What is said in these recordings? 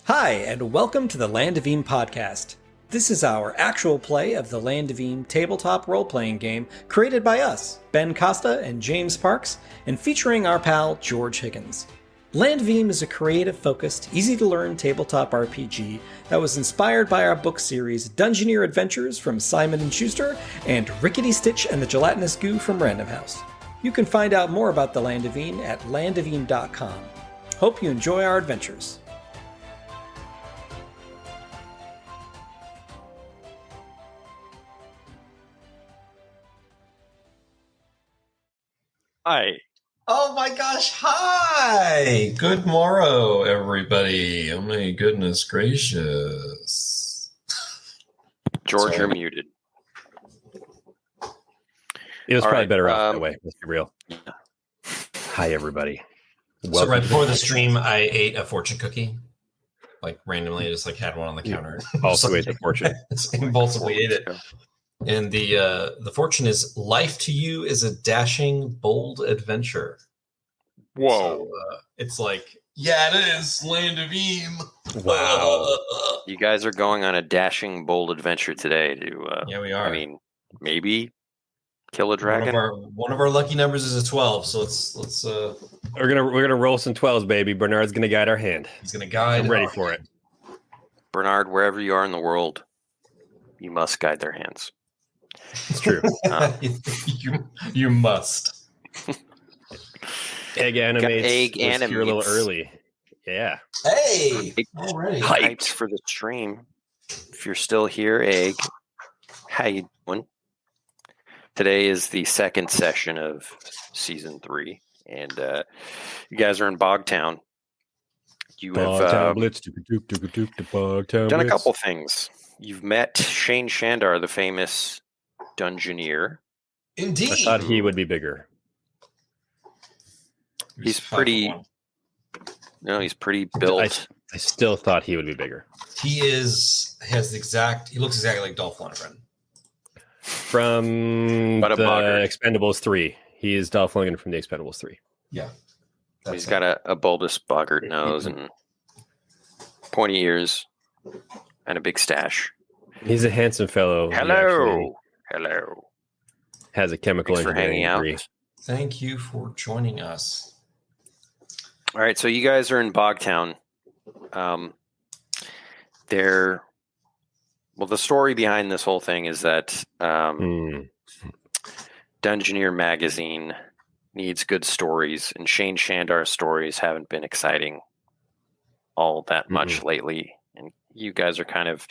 Hi, and welcome to the Land of Eem podcast. This is our actual play of the Land of Eem tabletop role-playing game created by us, Ben Costa and James Parks, and featuring our pal George Higgins. Land of Eem is a creative-focused, easy-to-learn tabletop RPG that was inspired by our book series Dungeoneer Adventures from Simon & Schuster and Rickety Stitch and the Gelatinous Goo from Random House. You can find out more about the Land of Eem at landofeem.com. Hope you enjoy our adventures. Hi. Oh my gosh, hi! Good morrow, everybody. Oh my goodness gracious. George, you're muted. It was All probably right, better off that way. Let's be real. Hi, everybody. So right before the stream, I ate a fortune cookie. Like randomly, I just had one on the counter. Also ate the fortune. Impulsively ate it. And the fortune is, life to you is a dashing, bold adventure. Whoa. So, it's like, yeah, it is, Land of Eem. Wow. You guys are going on a dashing, bold adventure today to, yeah, we are. I mean, maybe kill a dragon? One of our lucky numbers is a 12, so let's We're gonna roll some 12s, baby. Bernard's gonna guide our hand. he's gonna guide. I'm ready for it. Bernard, wherever you are in the world, you must guide their hands. It's true. You must. Egg animates. Egg was here a little animates. early. Yeah. Hey, already Hyped for the stream. If you're still here, Egg, how you doing? Today is the second session of season 3, and you guys are in Bogtown. You have Bogtown Blitz. Bogtown done a Blitz. couple things. You've met Shane Shandar, the famous Dungeoneer. Indeed. I thought he would be bigger. He's pretty. No, he's pretty built. I still thought he would be bigger. He looks exactly like Dolph Lundgren. From But a the boggart. Expendables 3. He is Dolph Lundgren from the Expendables 3. Yeah. He's got a bulbous boggart nose and pointy ears and a big stash. He's a handsome fellow. He actually Hello. has a chemical Thanks for hanging engineering out. degree. Thank you for joining us. All right, so you guys are in Bogtown. The story behind this whole thing is that Dungeoneer magazine needs good stories, and Shane Shandar's stories haven't been exciting all that much lately. And you guys are kind of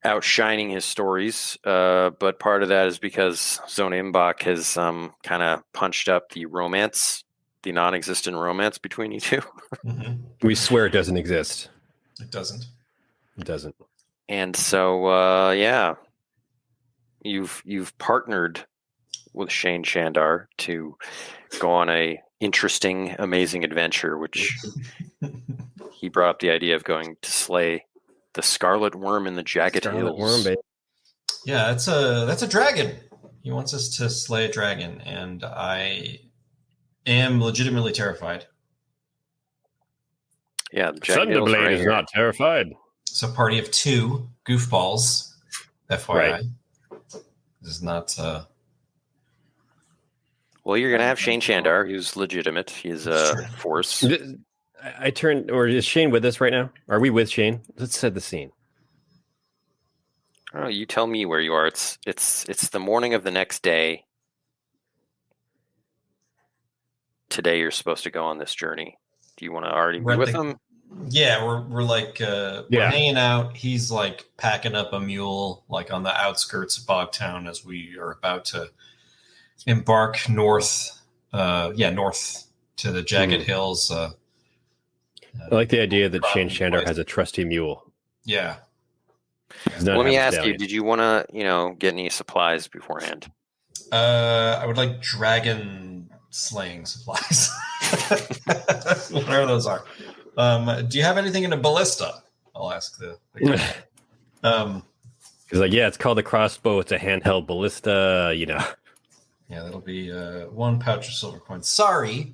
outshining his stories, but part of that is because Zona Imbach has kind of punched up the non-existent romance between you two. Mm-hmm. We swear it doesn't exist. It doesn't. It doesn't. And so, you've partnered with Shane Shandar to go on a interesting, amazing adventure, which he brought up the idea of going to slay the Scarlet Wyrm in the Jagged Scarlet Hills. Wyrm, baby. Yeah, that's a dragon. He wants us to slay a dragon, and I am legitimately terrified. Yeah, the Jagged Hills Thunderblade right is here. not terrified. It's a party of 2 goofballs. FYI. Right. This is not. Well, you're going to have Shane Shandar, who's legitimate. He's a Sure. force. I turned, or is Shane with us right now? Are we with Shane? Let's set the scene. Oh, you tell me where you are. It's the morning of the next day. Today you're supposed to go on this journey. Do you want to already be with him? Yeah, we're we're hanging out. He's packing up a mule on the outskirts of Bogtown as we are about to embark north. North to the Jagged Hills. I like the idea that Shane Shandar has a trusty mule. Yeah. Let me ask you, did you want to, get any supplies beforehand? I would like dragon slaying supplies. Whatever those are. Do you have anything in a ballista? I'll ask the He's like, yeah, it's called a crossbow. It's a handheld ballista, Yeah, that'll be 1 pouch of silver coins. Sorry,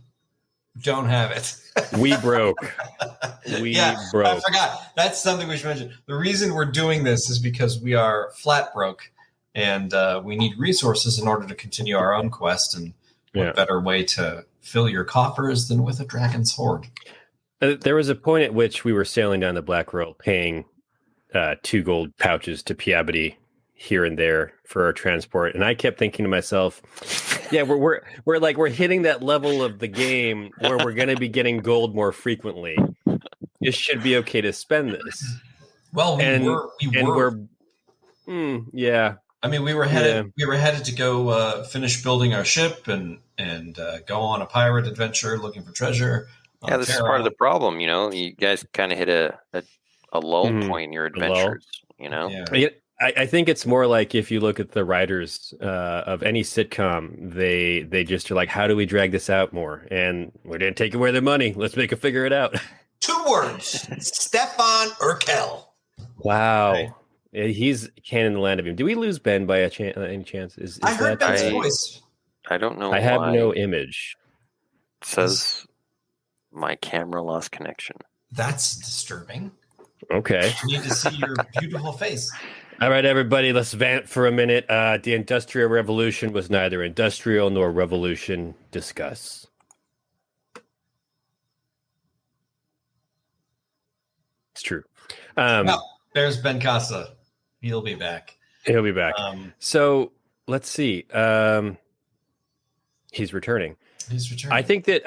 don't have it. We broke. broke. I forgot. That's something we should mention. The reason we're doing this is because we are flat broke, and we need resources in order to continue our own quest. And what better way to fill your coffers than with a dragon's hoard? There was a point at which we were sailing down the Black Road, paying 2 gold pouches to Piabity here and there for our transport, and I kept thinking to myself, yeah, we're hitting that level of the game where we're going to be getting gold more frequently. This should be okay to spend this. Well, we were. Yeah. I mean, we were headed to go finish building our ship and go on a pirate adventure looking for treasure. Yeah, this is part of the problem. You guys kind of hit a lull point in your adventures. Yeah. I think it's more like if you look at the writers of any sitcom, they just are like, how do we drag this out more? And we didn't take away their money. Let's make it figure it out. 2 words: Stefan Urkel. Wow. Right. He's canon in the Land of Eem. Do we lose Ben by any chance? Is I heard Ben's voice. I don't know. I have no image. It says my camera lost connection. That's disturbing. Okay. I need to see your beautiful face. All right, everybody, let's vamp for a minute. The Industrial Revolution was neither industrial nor revolution. Discuss. It's true. There's Ben Costa. He'll be back. He'll be back. So let's see. He's returning. He's returning. I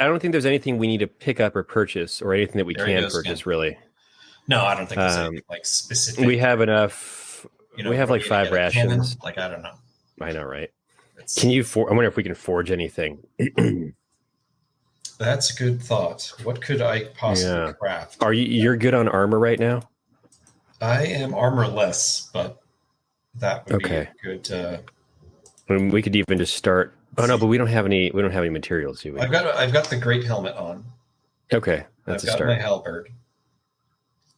don't think there's anything we need to pick up or purchase, or anything that we can purchase, really. No, I don't think there's anything specific. We have enough. We have 5 rations. I don't know. I know, right? Can you? I wonder if we can forge anything. That's a good thought. What could I possibly craft? Are you're good on armor right now? I am armorless, but that would be good. We could even just start. Oh no, but we don't have any. We don't have any materials, do we? I've got the great helmet on. Okay, that's I've a got start. my halberd.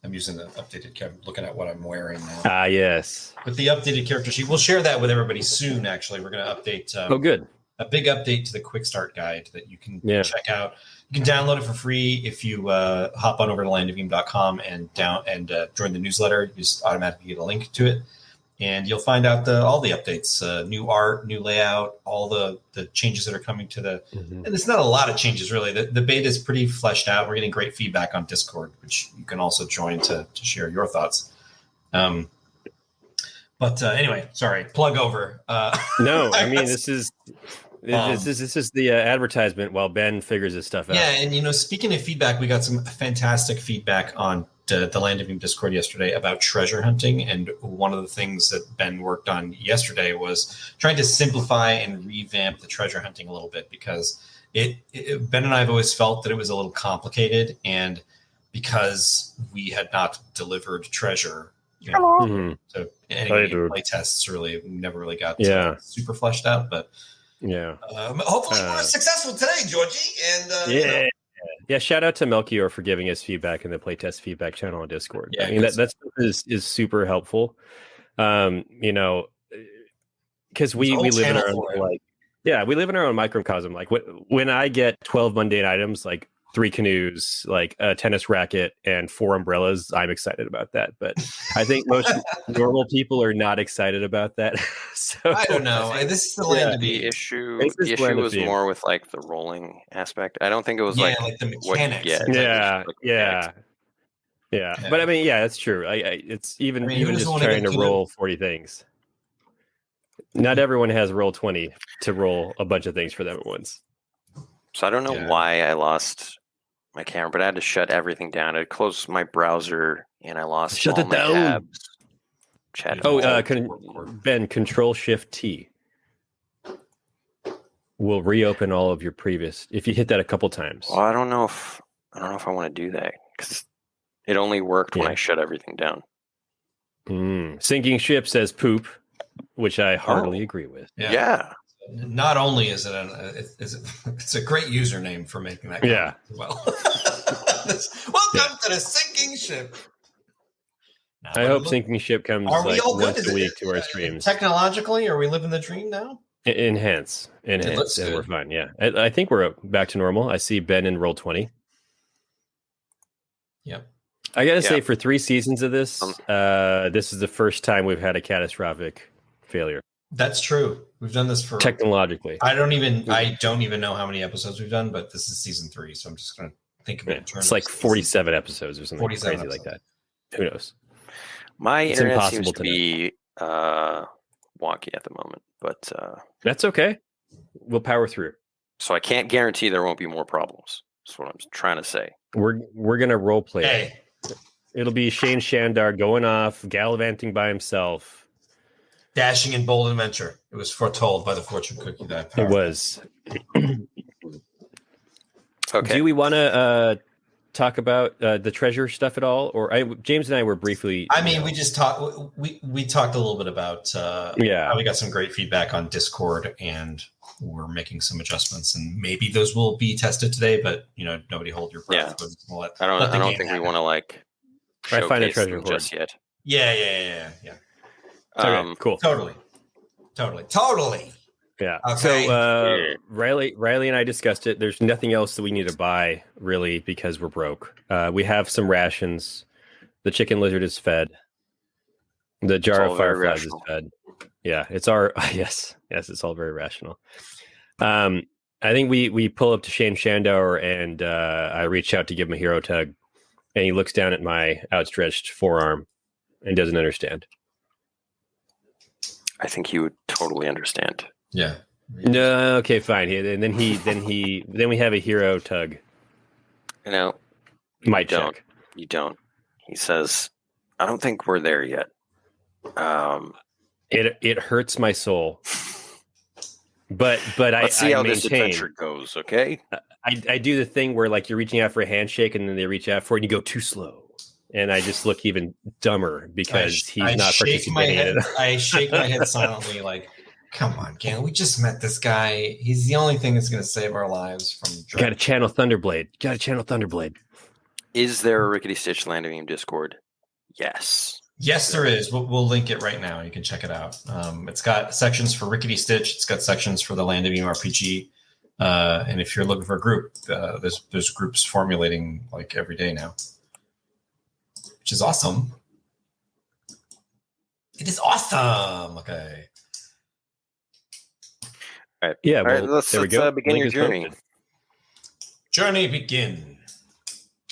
I'm using the updated. I'm looking at what I'm wearing now. Yes. With the updated character sheet, we'll share that with everybody soon. Actually, we're going to update. Good. A big update to the quick start guide that you can check out. You can download it for free if you hop on over to landofelem.com and join the newsletter. You just automatically get a link to it, and you'll find out all the updates, new art, new layout, all the changes that are coming to the. And it's not a lot of changes really. The beta is pretty fleshed out. We're getting great feedback on Discord, which you can also join to share your thoughts. But anyway, sorry, plug over. No, I mean this is the advertisement while Ben figures his stuff out. Yeah, and speaking of feedback, we got some fantastic feedback on the Land of Eem Discord yesterday about treasure hunting, and one of the things that Ben worked on yesterday was trying to simplify and revamp the treasure hunting a little bit, because Ben and I have always felt that it was a little complicated, and because we had not delivered treasure to any play tests, really, we never really got super fleshed out, but hopefully we're successful today, Georgie. And yeah. Shout out to Melchior for giving us feedback in the playtest feedback channel on Discord. Yeah, I mean that is super helpful. Because we live in our own we live in our own microcosm. Like when I get 12 mundane items, like 3 canoes, like a tennis racket, and 4 umbrellas, I'm excited about that. But I think most normal people are not excited about that. So I don't know. This is the Land of the Eem. issue. The issue was more with the rolling aspect. I don't think it was like the mechanics. Yeah. But I mean, that's true. It's even just trying to roll 40 things. Not everyone has roll 20 to roll a bunch of things for them at once. So I don't know why I lost my camera, but I had to shut everything down. I closed my browser and I lost all my tabs. Ben, Control-Shift-T will reopen all of your previous. If you hit that a couple times. Well, I don't know if I want to do that, because it only worked when I shut everything down. Sinking ship says poop, which I heartily agree with. Yeah. Not only is it it's a great username for making that comment as well. Welcome to the sinking ship. I hope sinking ship comes once a week to our streams. Technologically, are we living the dream now? Enhance, and we're fine. Yeah, I think we're back to normal. I see Ben in roll 20. Yep. I gotta say, for 3 seasons of this, this is the first time we've had a catastrophic failure. That's true. We've done this for technologically. I don't even know how many episodes we've done, but this is season 3, so I'm just gonna think of it in terms. It's like 47 episodes or something crazy episodes. like that. Who knows? It's internet seems to be wonky at the moment, but that's okay. We'll power through. So I can't guarantee there won't be more problems. That's what I'm trying to say. We're gonna role play. Hey. It'll be Shane Shandar going off, gallivanting by himself. Dashing in bold adventure. It was foretold by the fortune cookie that it was. Okay. Do we want to talk about the treasure stuff at all? Or James and I were briefly... we just talked... We talked a little bit about how we got some great feedback on Discord, and we're making some adjustments, and maybe those will be tested today, but, nobody hold your breath. Yeah. I don't think we want to, I find a treasure just yet. Yeah. Okay, cool. Totally. Yeah. Okay. So Rylee and I discussed it. There's nothing else that we need to buy really because we're broke. We have some rations. The chicken lizard is fed. The jar of fireflies is fed. Yeah, it's our yes, it's all very rational. I think we pull up to Shane Shandar and I reach out to give him a hero tug, and he looks down at my outstretched forearm and doesn't understand. I think he would totally understand. Yeah. No, okay, fine. And then we have a hero tug. You don't. He says, "I don't think we're there yet." It hurts my soul. But let's see how maintain, this adventure goes, okay? I do the thing where you're reaching out for a handshake and then they reach out for it and you go too slow. And I just look even dumber because he's not participating in it. I shake my head silently come on, Galen. We just met this guy. He's the only thing that's going to save our lives from... Got to channel Thunderblade. Is there a Rickety Stitch Land of Eem Discord? Yes. Yes, there is. We'll link it right now. You can check it out. It's got sections for Rickety Stitch. It's got sections for the Land of Eem RPG. And if you're looking for a group, there's groups formulating every day now, which is awesome. It is awesome. Okay. All right. Yeah. All right. Let's begin your journey. Journey begin.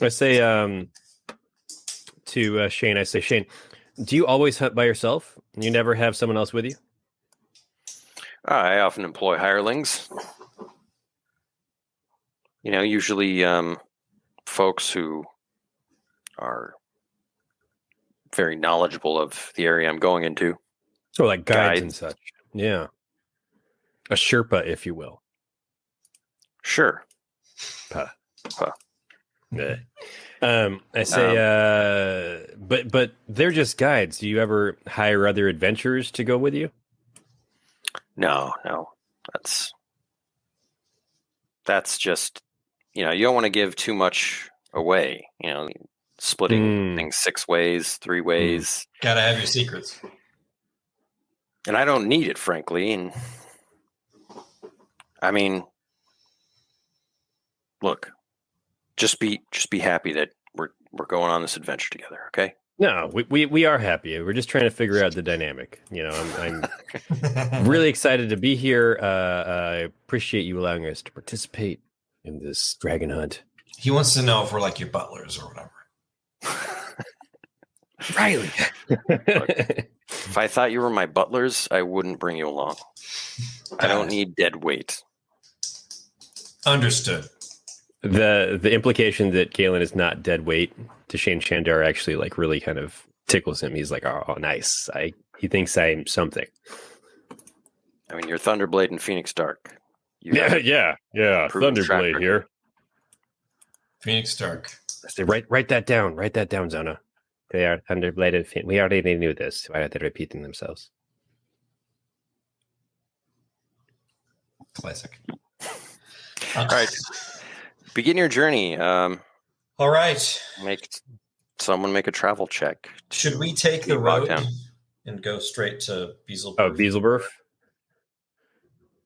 I say to Shane, Shane, do you always hunt by yourself? You never have someone else with you? I often employ hirelings. Usually folks who are very knowledgeable of the area I'm going into. So like guides and such. Yeah. A Sherpa, if you will. Sure. Yeah. I say, but they're just guides. Do you ever hire other adventurers to go with you? No. That's just, you don't want to give too much away. Splitting things 6 ways, 3 ways. Gotta have your secrets. And I don't need it, frankly. And I mean, look, just be happy that we're going on this adventure together, okay? No, we are happy. We're just trying to figure out the dynamic. I'm really excited to be here. I appreciate you allowing us to participate in this dragon hunt. He wants to know if we're like your butlers or whatever. Rylee. Look, if I thought you were my butlers, I wouldn't bring you along. I don't need dead weight. Understood. The implication that Galen is not dead weight to Shane Shandar actually really kind of tickles him. He's like, oh, nice. He thinks I'm something. I mean, you're Thunderblade and Phoenix Dark. Yeah. Thunderblade here. Phoenix Dark. I say, write that down. Write that down, Zona. They are Thunderblade and Phoenix. We already knew this. Why are they repeating themselves? Classic. All right. Begin your journey. All right. Someone make a travel check. Should we take the road and go straight to Beelzebub? Oh, Beelzebub?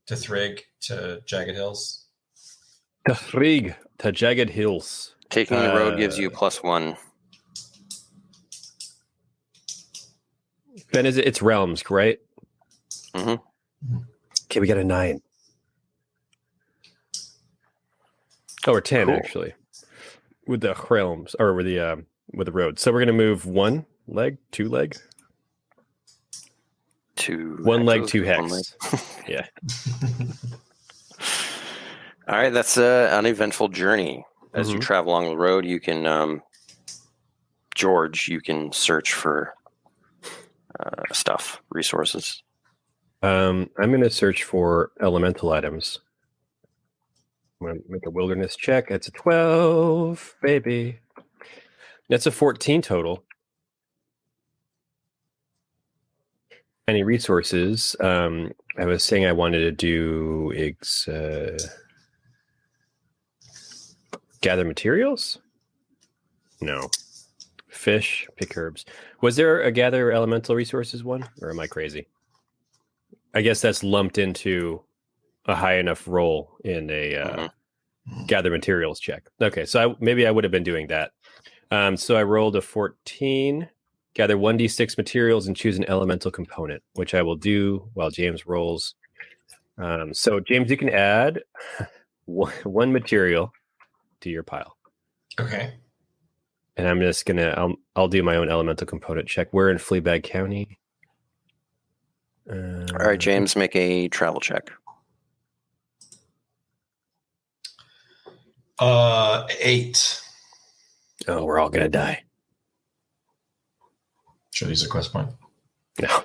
To Thrigg, to Jagged Hills? To Thrigg, to Jagged Hills. Taking the road gives you +1. Then it's realms, right? Mm-hmm. Okay, we got a 9. Or 10 Cool. actually, with the realms or with the road. So we're gonna move 1 leg, 2 leg, 2 1 leg, hexes, 2 1 hex. Yeah. All right, that's an uneventful journey. As you travel along the road, you can, George, you can search for stuff, resources. I'm gonna search for elemental items. I'm gonna make a wilderness check. That's a 12, baby. That's a 14 total. Any resources? I was saying I wanted to do gather materials. No, fish, pick herbs. Was there a gather elemental resources one, or am I crazy? I guess that's lumped into a high enough roll in a gather materials check. Okay, so maybe I would have been doing that. So I rolled a 14. Gather 1d6 materials and choose an elemental component, which I will do while James rolls. So James, you can add one material to your pile. Okay. And I'm just I'll do my own elemental component check. We're in Fleabag County. All right, James, make a travel check. 8. Oh, we're all gonna die. Should I use a quest point? No,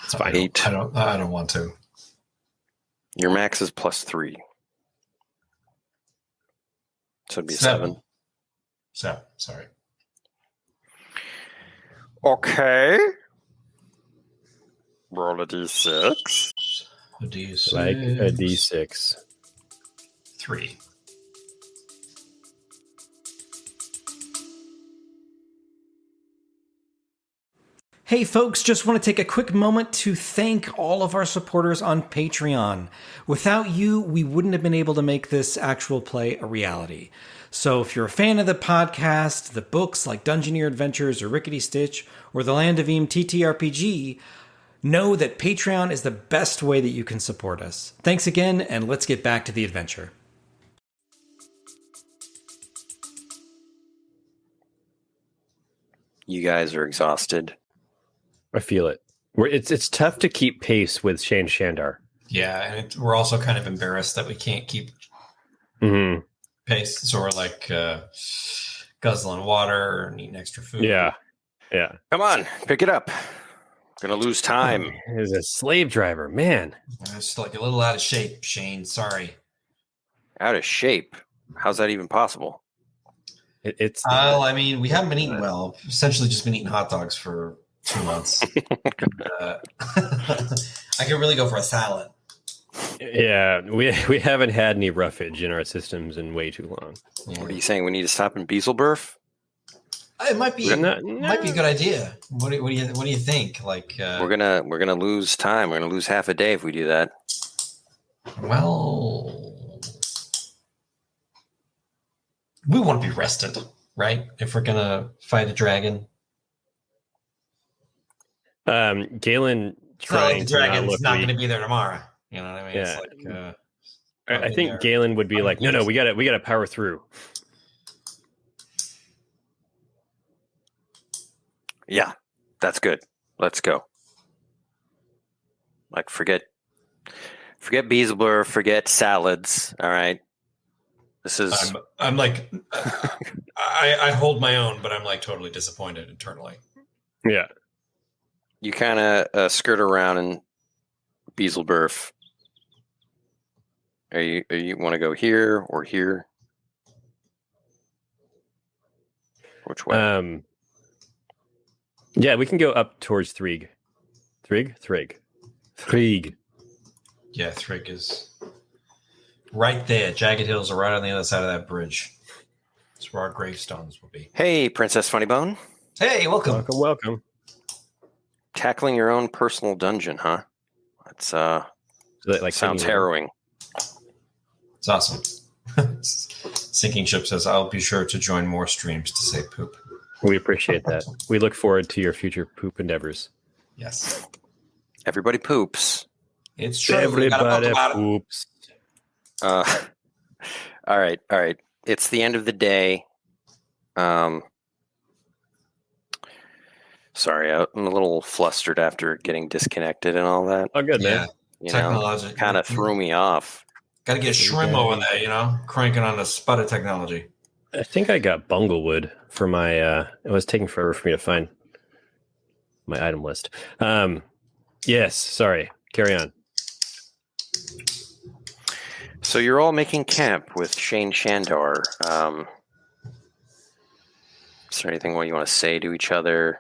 it's fine. 8. I don't want to. Your max is +3. So it'd be 7. 7. Sorry. Okay. Roll a d6. A d6. Like a d6. 3. Hey folks, just want to take a quick moment to thank all of our supporters on Patreon. Without you, we wouldn't have been able to make this actual play a reality. So if you're a fan of the podcast, the books like Dungeoneer Adventures or Rickety Stitch, or the Land of Eem TTRPG, know that Patreon is the best way that you can support us. Thanks again, and let's get back to the adventure. You guys are exhausted. I feel it. It's tough to keep pace with Shane Shandar. Yeah, and we're also kind of embarrassed that we can't keep pace. So we're like guzzling water or eating extra food. Yeah. Come on, pick it up. Gonna lose time. As a slave driver, man. I'm just like a little out of shape, Shane. Sorry. Out of shape. How's that even possible? It's. Well, I mean, we haven't been eating well. Essentially, just been eating hot dogs for 2 months. I could really go for a salad. Yeah, we haven't had any roughage in our systems in way too long. Yeah. What are you saying? We need to stop in Beaselberf? It might be might be a good idea. What do you think? Like we're gonna lose time. We're gonna lose half a day if we do that. Well, we want to be rested, right? If we're gonna fight a dragon. Galen It's not like trying the to not dragon's look not weak. going to be there tomorrow. You know what I mean? Yeah. It's like, I think Galen would be like, no, we gotta power through. Yeah, that's good. Let's go. Like forget Beaselberf, forget salads. All right. This is. I'm like, I hold my own, but I'm like totally disappointed internally. Yeah. You kind of skirt around in Beaselberf. Are you want to go here or here? Which way? Yeah, we can go up towards Thrig. Thrig. Yeah, Thrig is right there. Jagged Hills are right on the other side of that bridge. That's where our gravestones will be. Hey, Princess Funnybone. Hey, welcome. Welcome. Tackling your own personal dungeon, huh? That's So that, like, sounds harrowing. It's awesome. Sinking Ship says, I'll be sure to join more streams to say poop. We appreciate that. We look forward to your future poop endeavors. Yes. Everybody poops. It's true. Everybody poops. All right. It's the end of the day. Sorry, I'm a little flustered after getting disconnected and all that. Oh, good, man. Technology kind of threw me off. Got to get Shrimp over there, cranking on the spud of technology. I think I got Bunglewood for my. It was taking forever for me to find my item list. Yes, sorry. Carry on. So you're all making camp with Shane Shandar. Is there anything you want to say to each other?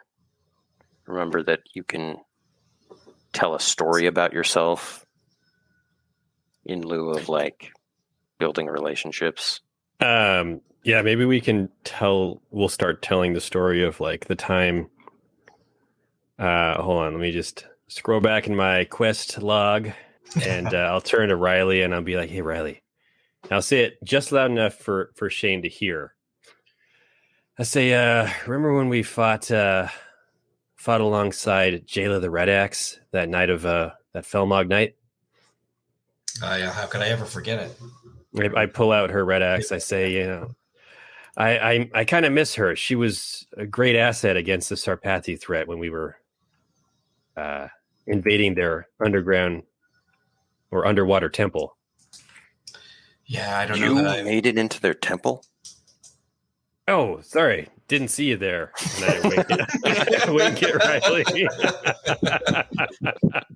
Remember that you can tell a story about yourself in lieu of building relationships. Yeah, maybe we'll start telling the story of the time. Hold on, let me just scroll back in my quest log and I'll turn to Rylee and I'll be like, hey, Rylee. I'll say it just loud enough for Shane to hear. I say, remember when we fought alongside Jayla the Red Axe that night of that Felmog night? Yeah, how could I ever forget it? I pull out her Red Axe. I say, I kind of miss her. She was a great asset against the Sarpathi threat when we were invading their underground or underwater temple. Yeah, I don't know. You made it into their temple? Oh, sorry. Didn't see you there. And I wink at Rylee.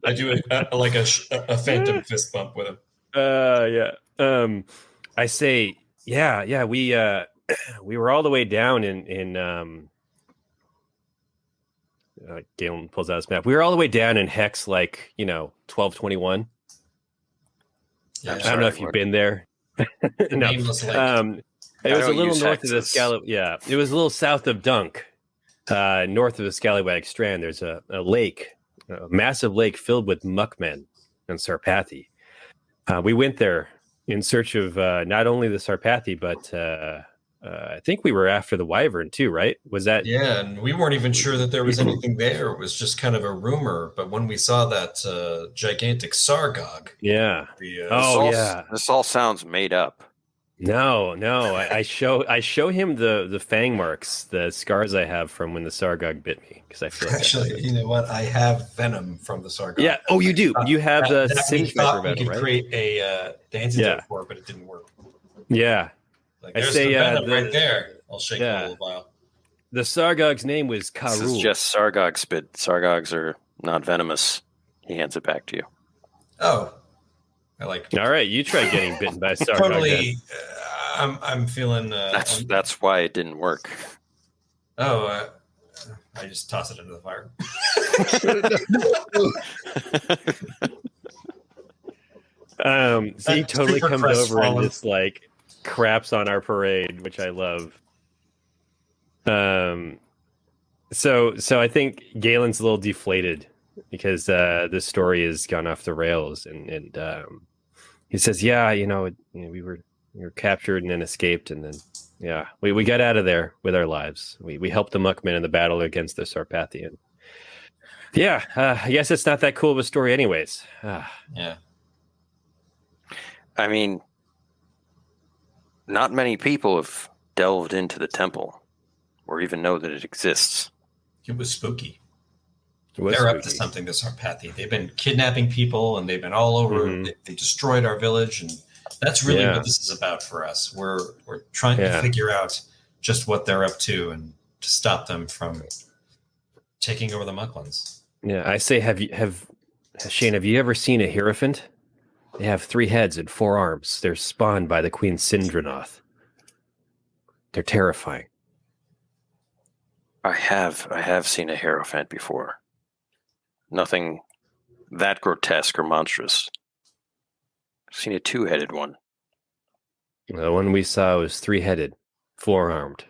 I do a phantom fist bump with him. Yeah. I say, yeah. We were all the way down in Galen pulls out his map. We were all the way down in Hex, 1221. Yeah, I don't know if you've been there. No. It was a little north of the Scallywag. Yeah, it was a little south of Dunk, north of the Scallywag Strand. There's a lake, a massive lake filled with muckmen and Sarpathi. We went there in search of not only the Sarpathi, but I think we were after the Wyvern too, right? Was that? Yeah, and we weren't even sure that there was anything there. It was just kind of a rumor. But when we saw that gigantic Sargog, this all sounds made up. No. I show him the fang marks, the scars I have from when the Sargog bit me, because I feel actually, you know what? I have venom from the Sargog. Yeah. Oh, you do. You have the singe venom, right? We could create a antidote for it, but it didn't work. Yeah. There's the venom right there. I'll shake it a little while. The Sargog's name was Karul. This is just Sargog spit. Sargogs are not venomous. He hands it back to you. Oh. All right, you try getting bitten by a Sargog. Totally. I'm feeling. That's why it didn't work. Oh, I just toss it into the fire. So he totally comes over and just craps on our parade, which I love. So I think Galen's a little deflated because the story has gone off the rails, and he says, "Yeah, we were captured and then escaped, and then we got out of there with our lives. We helped the Muckmen in the battle against the Sarpathi, and I guess it's not that cool of a story, anyways." Yeah, I mean, not many people have delved into the temple or even know that it exists. It was spooky. They're up to something, the Sarpathi. They've been kidnapping people, and they've been all over. Mm-hmm. They destroyed our village, and that's really what this is about for us. We're trying to figure out just what they're up to and to stop them from taking over the Mucklands. Yeah, I say, Shane, have you ever seen a Hierophant? They have 3 heads and 4 arms. They're spawned by the Queen Sindranoth. They're terrifying. I have seen a Hierophant before. Nothing that grotesque or monstrous. I've seen a 2-headed one. The one we saw was 3-headed, 4-armed.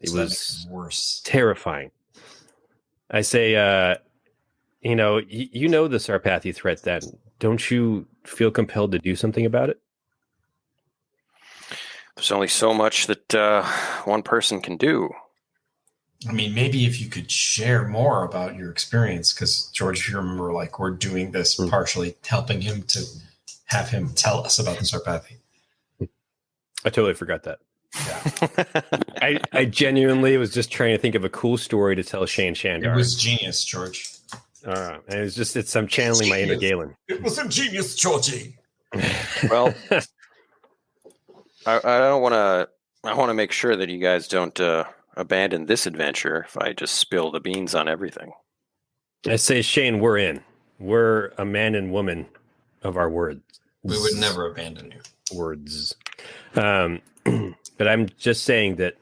It was worse. Terrifying. I say, you know the Sarpathi threat then. Don't you feel compelled to do something about it? There's only so much that one person can do. I mean, maybe if you could share more about your experience, because George, if you remember, like, we're doing this partially helping him to have him tell us about the Sarpathy. I totally forgot that. Yeah. I genuinely was just trying to think of a cool story to tell Shane Shandar. It was genius, George. And I'm channeling my inner Galen. It was a genius, Georgie. Well, I don't want to. I want to make sure that you guys don't abandon this adventure if I just spill the beans on everything. I say, Shane, we're in. We're a man and woman of our words. We would never abandon you. Words. But I'm just saying that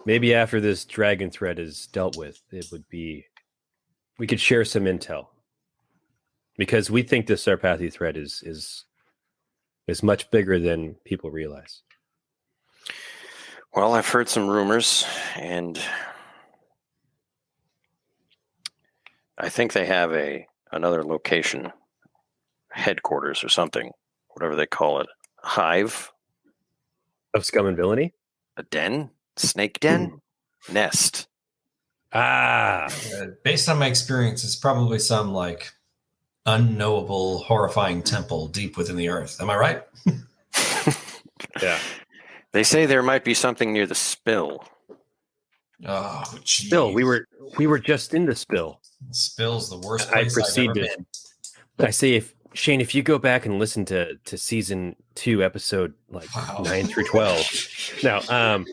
maybe after this dragon threat is dealt with, it would be, we could share some intel, because we think this Sarpathy threat is much bigger than people realize. Well, I've heard some rumors, and I think they have another location, headquarters or something, whatever they call it, hive. Of scum and villainy? A den? Snake den? Nest. Based on my experience, it's probably some like unknowable, horrifying temple deep within the earth. Am I right? Yeah. They say there might be something near the spill. Oh, geez. Spill. We were just in the spill. Spill's the worst place I've ever been. I say, Shane, if you go back and listen to season 2, episode 9 through 12. Now, I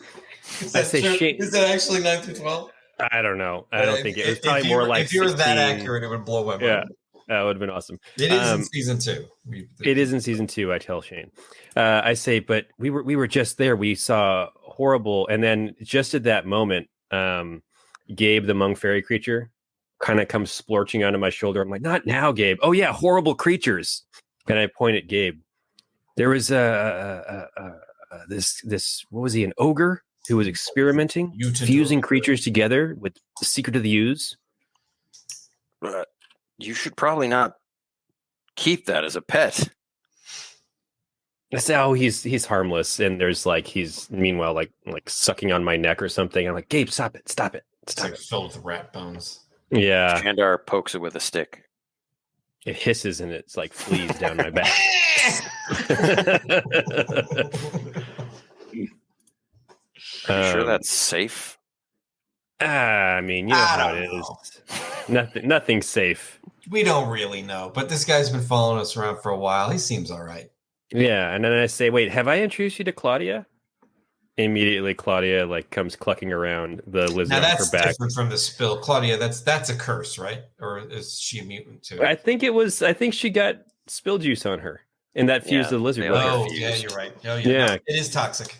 say, Shane, is that actually 9 through 12? I don't know. I don't think it was probably more like. If you're that accurate, it would blow my mind. Yeah, that would have been awesome. It is in season 2. It is in season 2. I tell Shane. I say, but we were just there. We saw horrible, and then just at that moment, Gabe, the monk fairy creature, kind of comes splorching onto my shoulder. I'm like, not now, Gabe. Oh yeah, horrible creatures. And I point at Gabe. There was this what was he, an ogre who was experimenting, fusing creatures together with the secret of the use. You should probably not keep that as a pet. I say, oh, he's harmless, and there's he's meanwhile like sucking on my neck or something. I'm like, Gabe, stop it. It's like filled with rat bones. Yeah. Shandar pokes it with a stick. It hisses and it's like fleas down my back. Sure that's safe? I mean, you know how it is. Nothing's safe. We don't really know, but this guy's been following us around for a while. He seems all right. Yeah, and then I say, wait, have I introduced you to Claudia? Immediately, Claudia comes clucking around the lizard on her back. Now that's different from the spill, Claudia. That's a curse, right? Or is she a mutant too? I think she got spill juice on her, and that fused the lizard. Oh, yeah, you're right. Oh, yeah, no, it is toxic.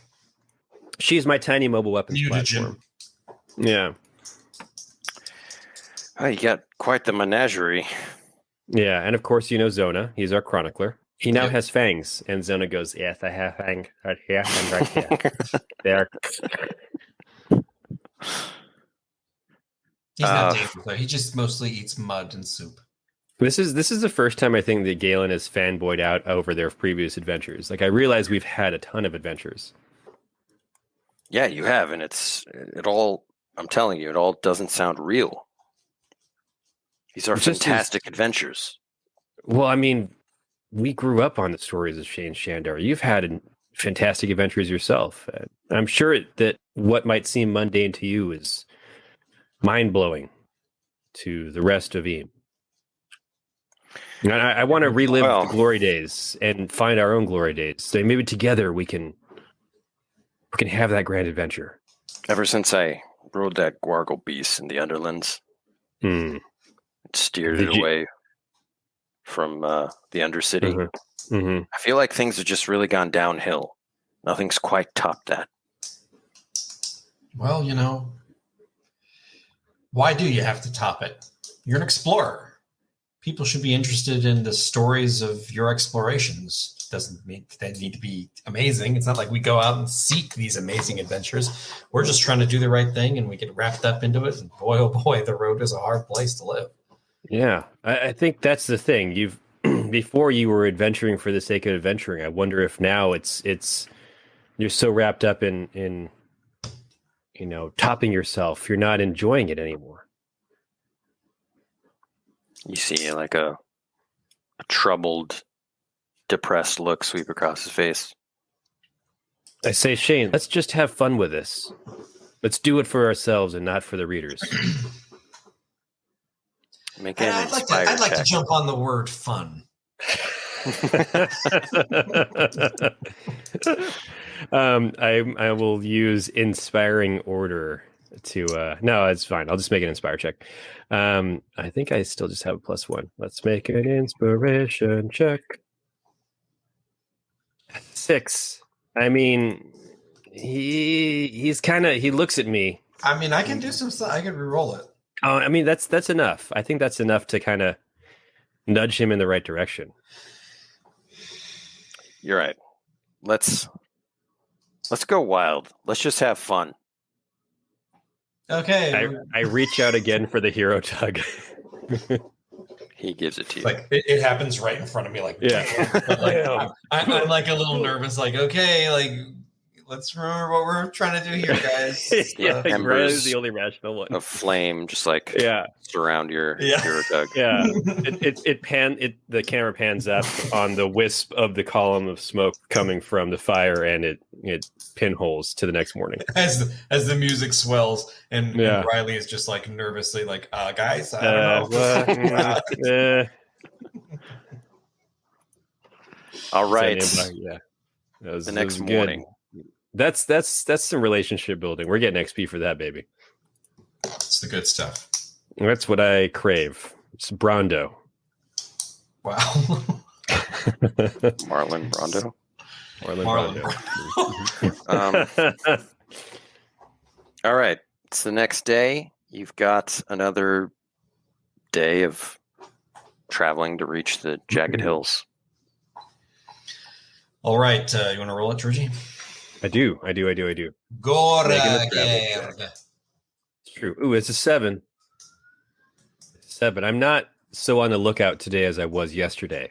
She's my tiny mobile weapons platform. Yeah. Oh, you got quite the menagerie. Yeah, and of course, Zona. He's our chronicler. He now has fangs, and Zona goes, yes, I have fangs right here and right here. There. He's not dangerous, though. He just mostly eats mud and soup. This is the first time I think that Galen has fanboyed out over their previous adventures. I realize we've had a ton of adventures. Yeah, you have, and it all, I'm telling you, it all doesn't sound real. These are fantastic adventures. Well, I mean, we grew up on the stories of Shane Shandar. You've had fantastic adventures yourself. I'm sure that what might seem mundane to you is mind-blowing to the rest of Eem. And I want to relive the glory days and find our own glory days. So maybe together we can have that grand adventure. Ever since I rode that Gwargle beast in the Underlands, it steered it away from the Undercity. Mm-hmm. Mm-hmm. I feel like things have just really gone downhill. Nothing's quite topped that. Well, why do you have to top it? You're an explorer. People should be interested in the stories of your explorations. Doesn't mean they need to be amazing. It's not like we go out and seek these amazing adventures. We're just trying to do the right thing, and we get wrapped up into it. And boy, oh boy, the road is a hard place to live. Yeah, I think that's the thing. Before you were adventuring for the sake of adventuring. I wonder if now it's You're so wrapped up in topping yourself, you're not enjoying it anymore. You see like a troubled, depressed look sweep across his face. I say, Shane, let's just have fun with this. Let's do it for ourselves and not for the readers. Make an I'd inspire like to check. jump on the word fun. I will use inspiring order to no, it's fine. I'll just make an inspire check. I think I still just have a +1. Let's make an inspiration check. 6. I mean, he looks at me. I mean, I can do some stuff. I could re-roll it. Oh, I mean, that's enough. I think that's enough to kind of nudge him in the right direction. You're right. Let's go wild. Let's just have fun. Okay. I reach out again for the hero tug. He gives it to you. Like it happens right in front of me. Like, Yeah. like, I'm like a little nervous. Like, okay, like let's remember what we're trying to do here, guys. Yeah, embers is the only rational one. of flame just like Yeah. surround your tug. Yeah. The camera pans up on the wisp of the column of smoke coming from the fire, and it pinholes to the next morning. As the music swells and Rylee is just like nervously like, guys, I don't know. All right. Yeah. The next morning. That's some relationship building. We're getting XP for that, baby. It's the good stuff. That's what I crave. It's Brondo. Wow. Marlon Brando. Marlon Brando. All right. It's the next day. You've got another day of traveling to reach the Jagged Hills. All right. You want to roll it, Georgie? I do. Goragerd. It's true. Ooh, it's a 7. 7. I'm not so on the lookout today as I was yesterday.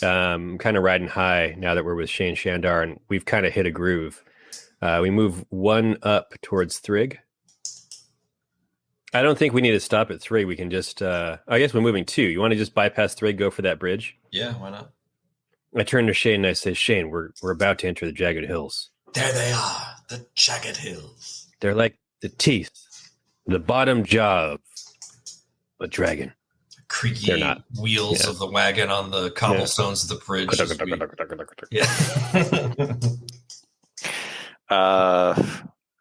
I'm kind of riding high now that we're with Shane Shandar, and we've kind of hit a groove. We move 1 up towards Thrigg. I don't think we need to stop at 3. We can just, I guess we're moving 2. You want to just bypass Thrigg, go for that bridge? Yeah, why not? I turn to Shane and I say, Shane, we're about to enter the Jagged Hills. There they are, the Jagged Hills. They're like the teeth, the bottom jaw of a dragon. Creaky wheels of the wagon on the cobblestones of the bridge.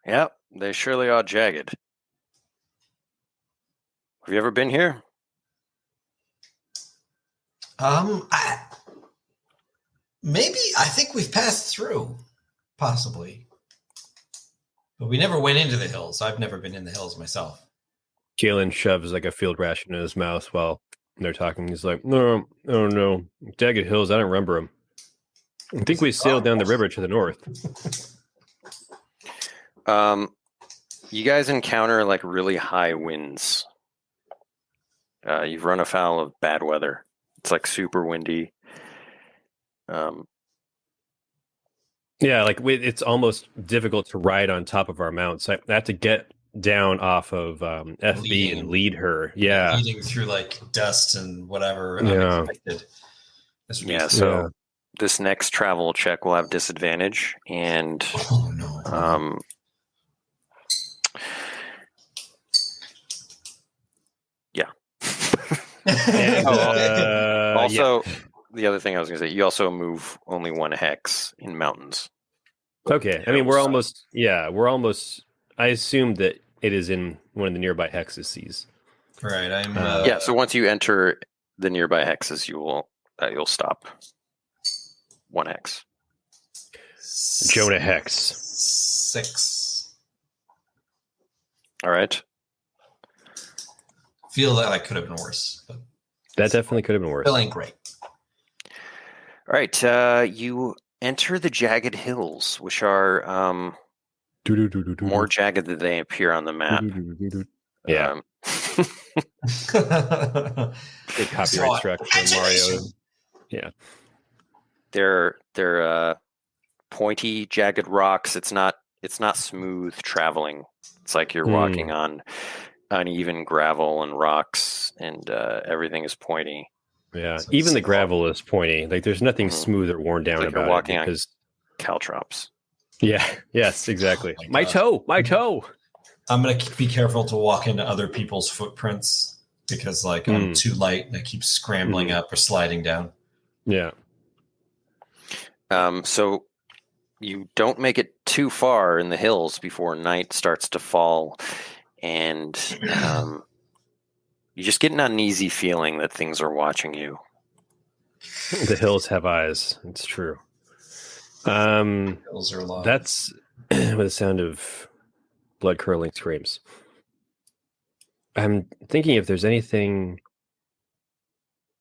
Yeah, they surely are jagged. Have you ever been here? I think we've passed through, possibly. But we never went into the hills. I've never been in the hills myself. Galen shoves like a field ration in his mouth while they're talking. He's like, no. Jagged Hills, I don't remember them. I think we sailed down the river to the north. You guys encounter like really high winds. You've run afoul of bad weather. It's like super windy. Yeah, like it's almost difficult to ride on top of our mounts. I have to get down off of FB and lead her. Yeah, leading through like dust and whatever unexpected. So this next travel check will have disadvantage, and And, also, the other thing I was going to say, you also move only 1 hex in mountains. Okay, I mean we're almost. I assumed that it is in one of the nearby hexes. Right. I'm. So once you enter the nearby hexes, you'll stop 1 hex. Jonah hex 6. All right. Feel that I could have been worse. But that definitely could have been worse. Feeling great. All right. You enter the Jagged Hills, which are more jagged than they appear on the map. Yeah. Good copyright struck from Mario. Yeah. They're pointy, jagged rocks. It's not smooth traveling. It's like you're walking on uneven gravel and rocks, and everything is pointy. Yeah, even the gravel is pointy. Like there's nothing smooth or worn down like about you're walking it. Because on caltrops. Yeah. Yes. Exactly. Oh my toe. I'm gonna be careful to walk into other people's footprints because, like, I'm too light and I keep scrambling up or sliding down. Yeah. So you don't make it too far in the hills before night starts to fall, and you just get an uneasy feeling that things are watching you. The hills have eyes. It's true. Hills are alive. That's with the sound of blood curdling screams. I'm thinking if there's anything.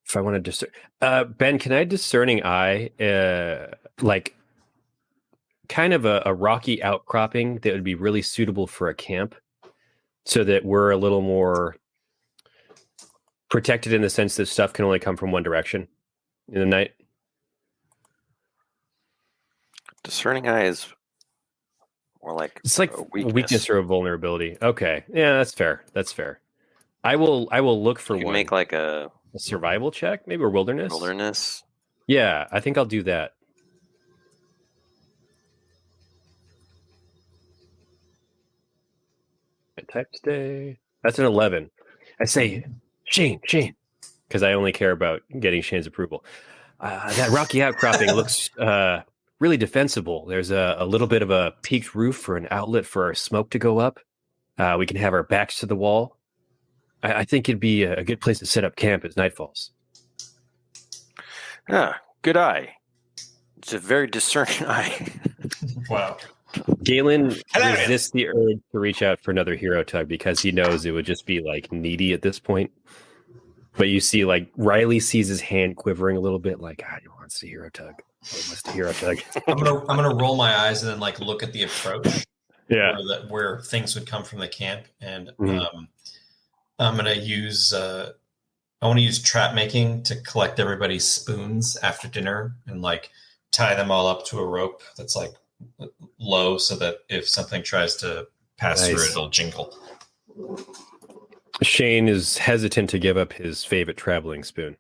If I want to discern, Ben, can I discerning eye, like kind of a rocky outcropping that would be really suitable for a camp, so that we're a little more protected in the sense that stuff can only come from one direction in the night? Discerning eye is more like It's like a a weakness or a vulnerability. Okay, yeah, that's fair. That's fair. I will look for you can one. make like a survival check, maybe, or wilderness. Wilderness. Yeah, I think I'll do that. I type today. That's an 11. I say, Shane, because I only care about getting Shane's approval. That rocky outcropping looks really defensible. There's a little bit of a peaked roof for an outlet for our smoke to go up. We can have our backs to the wall. I think it'd be a good place to set up camp as night falls. Ah, good eye. It's a very discerning eye. Wow. Galen resists the urge to reach out for another hero tug because he knows it would just be like needy at this point. But you see, like, Rylee sees his hand quivering a little bit, like, he wants the hero tug. He wants the hero tug. I'm gonna roll my eyes and then, like, look at the approach. Yeah. Where things would come from the camp, and I'm gonna use. I want to use trap making to collect everybody's spoons after dinner and, like, tie them all up to a rope that's, like, low so that if something tries to pass through it, it'll jingle. Shane is hesitant to give up his favorite traveling spoon.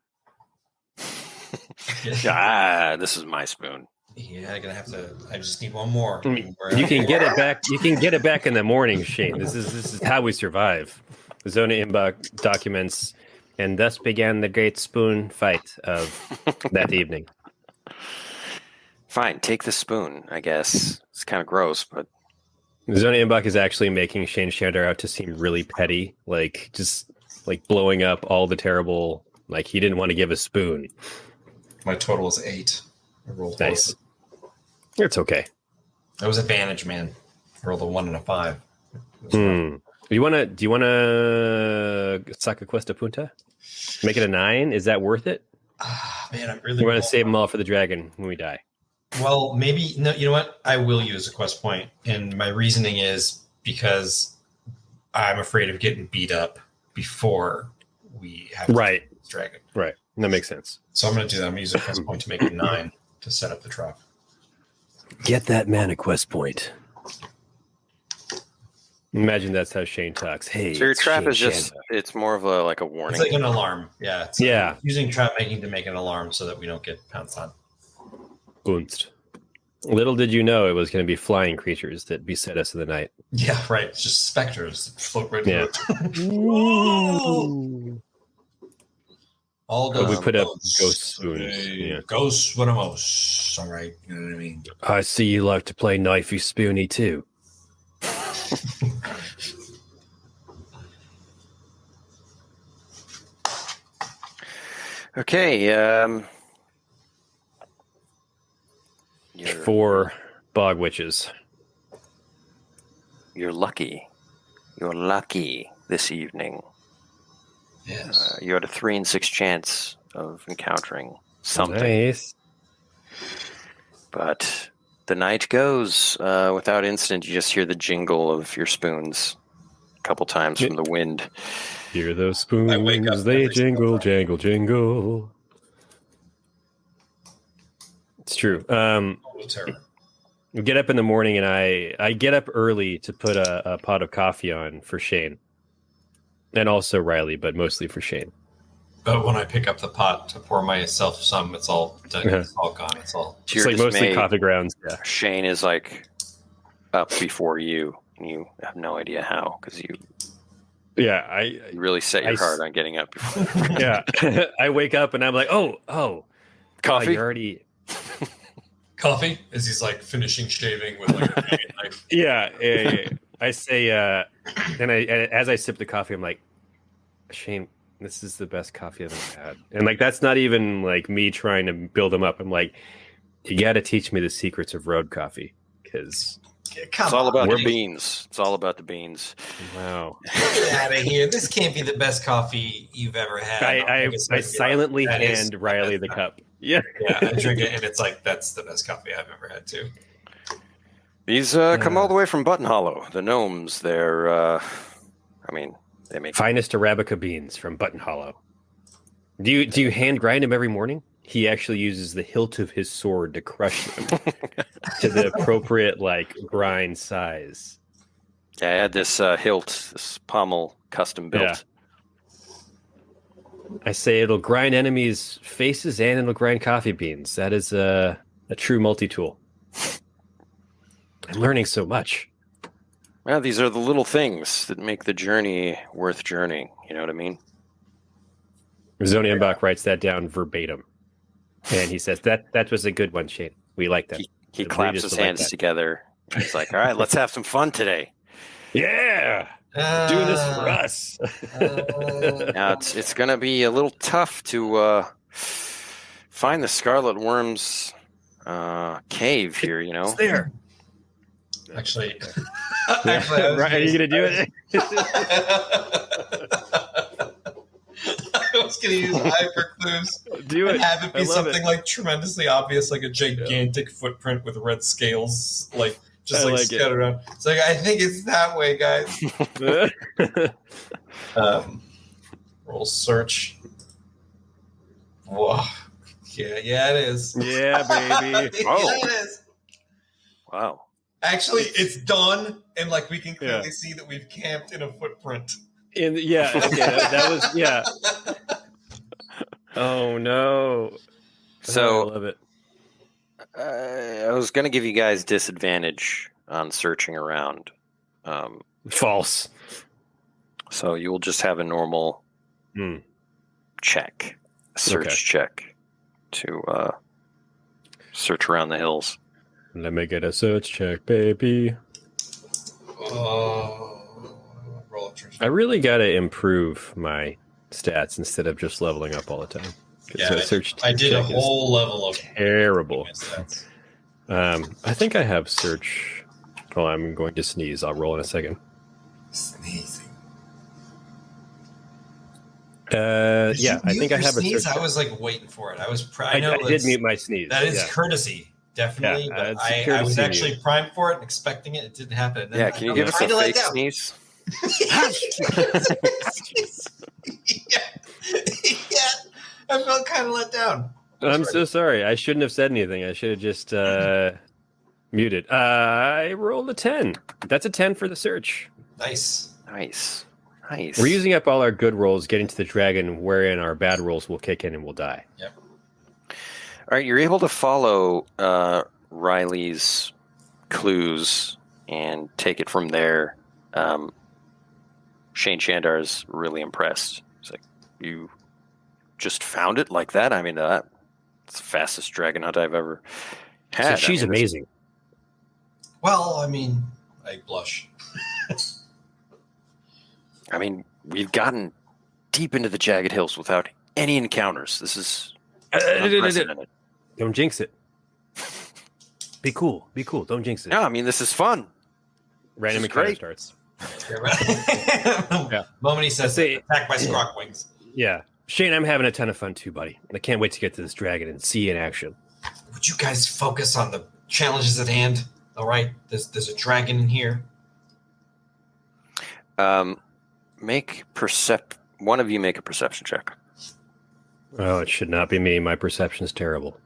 This is my spoon. Yeah, I'm gonna have to. I just need one more. You can get it back. You can get it back in the morning, Shane. This is how we survive. Zona Imbach documents, and thus began the great spoon fight of that evening. Fine, take the spoon, I guess. It's kind of gross, but... Zona Imbach is actually making Shane Shandar out to seem really petty, like, just, like, blowing up all the terrible... Like, he didn't want to give a spoon. My total is 8. I rolled nice. It's okay. That was advantage, man. I rolled a 1 and a 5. Do you want to saca cuesta punta? Make it a 9? Is that worth it? Man, I'm really... You want to save them all for the dragon when we die? Well, maybe... No, you know what? I will use a quest point, and my reasoning is because I'm afraid of getting beat up before we have to right. this dragon. Right. That makes sense. So I'm going to do that. I'm going to use a quest point to make it 9 to set up the trap. Get that mana quest point. Imagine that's how Shane talks. Hey, so your trap Shane is just, Shandar. it's more of a like a warning. It's like an alarm. Yeah. It's yeah. Using trap making to make an alarm so that we don't get pounced on. Gunst. Little did you know it was going to be flying creatures that beset us in the night. Yeah, right. It's just specters that float right through. All we put up ghost spoons. Yeah. Ghost Winamos. All right. You know what I mean? I see you like to play knifey spoony too. Okay. 4 bog witches. You're lucky. You're lucky this evening. Yes. You had a 3 in 6 chance of encountering something. Nice. But the night goes without incident. You just hear the jingle of your spoons a couple times from the wind. Hear those spoons, wake up they every jingle, single jangle, jingle. It's true. Terror. We get up in the morning, and I get up early to put a pot of coffee on for Shane. And also Rylee, but mostly for Shane. But when I pick up the pot to pour myself some, it's all done. It's all gone. It's like mostly coffee grounds. Yeah. Shane is like up before you, and you have no idea how, because you really set your heart on getting up before. Yeah. I wake up and I'm like, oh, coffee. You're already coffee as he's like finishing shaving with like a knife. Yeah. I say, and as I sip the coffee, I'm like, Shane, this is the best coffee I've ever had. And like, that's not even like me trying to build him up. I'm like, you got to teach me the secrets of road coffee, because it's all about the beans. It's all about the beans. Wow. Get out of here. This can't be the best coffee you've ever had. I silently hand Rylee the cup. Yeah. Yeah, I drink it, and it's like, that's the best coffee I've ever had, too. These come all the way from Button Hollow. The gnomes, they make finest Arabica beans from Button Hollow. Do you hand grind them every morning? He actually uses the hilt of his sword to crush them to the appropriate like grind size. Yeah, I had this hilt, this pommel custom built. Yeah. I say it'll grind enemies' faces and it'll grind coffee beans. That is a true multi-tool. I'm learning so much. Well, these are the little things that make the journey worth journeying. You know what I mean? Zonienbach writes that down verbatim. And he says, that was a good one, Shane. We like that. He claps his hands together. He's like, all right, let's have some fun today. Yeah. Do this for us. Now, it's going to be a little tough to find the Scarlet Wyrm's cave here, you know? It's there. Actually, are you going to do it? I was going to use eye for clues. Do it. And have it be something like tremendously obvious, like a gigantic footprint with red scales, like just like scattered around. It's like, I think it's that way, guys. Roll search. Whoa. Yeah, it is. Yeah, baby. Oh. Yeah, it is. Wow. Actually, it's done, and like we can clearly see that we've camped in a footprint. That was Oh no! So I love it. I was going to give you guys disadvantage on searching around. False. So you will just have a normal search check to search around the hills. Let me get a search check, baby. Roll a treasure. I really got to improve my stats instead of just leveling up all the time. Yeah, I did a whole level of terrible. I think I have search. Oh, I'm going to sneeze. I'll roll in a second. Sneezing. I think I have a sneeze. search. I was like waiting for it. I did mute my sneeze. That is courtey. Definitely, but I was actually primed for it and expecting it. It didn't happen. And then can you give us a fake sneeze? Yeah, I felt kind of let down. I'm so sorry. I shouldn't have said anything. I should have just muted. I rolled a 10. That's a 10 for the search. Nice. We're using up all our good rolls, getting to the dragon, wherein our bad rolls will kick in and we'll die. Yep. All right, you're able to follow Rylee's clues and take it from there. Shane Shandar is really impressed. He's like, you just found it like that? I mean, it's the fastest dragon hunt I've ever had. So she's amazing. Well, I mean, I blush. I mean, we've gotten deep into the Jagged Hills without any encounters. This is unprecedented. Don't jinx it. Be cool. Don't jinx it. No, I mean, this is fun. Random encounter starts. Moment he says, attacked by Scrock Wings. Yeah. Shane, I'm having a ton of fun too, buddy. I can't wait to get to this dragon and see you in action. Would you guys focus on the challenges at hand? All right, there's a dragon in here. One of you make a perception check. Oh, it should not be me. My perception's terrible.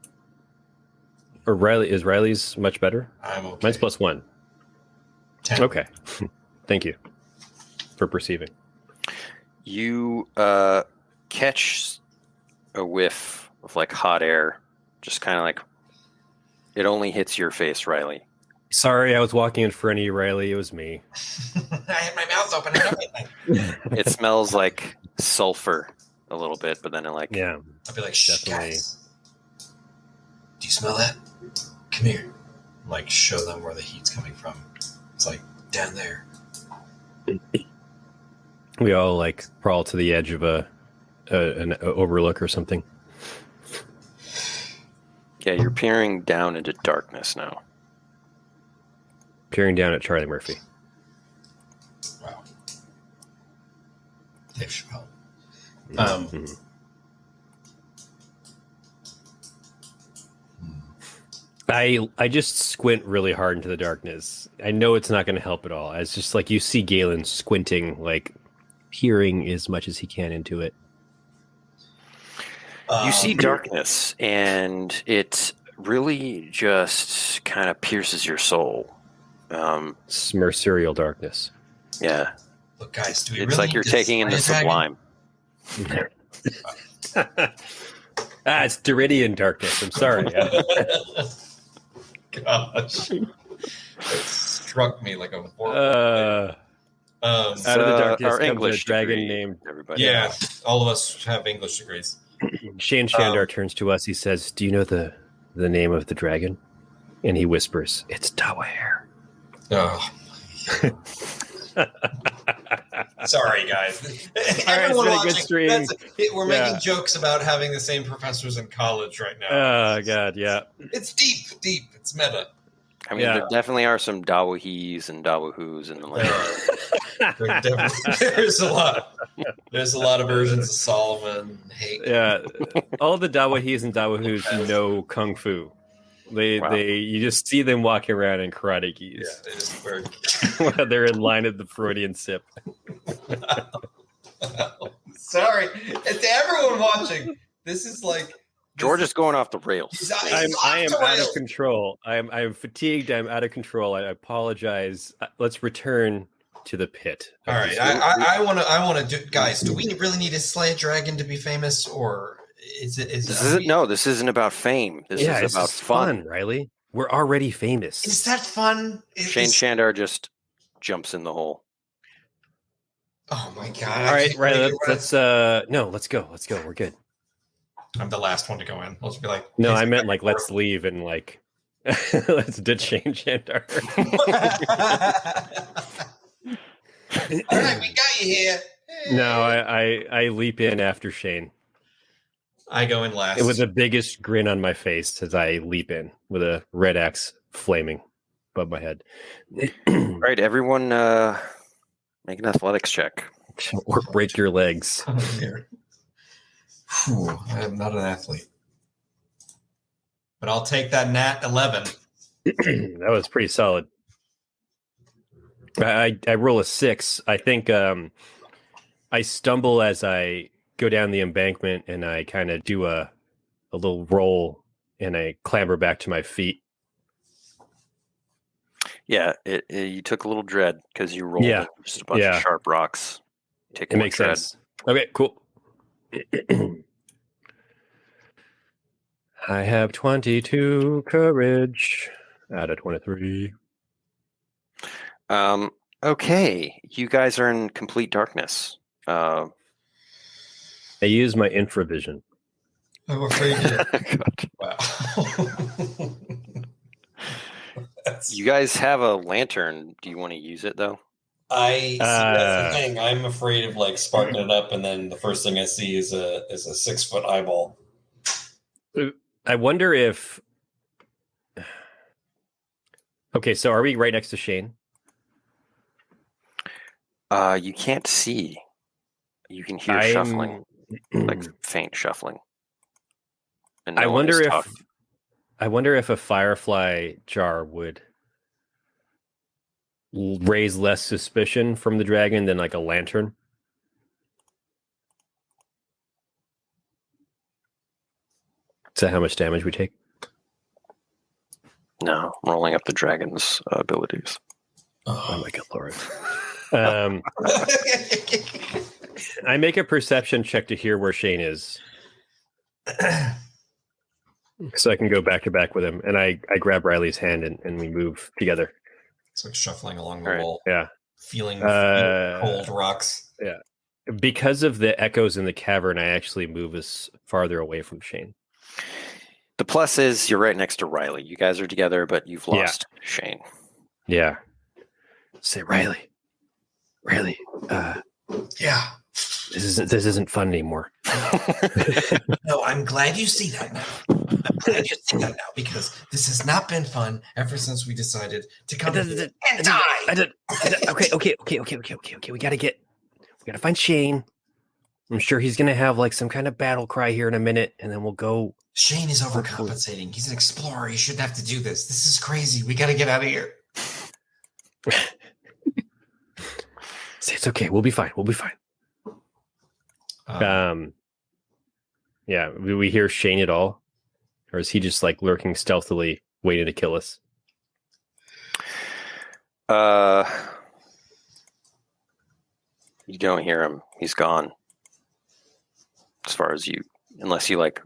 Or Riley's much better? I'm okay. Mine's +1. 10. Okay. Thank you for perceiving. You catch a whiff of like hot air, just kind of like it only hits your face, Rylee. Sorry, I was walking in front of you, Rylee. It was me. I had my mouth open and everything. It smells like sulfur a little bit, but then it like Yeah. I'll be like, shh, Definitely. guys. Do you smell that? Come here. Like, show them where the heat's coming from. It's like, down there. We all like crawl to the edge of an overlook or something. Yeah, you're peering down into darkness now. Peering down at Charlie Murphy. Wow. Dave Chappelle. Mhm. I just squint really hard into the darkness. I know it's not going to help at all. It's just like you see Galen squinting, like peering as much as he can into it. You see darkness, and it really just kind of pierces your soul. Mercurial darkness. Yeah, Look, guys, do we it's really like you're need to taking in the slay a dragon? sublime. It's Deridian darkness. I'm sorry. Gosh. It struck me like a horrible Out of the darkness our comes English a dragon degree, named... everybody. Yeah, all of us have English degrees. Shane Shandar turns to us. He says, "Do you know the name of the dragon?" And he whispers, "It's Dawahair." Oh. Sorry, guys. All right, it's Everyone been a good watching, stream. we're making jokes about having the same professors in college right now. Oh, God, yeah. It's deep. It's meta. I mean, there definitely are some Dawahis and Dawahus in the land. There's a lot. There's a lot of versions of Solomon. Hate. Yeah, all the Dawahis and Dawahus know Kung Fu. You just see them walking around in karate gis. Yeah, it is weird. While they're in line at the Freudian sip. Sorry, to everyone watching, this is like George is going off the rails. I am out of control. I am fatigued. I'm out of control. I apologize. Let's return to the pit. All right, I want to do, guys. Do we really need to slay a dragon to be famous, or No, this isn't about fame. This is about fun, Rylee. We're already famous. Is that fun? Shane Shandar just jumps in the hole. Oh my god! All right, Rylee. Let's go. Let's go. We're good. I'm the last one to go in. Let's be like. No, I meant like let's leave and like let's ditch Shane Shandar. All right, we got you here. No, I leap in after Shane. I go in last. With the biggest grin on my face as I leap in with a red axe flaming above my head. All right, everyone, make an athletics check. Or break your legs. Whew, I am not an athlete. But I'll take that nat 11. That was pretty solid. I roll a 6. I think I stumble as I go down the embankment and I kind of do a little roll and I clamber back to my feet. Yeah, you took a little dread because you rolled just a bunch of sharp rocks. It makes sense. Okay, cool. I have 22 courage out of 23. Okay, you guys are in complete darkness. I use my infravision. I'm afraid you. Wow. You guys have a lantern. Do you want to use it though? That's the thing. I'm afraid of like sparking it up, and then the first thing I see is a 6-foot eyeball. I wonder if. Okay, so are we right next to Shane? You can't see. You can hear shuffling, like faint shuffling. And I wonder if a firefly jar would raise less suspicion from the dragon than like a lantern. Is that how much damage we take? No, I'm rolling up the dragon's abilities. Oh my good lord. I make a perception check to hear where Shane is. So I can go back to back with him. And I grab Rylee's hand and we move together. It's like shuffling along the wall. Yeah. Feeling cold rocks. Yeah. Because of the echoes in the cavern, I actually move us farther away from Shane. The plus is you're right next to Rylee. You guys are together, but you've lost Shane. Yeah. Say, Rylee. Yeah. This isn't fun anymore. No, I'm glad you see that now. I'm glad you see that now because this has not been fun ever since we decided to come and die. Okay. We gotta find Shane. I'm sure he's gonna have like some kind of battle cry here in a minute, and then we'll go. Shane is overcompensating. He's an explorer. He shouldn't have to do this. This is crazy. We gotta get out of here. It's okay. We'll be fine. Yeah. Do we hear Shane at all, or is he just like lurking stealthily, waiting to kill us? You don't hear him. He's gone. As far as you, unless you like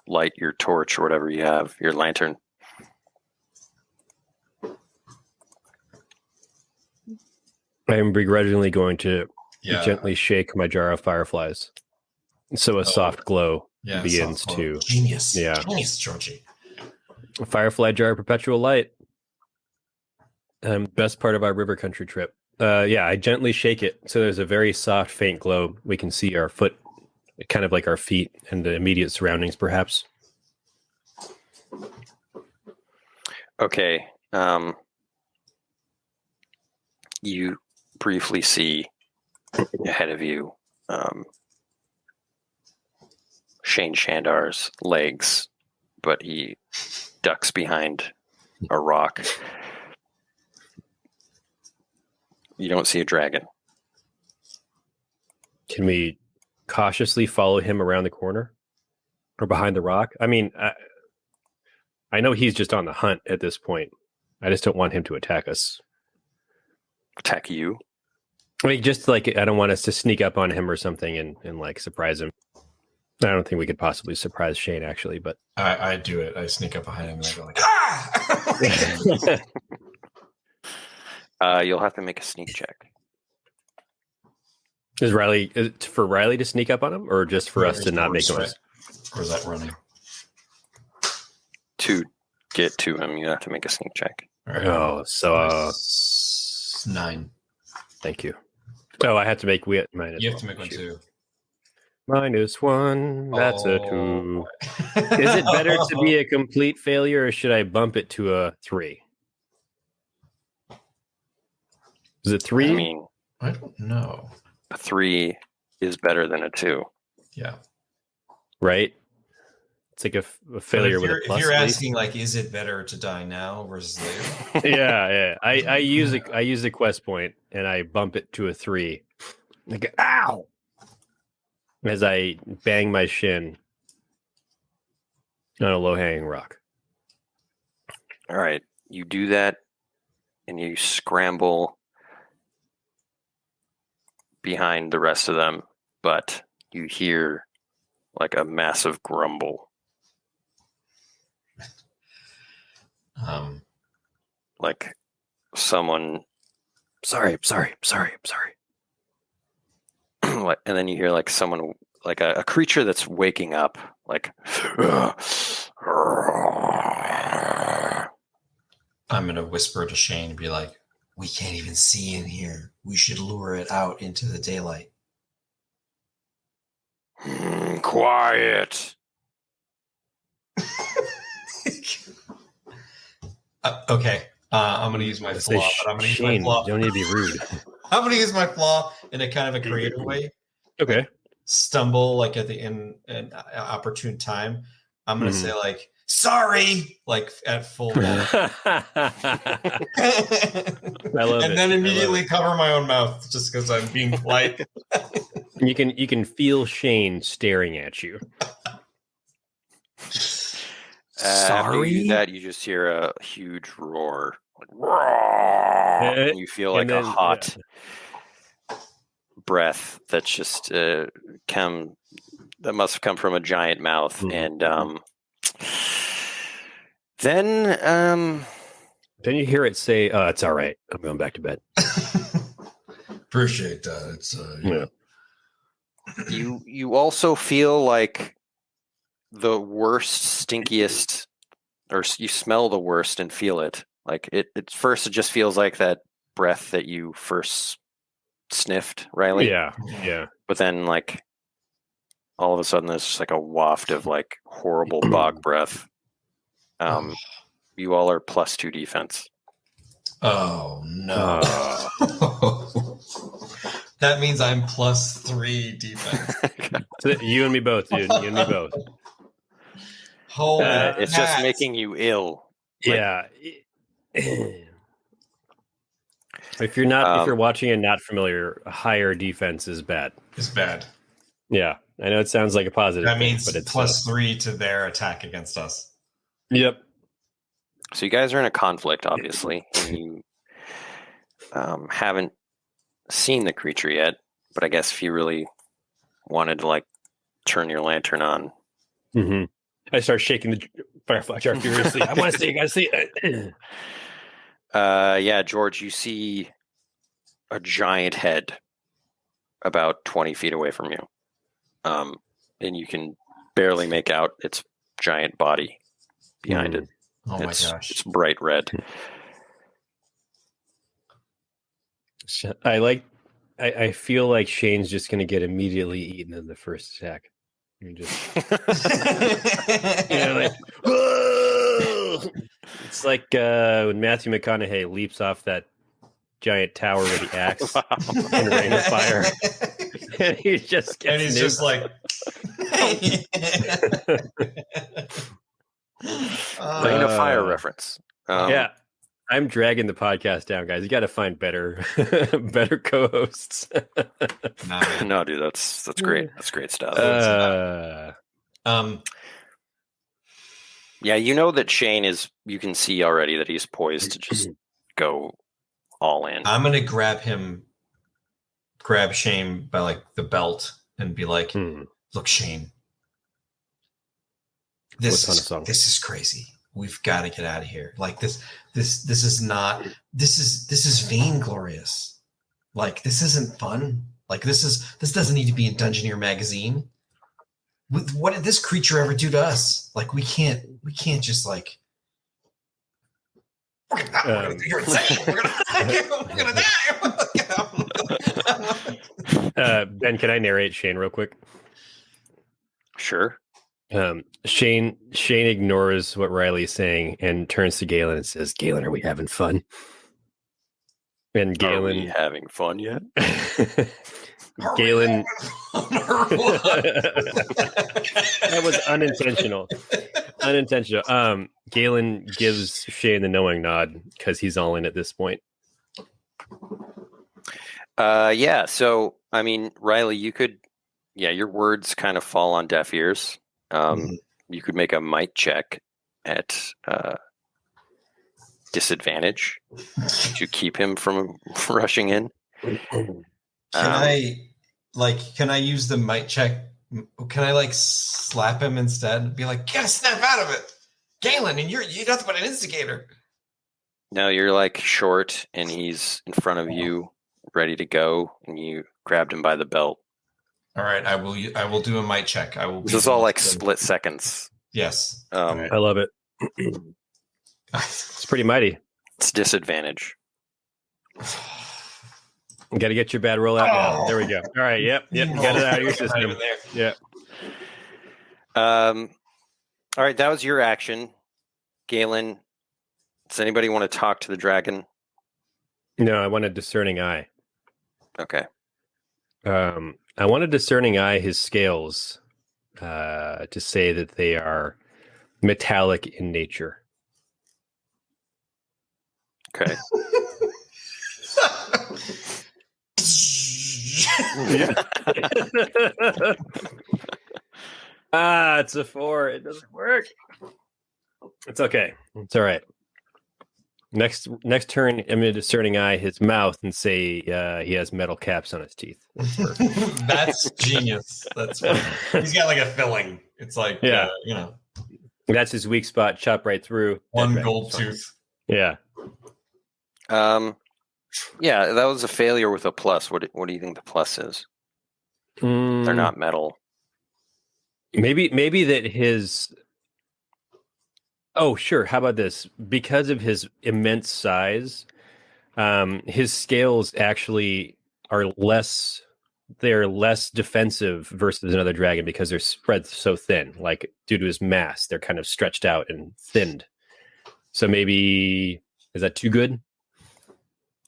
light your torch or whatever you have, your lantern. I am begrudgingly going to gently shake my jar of fireflies, so a soft glow begins to. Genius. Yeah. Genius, Georgie. A firefly jar, perpetual light. Best part of our river country trip. I gently shake it, so there's a very soft, faint glow. We can see our foot, kind of like our feet and the immediate surroundings, perhaps. Okay. You briefly see ahead of you Shane Shandar's legs, but he ducks behind a rock. You don't see a dragon. Can we cautiously follow him around the corner or behind the rock? I mean, I know he's just on the hunt at this point. I just don't want him to attack us. Attack you? I mean, just like, I don't want us to sneak up on him or something and like surprise him. I don't think we could possibly surprise Shane, actually, but I do it. I sneak up behind him and I go like, you'll have to make a sneak check. Is it for Rylee to sneak up on him, or just for us to not make noise? Or is that running? To get to him, you have to make a sneak check. Right. Oh, so 9. Thank you. Oh, I have to make minus. You have to make one too. -1. That's a 2. Is it better to be a complete failure, or should I bump it to a 3? Is it 3? I mean, I don't know. A 3 is better than a 2. Yeah. Right? It's like a failure with a plus. If you're asking, like, is it better to die now versus later? Yeah. I use a quest point and I bump it to a 3. Like, ow! As I bang my shin on a low-hanging rock. All right. You do that and you scramble behind the rest of them, but you hear like a massive grumble. Like someone, sorry. Like, and then you hear like someone, like a creature that's waking up, like. I'm gonna whisper to Shane and be like, "We can't even see in here. We should lure it out into the daylight." Quiet. Okay. I'm going to use my flaw. But I'm going to use my flaw. You don't need to be rude. I'm going to use my flaw in a kind of a creative way. Okay. Stumble like at the in an opportune time. I'm going to say like, "Sorry," like at full. I love it. And then immediately cover my own mouth just because I'm being polite. You can feel Shane staring at you. After you do that, you just hear a huge roar. Like, roar! And you feel like a hot breath that's just that must have come from a giant mouth. And then you hear it say, it's all right. I'm going back to bed. Appreciate that. It's You also feel like the worst, stinkiest, or you smell the worst and feel it. Like it first, it just feels like that breath that you first sniffed, Rylee. Yeah. But then, like, all of a sudden, there's just like a waft of like horrible bog breath. You all are +2 defense. Oh no. That means I'm +3 defense. You and me both, dude. You and me both. Holy it's just making you ill. Yeah. If you're watching and not familiar, higher defense is bad. It's bad. Yeah. I know it sounds like a positive. That means but it's +3 to their attack against us. Yep. So you guys are in a conflict, obviously. And you haven't seen the creature yet, but I guess if you really wanted to like turn your lantern on. Mm-hmm. I start shaking the firefly jar furiously. I want to see. You guys see it. Yeah, George, you see a giant head about 20 feet away from you. And you can barely make out its giant body behind it. Oh my gosh. It's bright red. I feel like Shane's just going to get immediately eaten in the first attack. You're just, like, whoa! It's like when Matthew McConaughey leaps off that giant tower with the axe in Rain of Fire, and he just gets he's just like, Rain of Fire reference. Yeah. I'm dragging the podcast down, guys. You got to find better co-hosts. No, dude, that's great. That's great stuff. Yeah, you know that Shane is. You can see already that he's poised to just go all in. I'm gonna grab Shane by like the belt and be like, "Look, Shane, this is crazy. We've got to get out of here. Like this is not. This is vainglorious. Like this isn't fun. Like this doesn't need to be in Dungeoneer magazine. What did this creature ever do to us? Like we can't just like. You're insane. We're gonna die. Ben, can I narrate Shane real quick? Sure. Shane ignores what Rylee's saying and turns to Galen and says, "Galen, are we having fun?" And Galen, are we having fun yet? Galen, that was unintentional. Galen gives Shane the knowing nod because he's all in at this point. Yeah. So, I mean, Rylee, you could, your words kind of fall on deaf ears. You could make a might check at disadvantage to keep him from rushing in. Can I use the might check? Can I like slap him instead? Be like, get a snap out of it, Galen, and you're nothing but an instigator. No, you're like short, and he's in front of you, ready to go, and you grabbed him by the belt. All right, I will do a might check. This is all like split seconds. Yes. I love it. It's pretty mighty. It's disadvantage. You got to get your bad roll out now. There we go. All right. Yep. Get it out of your system. Yeah. All right. That was your action, Galen. Does anybody want to talk to the dragon? No, I want a discerning eye. Okay. I want a discerning eye his scales to say that they are metallic in nature. Okay. It's a 4. It doesn't work. It's okay. It's all right. Next turn, I'm going to discerning eye his mouth and say he has metal caps on his teeth. That's genius. That's funny. He's got like a filling. It's like, that's his weak spot. Chop right through. One gold tooth. Yeah. Yeah, that was a failure with a plus. What do you think the plus is? They're not metal. Maybe that his. Oh, sure. How about this? Because of his immense size, his scales actually are less. They're less defensive versus another dragon because they're spread so thin. Like due to his mass, they're kind of stretched out and thinned. So maybe is that too good?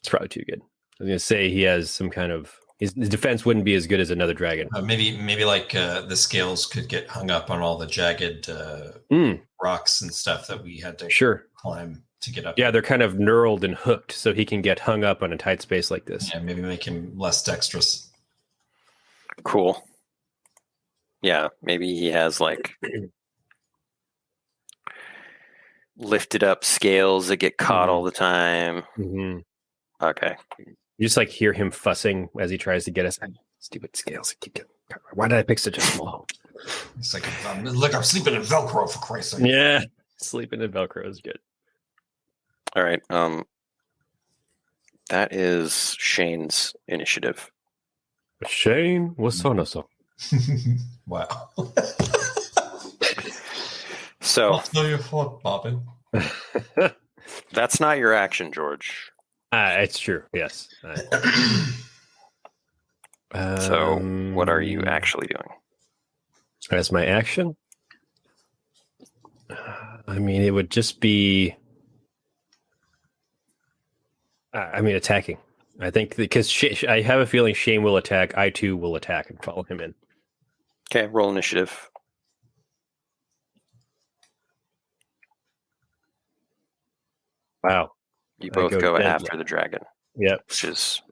It's probably too good. I was going to say he has some kind of his defense wouldn't be as good as another dragon. Maybe like the scales could get hung up on all the jagged rocks and stuff that we had to climb to get up. Yeah, they're kind of knurled and hooked, so he can get hung up on a tight space like this. Yeah, maybe make him less dexterous. Cool. Yeah, maybe he has like lifted up scales that get caught all the time. Mm-hmm. Okay. You just like hear him fussing as he tries to get us. Stupid scales. Why did I pick such a small hole? It's like, look, I'm sleeping in Velcro for Christ's sake. Yeah, sleeping in Velcro is good. All right. That is Shane's initiative. Shane was on us. Wow. So what's your fault, Bobbin? That's not your action, George. It's true. Yes. So what are you actually doing? As my action? I mean, it would just be... attacking. I think because I have a feeling Shane will attack. I, too, will attack and follow him in. Okay, roll initiative. Wow. You both go after the dragon. Yep. Which is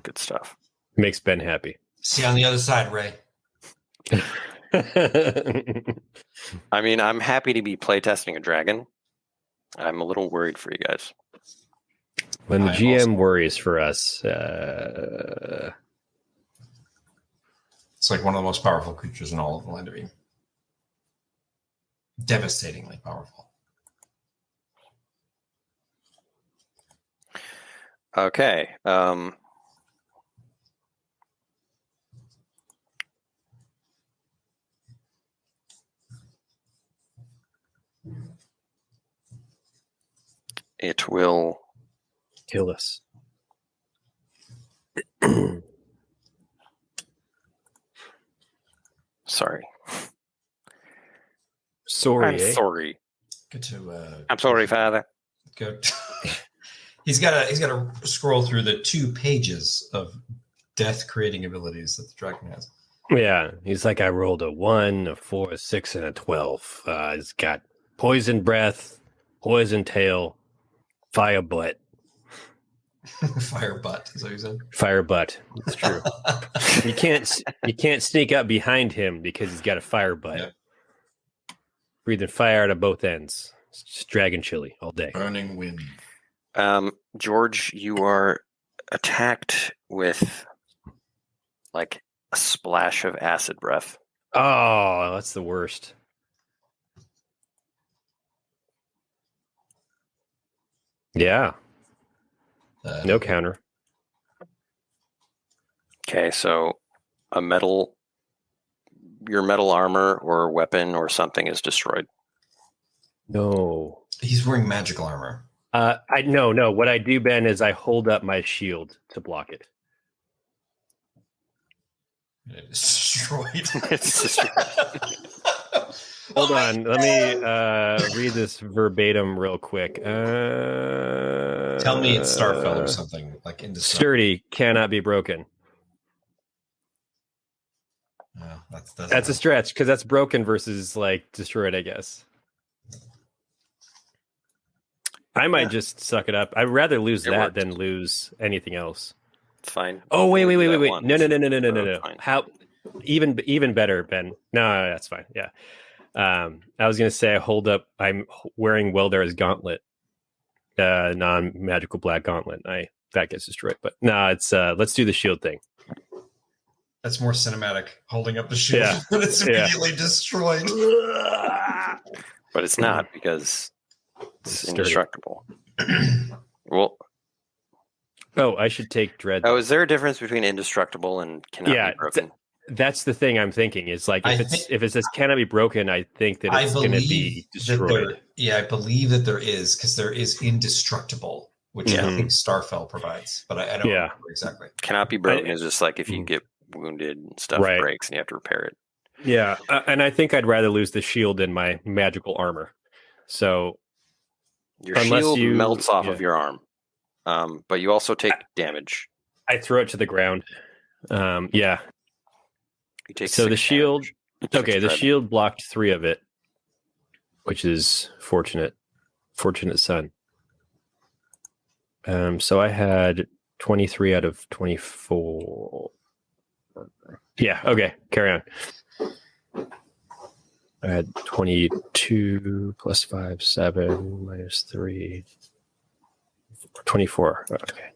good stuff. Makes Ben happy. See you on the other side, Ray. I mean, I'm happy to be playtesting a dragon. I'm a little worried for you guys. When the GM worries for us, it's like one of the most powerful creatures in all of the Land of Eem. Devastatingly powerful. Okay. It will kill us. Sorry. Sorry. I'm sorry. Good to. I'm sorry, Father. Good. He's got to scroll through the 2 pages of death creating abilities that the dragon has. Yeah, he's like, I rolled a 1, a 4, a 6, and a 12. He's got poison breath, poison tail, fire butt. Fire butt, is that what you said? Fire butt. It's true. you can't sneak up behind him because he's got a fire butt. Yep. Breathing fire out of both ends. It's just dragon chili all day. Burning wind. George, you are attacked with like a splash of acid breath. Oh, that's the worst. Yeah. No counter. Okay, so your metal armor or weapon or something is destroyed. No. He's wearing magical armor. No. What I do, Ben, is I hold up my shield to block it. It's destroyed. It's destroyed. Hold on. Let me read this verbatim real quick. Tell me it's Starfell or something like in sturdy, cannot be broken. That's a stretch because that's broken versus like destroyed, I guess. I might just suck it up. I'd rather lose that than lose anything else. It's fine. Oh, wait. No. How even better, Ben. No, that's fine. Yeah. I was going to say I'm wearing Weldar's gauntlet, non-magical black gauntlet. That gets destroyed, but no, it's let's do the shield thing. That's more cinematic, holding up the shield, but it's immediately destroyed. But it's not, because it's indestructible. Well, I should take dread. is there a difference between indestructible and cannot be broken? That's the thing I'm thinking. It's like if it says cannot be broken, I think that it's going to be destroyed. I believe that there is, because there is indestructible, which I think Starfell provides, but I don't remember exactly. Cannot be broken is just like if you get wounded and stuff breaks and you have to repair it. Yeah, and I think I'd rather lose the shield than my magical armor. So your shield melts off of your arm, but you also take damage. I throw it to the ground. You take the shield. Okay, the shield blocked 3 of it, which is fortunate. Fortunate son. So I had 23 out of 24. Yeah, okay, carry on. I had 22 plus 5, 7 minus 3, 24. Okay.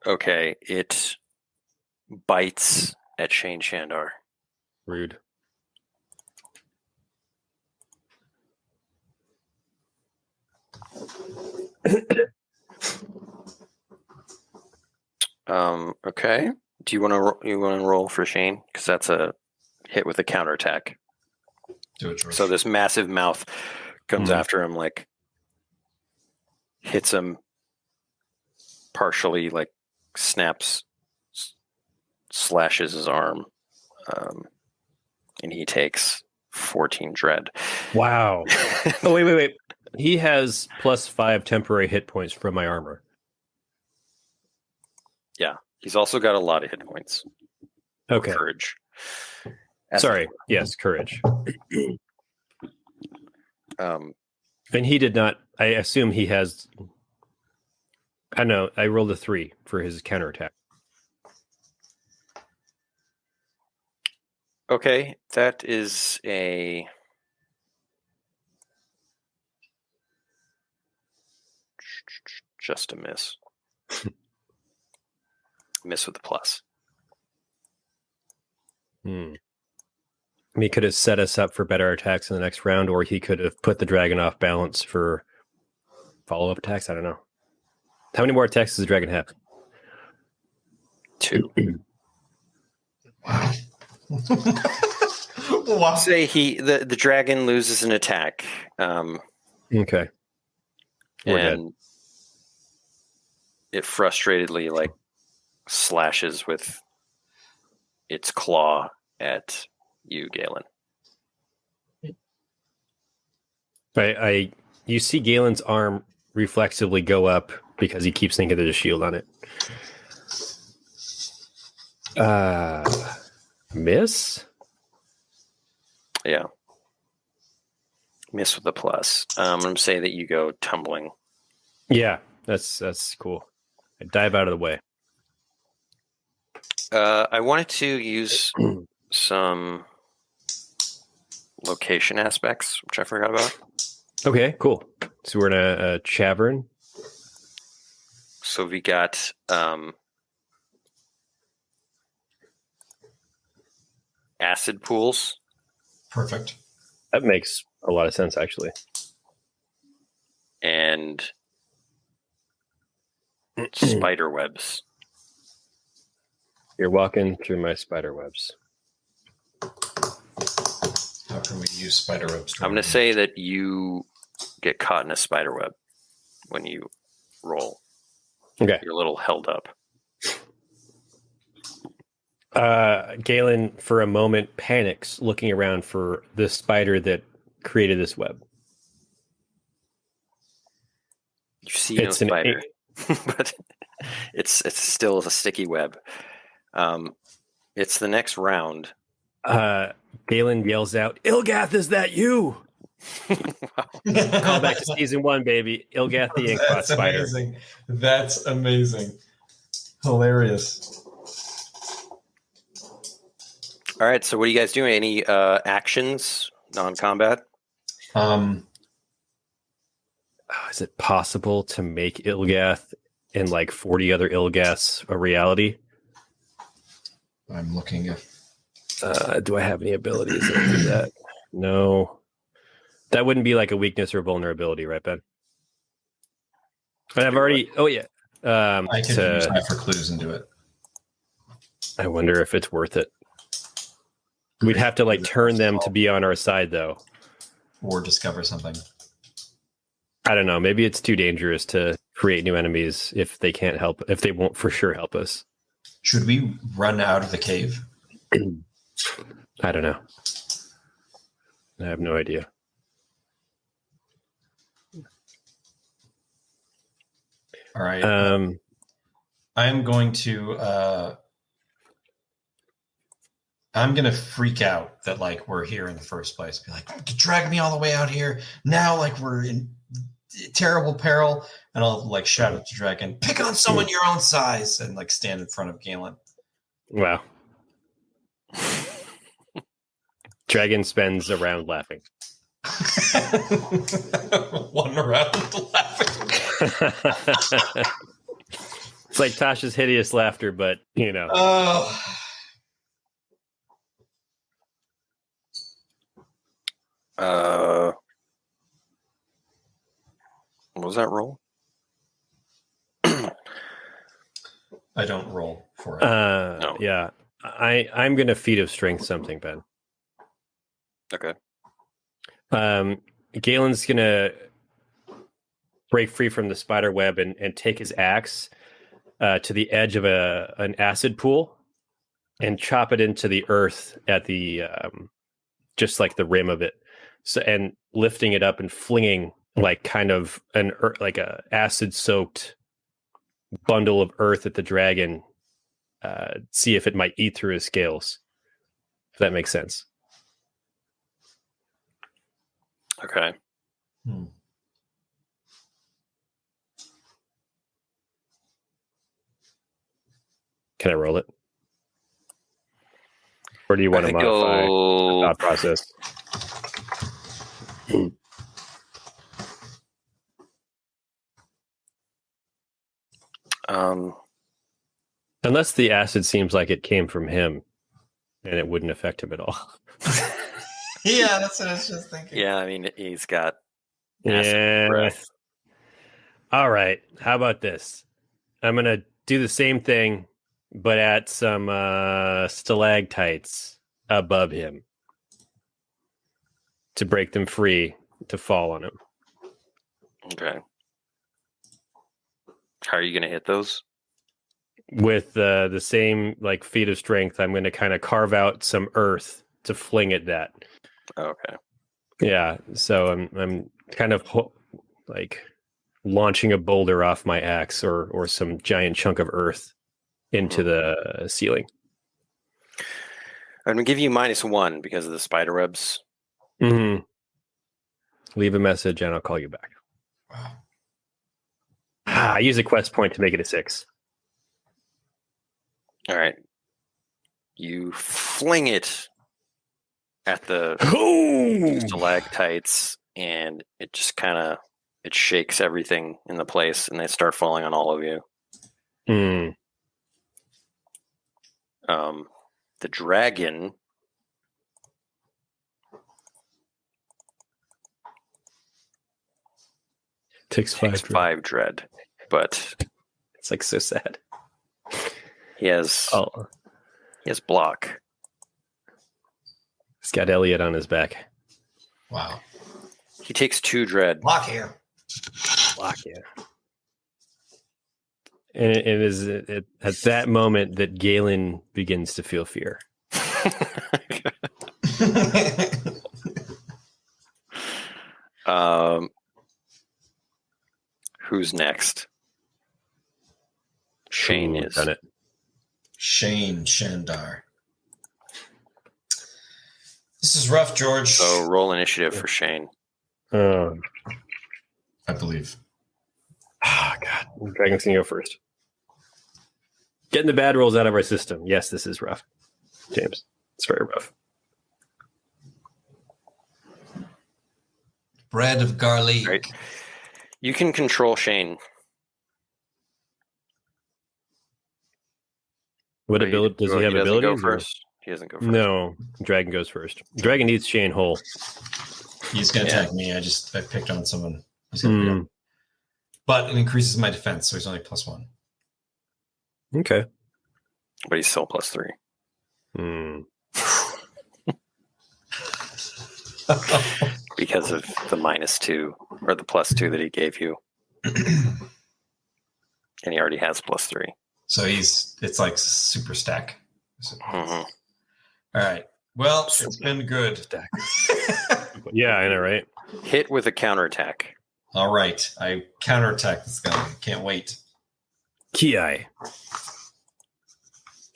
Okay, it bites at Shane Shandar. Rude. Okay. Do you want to roll for Shane? Because that's a hit with a counterattack. Do it, George. So this massive mouth comes after him, like hits him partially, like snaps, slashes his arm, and he takes 14 dread. Wow. Oh, wait. He has plus 5 temporary hit points from my armor. Yeah. He's also got a lot of hit points. Okay. Courage. Sorry. Yes, courage. And he did not. I assume he has. I know. I rolled a 3 for his counterattack. Okay, that is just a miss. Miss with a plus. He could have set us up for better attacks in the next round, or he could have put the dragon off balance for follow-up attacks. I don't know. How many more attacks does the dragon have? 2. Wow. Say the dragon loses an attack. Okay. And it frustratedly slashes with its claw at you, Galen. You see Galen's arm reflexively go up because he keeps thinking there's a shield on it. Miss? Yeah. Miss with a plus. I'm going to say that you go tumbling. Yeah, that's cool. I dive out of the way. I wanted to use some location aspects, which I forgot about. Okay, cool. So we're in a cavern. So we got acid pools. Perfect. That makes a lot of sense, actually. And spider webs. You're walking through my spider webs. How can we use spider webs? I'm going to say that you get caught in a spider web when you roll. Okay. You're a little held up. Galen, for a moment, panics, looking around for the spider that created this web. You see no spider, but it's still a sticky web. It's the next round. Galen yells out, "Ilgath, is that you?" Call back to season 1, baby. Ilgath the Inkbot spider. Amazing. That's amazing. Hilarious. All right. So what are you guys doing? Any actions, non-combat? Is it possible to make Ilgath and like 40 other Ilgaths a reality? I'm looking at. Do I have any abilities that do that? No. That wouldn't be like a weakness or vulnerability, right, Ben? But I've already. Oh yeah. I can use that for clues and do it. I wonder if it's worth it. We'd have to like turn them to be on our side, though, or discover something. I don't know. Maybe it's too dangerous to create new enemies if they can't help. If they won't for sure help us. Should we run out of the cave? I don't know. I have no idea. All right. I'm going to freak out that like we're here in the first place. Be like, you dragged me all the way out here. Now like we're in terrible peril. And I'll like shout at the dragon, pick on someone your own size, and like stand in front of Galen. Wow. Dragon spends a round laughing. One round laughing. It's like Tasha's hideous laughter, but you know. What was that roll? I don't roll for it. No. Yeah. I'm gonna feat of strength something, Ben. Okay. Galen's gonna break free from the spider web and take his axe to the edge of an acid pool and chop it into the earth at the just like the rim of it. So and lifting it up and flinging like kind of like a acid soaked bundle of earth at the dragon. See if it might eat through his scales. If that makes sense. Okay. Can I roll it? Or do you want to modify the thought process? Unless the acid seems like it came from him and it wouldn't affect him at all. Yeah, that's what I was just thinking. Yeah, I mean, he's got acid breath. All right. How about this? I'm going to do the same thing, but at some stalactites above him to break them free to fall on him. Okay. How are you going to hit those? With the same like feat of strength, I'm going to kind of carve out some earth to fling at that. Okay. Yeah. So I'm kind of like launching a boulder off my axe or some giant chunk of earth into the ceiling. I'm going to give you -1 because of the spider webs. Mm-hmm. Leave a message and I'll call you back. Wow. I use a quest point to make it a 6. All right. You fling it at the stalactites, and it just kind of it shakes everything in the place, and they start falling on all of you. The dragon takes 5 dread, but it's like so sad. He has block. He's got Elliot on his back. Wow. He takes 2 dread. Block here. Block, yeah. And it is at that moment that Galen begins to feel fear. Who's next? Shane is. Done it. Shane Shandar. This is rough, George. So roll initiative for Shane. I believe. Oh, God. Dragon's going to go first. Getting the bad rolls out of our system. Yes, this is rough. James. It's very rough. Bread of garlic. Right. You can control Shane. What ability does he have? Doesn't Abilities? go first. He doesn't go first. No, Dragon goes first. Dragon eats Shane whole. He's going to attack me. I picked on someone. He's gonna pick up. But it increases my defense, so he's only +1. Okay. But he's still +3. Because of the -2 or the +2 that he gave you. And he already has +3. So it's like super stack. Mm-hmm. All right. Well, it's been good. Yeah, I know, right? Hit with a counterattack. All right. I counterattack this guy. Can't wait. Ki. It's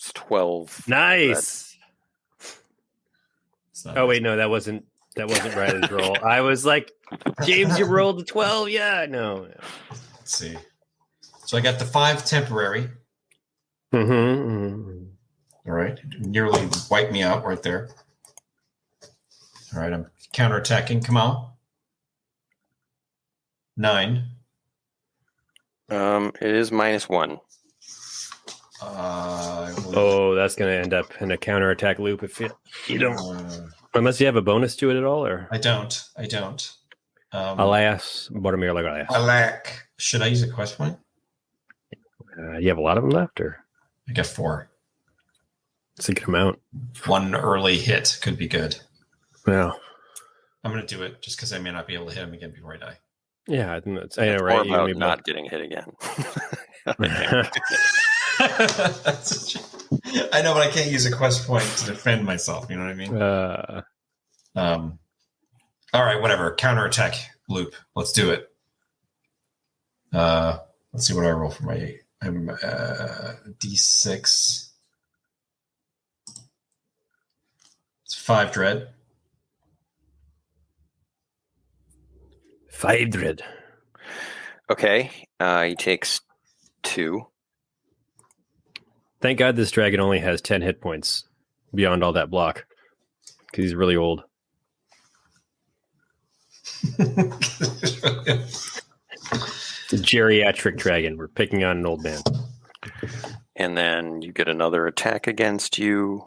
It's 12. nice. Oh wait, no, that wasn't Riley's roll. I was like, James, you rolled a 12. Yeah, no. Let's see. So I got the 5 temporary. Mm-hmm. All right. Nearly wiped me out right there. All right. I'm counterattacking. Come on. 9. Mm-hmm. It is -1. That's going to end up in a counterattack loop if you don't. Unless you have a bonus to it at all, or I don't. Alas, Boromir Lagalas. Alack. Should I use a quest point? You have a lot of them left, or I got 4. it's a good amount. 1 early hit could be good. Well, I'm going to do it just because I may not be able to hit him again before I die. yeah, I think that's. I know, It's right? more about not getting hit again. I know, but I can't use a quest point to defend myself. You know what I mean? All right, whatever. Counterattack loop. Let's do it. Let's see what I roll for my. I'm D6. It's 5 dread. 5 dread. Okay. He takes 2. Thank God this dragon only has 10 hit points beyond all that block because he's really old. It's a geriatric dragon. We're picking on an old man. And then you get another attack against you.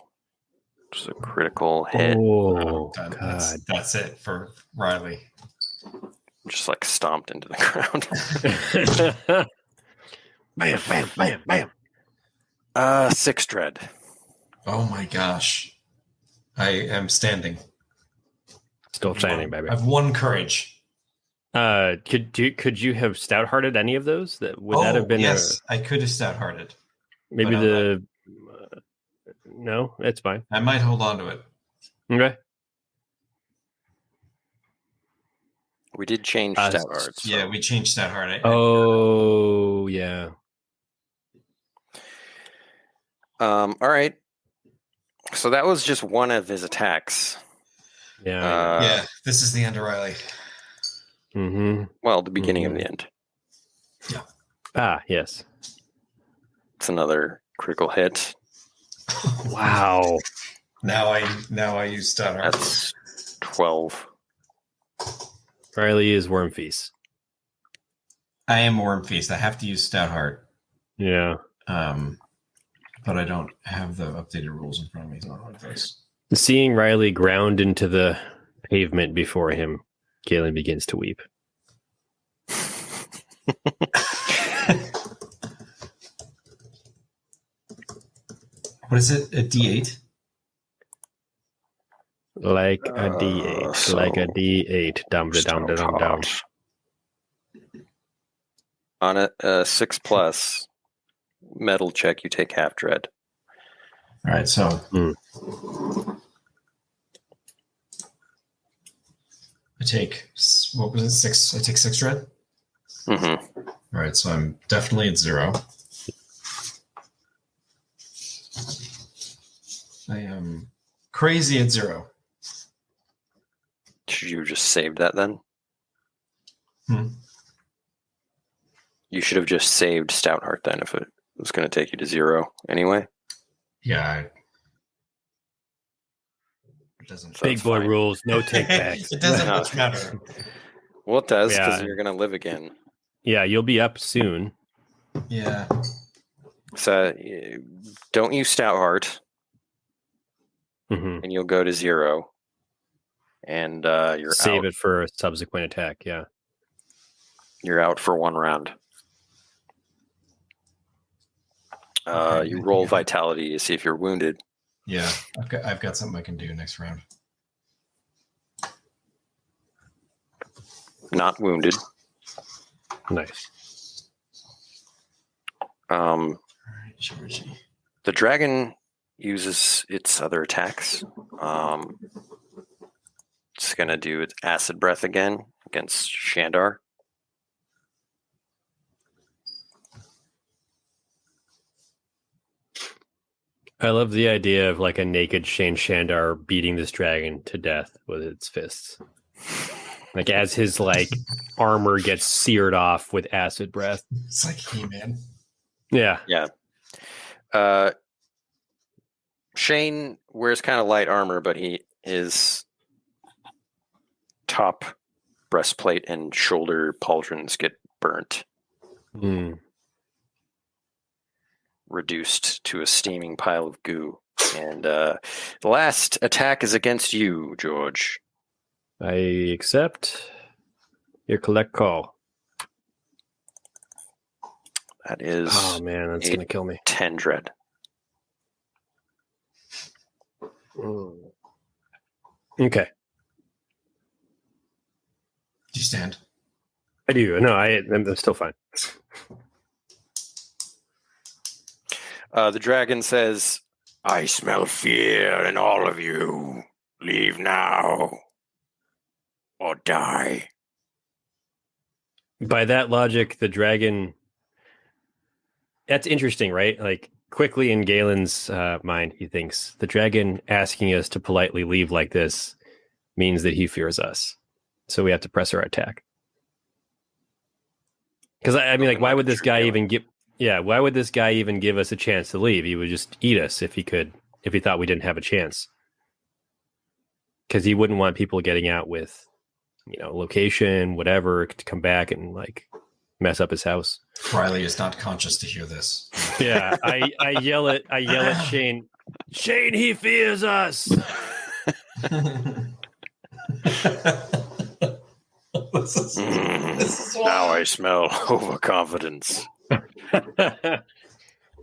It's a critical hit. Oh, God. That's it for Rylee. Just like stomped into the ground. Bam, bam, bam, bam. 6 dread. Oh my gosh. I am standing. Still standing, baby. I have 1 courage. Could you have stout-hearted any of those? Would that have been? Yes, I could have stout-hearted. Maybe the. No, it's fine. I might hold on to it. Okay. We did change Stoutheart. So. Yeah, we changed Stoutheart. Yeah. All right. So that was just one of his attacks. Yeah. Yeah, this is the end of Rylee. Mm-hmm. Well, the beginning of the end. Yeah. Ah, yes. It's another critical hit. Wow. Now I use Stoutheart. That's 12. Rylee is Worm Feast. I am Worm Feast. I have to use Stoutheart. Yeah. But I don't have the updated rules in front of me. So I don't know what this. Seeing Rylee ground into the pavement before him, Galen begins to weep. What is it? A D8? Like a D8. Like a D8. Dum dum dum dum dum. On a 6+ metal check, you take half dread. All right, so I take, what was it, 6? I take 6 dread? Mm-hmm. All right, so I'm definitely at 0. I am crazy at 0. Should you have just saved that then? You should have just saved Stoutheart then if it was going to take you to 0 anyway. Yeah. doesn't. So Big it's boy fine. rules, no take backs. It doesn't much matter. Well, it does because Yeah. you're going to live again. Yeah, you'll be up soon. Yeah. So don't use Stout Heart, Mm-hmm. and you'll go to 0. And you're Save out. it for a subsequent attack. Yeah. You're out for 1 round. Okay, you roll vitality to see if you're wounded. Yeah, I've got something I can do next round. Not wounded. Nice. All right, Georgie. The dragon uses its other attacks. It's going to do its acid breath again against Shandar. I love the idea of like a naked Shane Shandar beating this dragon to death with its fists. Like as his like armor gets seared off with acid breath. It's like He-Man. Yeah. Yeah. Shane wears kind of light armor, but his top breastplate and shoulder pauldrons get burnt, reduced to a steaming pile of goo. And the last attack is against you, George. I accept your collect call. That is Oh man, that's gonna kill me. 10 dread. Okay. Do you stand? I do. No, I'm still fine. The dragon says, "I smell fear in all of you. Leave now or die." By that logic, the dragon. That's interesting, right? Like quickly in Galen's mind, he thinks the dragon asking us to politely leave like this means that he fears us. So we have to press our attack. Because I mean, like, why would this guy even give? Yeah, why would this guy even give us a chance to leave? He would just eat us if he could, if he thought we didn't have a chance. Because he wouldn't want people getting out with, location, whatever, to come back and like mess up his house. Rylee is not conscious to hear this. Yeah, I yell at Shane. Shane, he fears us. This is Now I smell overconfidence.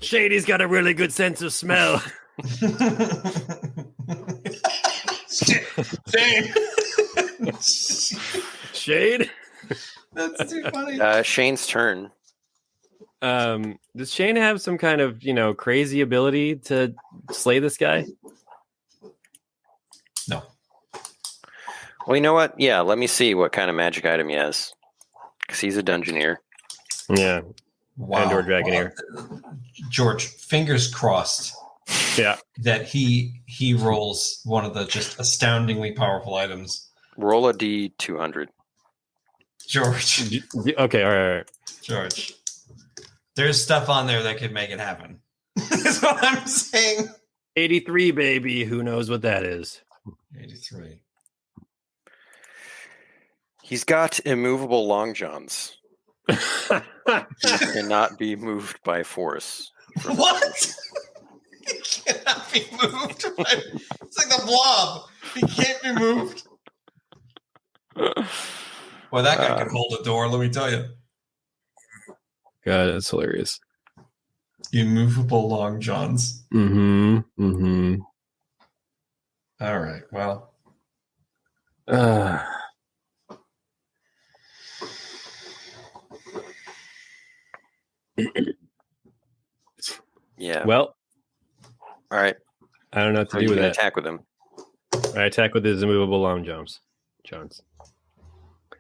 Shane, got a really good sense of smell. Shane. Shane? That's too funny. Shane's turn. Does Shane have some kind of, crazy ability to slay this guy? No. Well, you know what? Yeah, let me see what kind of magic item he has. Because he's a Dungeoneer. Yeah. Wow. And or Dragoneer. George, fingers crossed. Yeah. That he rolls one of the just astoundingly powerful items. Roll a D200. George. Okay, all right. George. There's stuff on there that could make it happen. That's what I'm saying. 83, baby. Who knows what that is? 83. He's got immovable long johns. He cannot be moved by force. What? He cannot be moved. It's like the blob. He can't be moved. Well, that guy can hold a door, let me tell you. God, that's hilarious. Immovable long johns. Mm-hmm. All right, well. Yeah. Well. All right. I don't know what to So do you with can that. attack with him. I attack with his immovable long johns.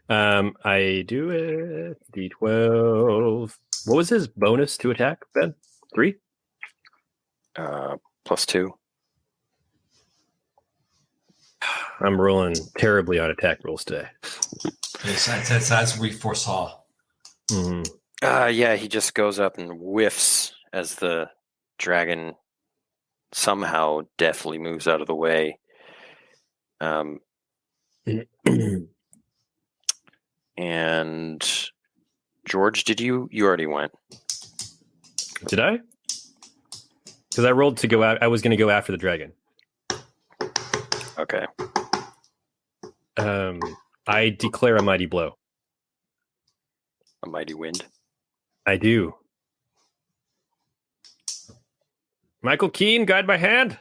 I do it. D12. What was his bonus to attack, Ben? 3? +2. I'm rolling terribly on attack rolls today. That's as we foresaw. Mm-hmm. Yeah, he just goes up and whiffs as the dragon somehow deftly moves out of the way. And George, did you already went? Did I? Because I rolled to go out. I was going to go after the dragon. Okay. I declare a mighty blow. A mighty wind. I do. Michael Keane, guide my hand.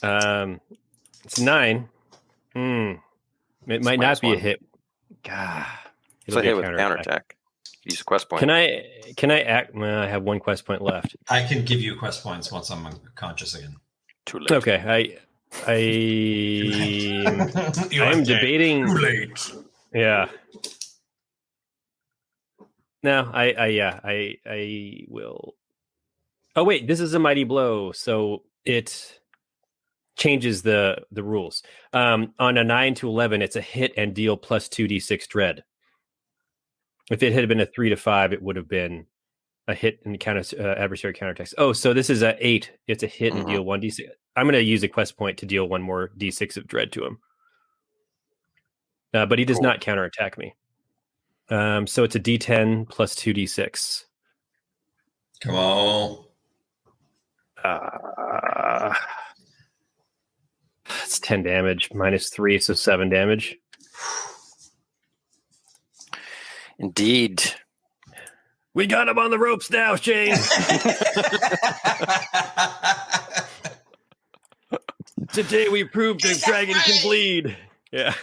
It's 9. It might not be a hit. God, it's a hit with counterattack. Use a quest point. Can I act? Well, I have 1 quest point left. I can give you quest points once I'm conscious again. Too late. Okay, I am debating. Too late. Yeah. No, I will. Oh wait, this is a mighty blow, so it changes the rules. On a 9 to 11, it's a hit and deal plus 2d6 dread. If it had been a 3 to 5, it would have been a hit and adversary counterattacks. Oh, so this is a 8. It's a hit and deal 1d6. I'm going to use a quest point to deal 1 more d6 of dread to him. But he does not counterattack me. So it's a d10 plus 2d6. Come on. It's 10 damage minus 3, so 7 damage. Indeed. We got him on the ropes now, Shane. Today we proved the dragon can bleed. Yeah.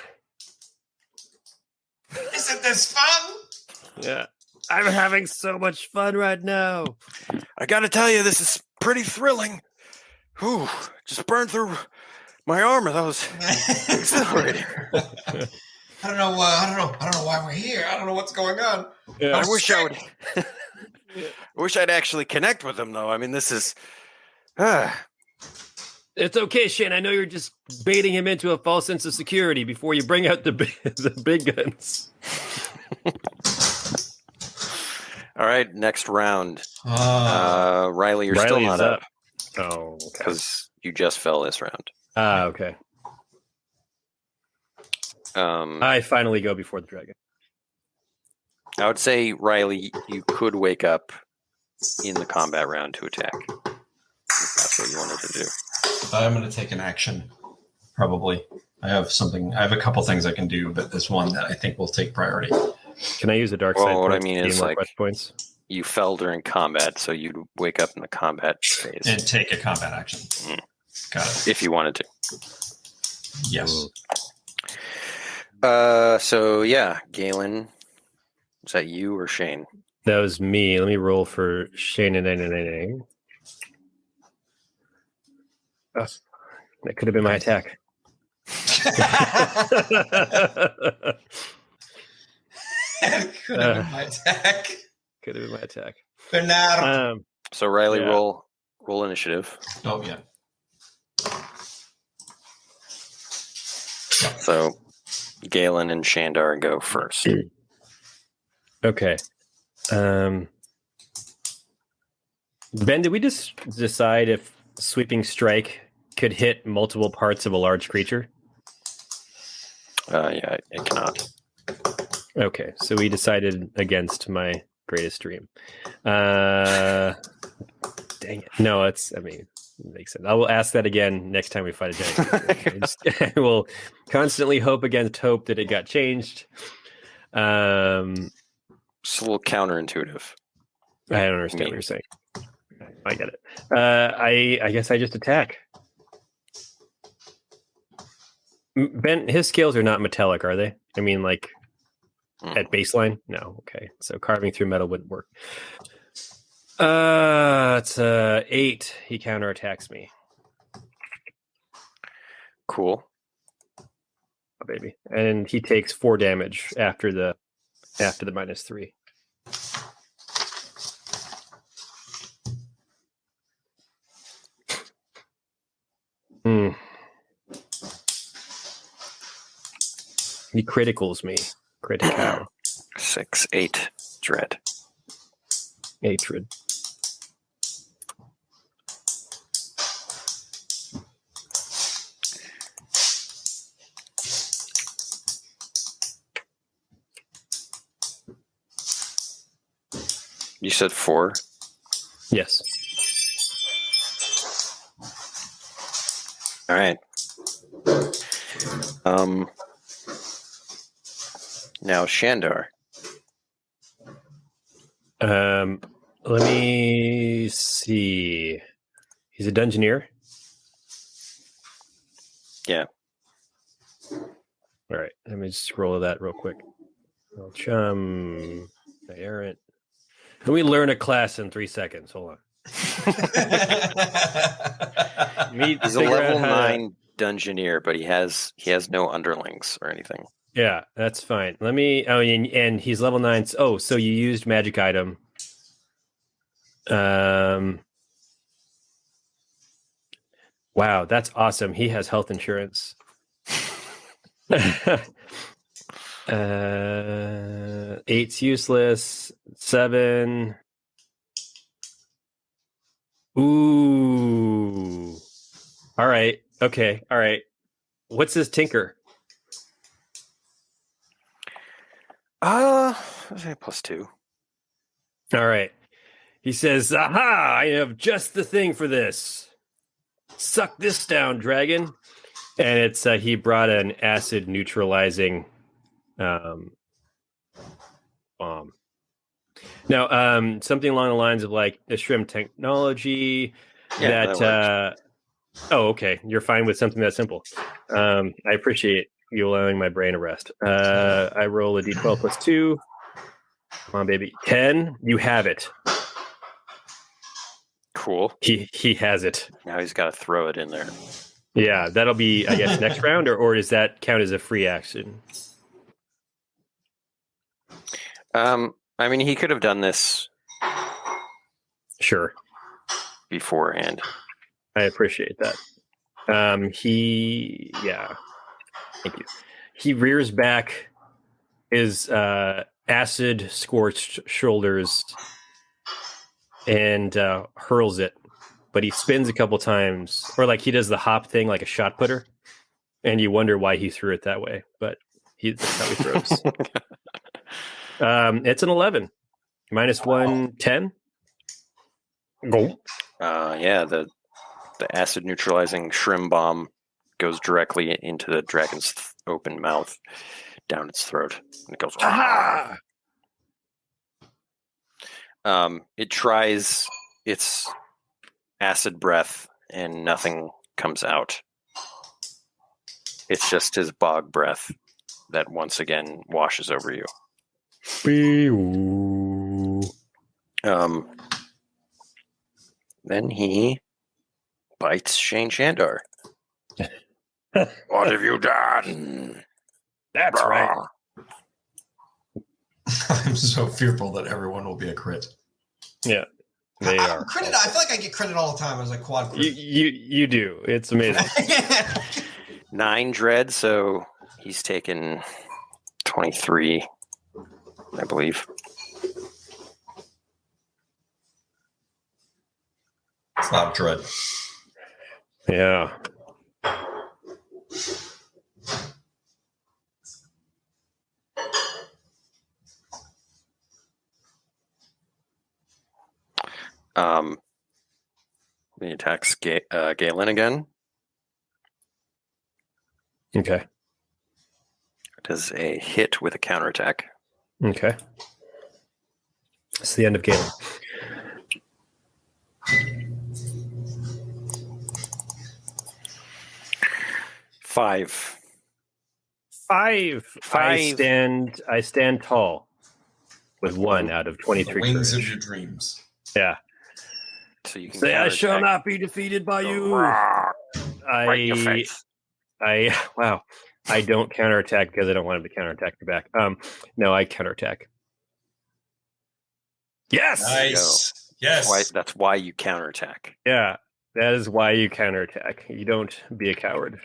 Isn't this fun? Yeah. I'm having so much fun right now. I got to tell you, this is pretty thrilling. Whew, just burned through my armor. That was exhilarating. I don't know why we're here. I don't know what's going on. Yeah. I wish I'd actually connect with him, though. I mean, this is. It's okay, Shane. I know you're just baiting him into a false sense of security before you bring out the big guns. All right, next round. Rylee, you're still not up. Oh, because you just fell this round. Okay. I finally go before the dragon. I would say, Rylee, you could wake up in the combat round to attack. If that's what you wanted to do. I'm going to take an action, probably. I have a couple things I can do, but there's one that I think will take priority. Can I use a dark side? Well, what I mean is, like, quest points? You fell during combat, so you'd wake up in the combat phase. And take a combat action. Got it. If you wanted to. Yes. So, yeah, Galen, is that you or Shane? That was me. Let me roll for Shane and Oh, that could have been my attack. Could have been my attack. Could have been my attack. Bernard. So Rylee, roll initiative. Oh yeah. So Galen and Shandar go first. Okay. Ben, did we just decide if Sweeping Strike could hit multiple parts of a large creature? Yeah, it cannot. Okay, so we decided against my greatest dream. Dang it. No, it makes sense. I will ask that again next time we fight a dragon. I will constantly hope against hope that it got changed. It's a little counterintuitive. I don't understand what you're saying. I get it. I guess I just attack. Ben, his scales are not metallic, are they? I mean, like at baseline? No. Okay. So carving through metal wouldn't work. It's 8. He counterattacks me. Cool. Oh, baby. And he takes 4 damage after the -3. He criticals me. Critical. 6, 8. Dread. Hatred. You said 4. Yes. All right. Now Shandar. Let me see. He's a Dungeoneer. Yeah. All right. Let me just roll that real quick. Chum, errant. Can we learn a class in 3 seconds? Hold on. He's a level 9 Dungeoneer, but he has no underlings or anything. Yeah, that's fine. Let me. Oh, and he's level 9. Oh, so you used magic item. Wow, that's awesome. He has health insurance. 8's useless. 7. Ooh. All right. Okay. All right. What's his tinker? +2. All right. He says, "Aha! I have just the thing for this. Suck this down, dragon." And it's he brought an acid neutralizing bomb. Now, something along the lines of like a shrimp technology. Yeah, that oh, okay. You're fine with something that simple. I appreciate you allowing my brain a rest. I roll a d12 +2. Come on, baby. 10. You have it. Cool. He has it. Now he's got to throw it in there. Yeah, that'll be, I guess, next round, or does that count as a free action? I mean, he could have done this Sure. beforehand. I appreciate that. Thank you. He rears back his acid scorched shoulders and hurls it, but he spins a couple times, or like he does the hop thing like a shot putter, and you wonder why he threw it that way, but that's how he throws. It's an 11. -1, 10. Go. Yeah, the acid neutralizing shrimp bomb goes directly into the dragon's open mouth, down its throat, and it goes. Ah! It tries its acid breath, and nothing comes out. It's just his bog breath that once again washes over you. Then he bites Shane Shandar. What have you done? That's right. I'm so fearful that everyone will be a crit. Yeah, they are. Credit. I feel like I get credit all the time as a quad crit. You do. It's amazing. 9 dread, so he's taken 23, I believe. It's not dread. Yeah. He attacks Galen again. Okay. Does a hit with a counterattack. Okay. It's the end of Galen. Five. I stand tall with 1 out of 23. Wings courage. of your dreams. Yeah. So you can Say, I shall counterattack. not be defeated by you. Right in your face. Wow. I don't counterattack because I don't want him to counterattack me back. No, I counterattack. Yes. Nice. Yes. That's why you counterattack. Yeah. That is why you counterattack. You don't be a coward.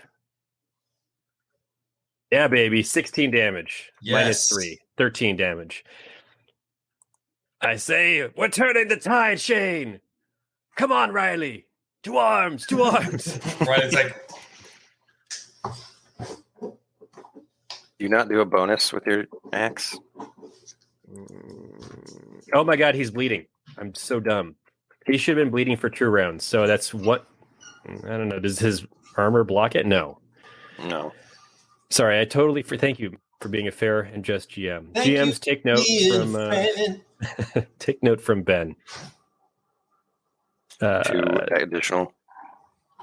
Yeah, baby. 16 damage. Yes. -3. 13 damage. I say, we're turning the tide, Shane. Come on, Rylee. To arms. To arms. Right. It's like, Do you not do a bonus with your axe? Oh my god, he's bleeding. I'm so dumb. He should have been bleeding for 2 rounds. So that's what... I don't know. Does his armor block it? No. No. Sorry, I totally... Thank you for being a fair and just GM. Thank GMs, you take note from... take note from Ben. 2 additional.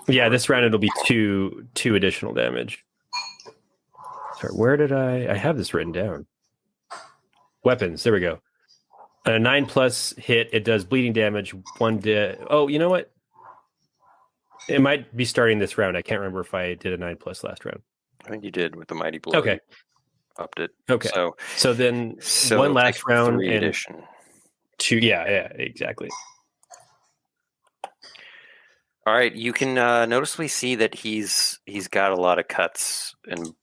Yeah, this round it'll be two additional damage. Sorry, where did I have this written down? Weapons. There we go. A 9+ hit. It does bleeding damage. Oh, you know what? It might be starting this round. I can't remember if I did a 9+ last round. I think you did with the Mighty Blow. Okay. Upped it. Okay. So then one last round and addition. 2. Yeah, exactly. All right, you can noticeably see that he's got a lot of cuts and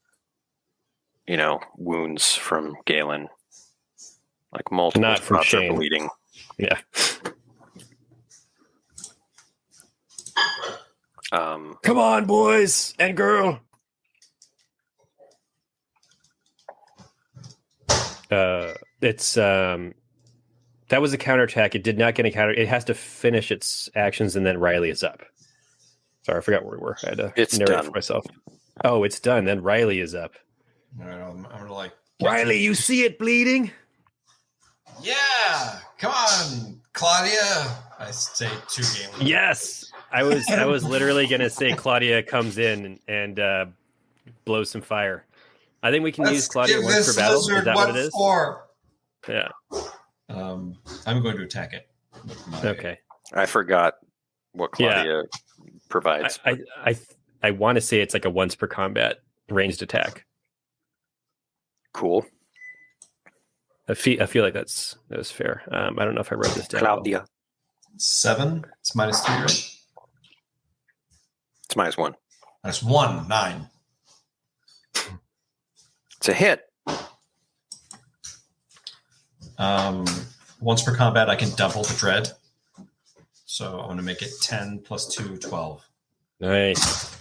wounds from Galen, like multiple Not from spots Shane. are bleeding. Yeah. Come on, boys and girl. It's that was a counterattack. It did not get a counter. It has to finish its actions, and then Rylee is up. Sorry, I forgot where we were. I had to narrate done for myself. Oh, it's done. Then Rylee is up. All right, I'm gonna like Rylee, you see it bleeding? Yeah, come on, Claudia. I say 2 Galen. Yes, I was literally gonna say Claudia comes in and blows some fire. I think we can use Claudia give once this per battle. Is lizard that what it is? for. Yeah. I'm going to attack it. With my... Okay. I forgot what Claudia provides. I want to say it's like a once per combat ranged attack. Cool. I feel like that was fair. I don't know if I wrote this down. Claudia. 7. It's -3, right? It's -1. -1, 9. It's a hit. Once per combat, I can double the dread. So I'm going to make it 10 + 2, 12. Nice.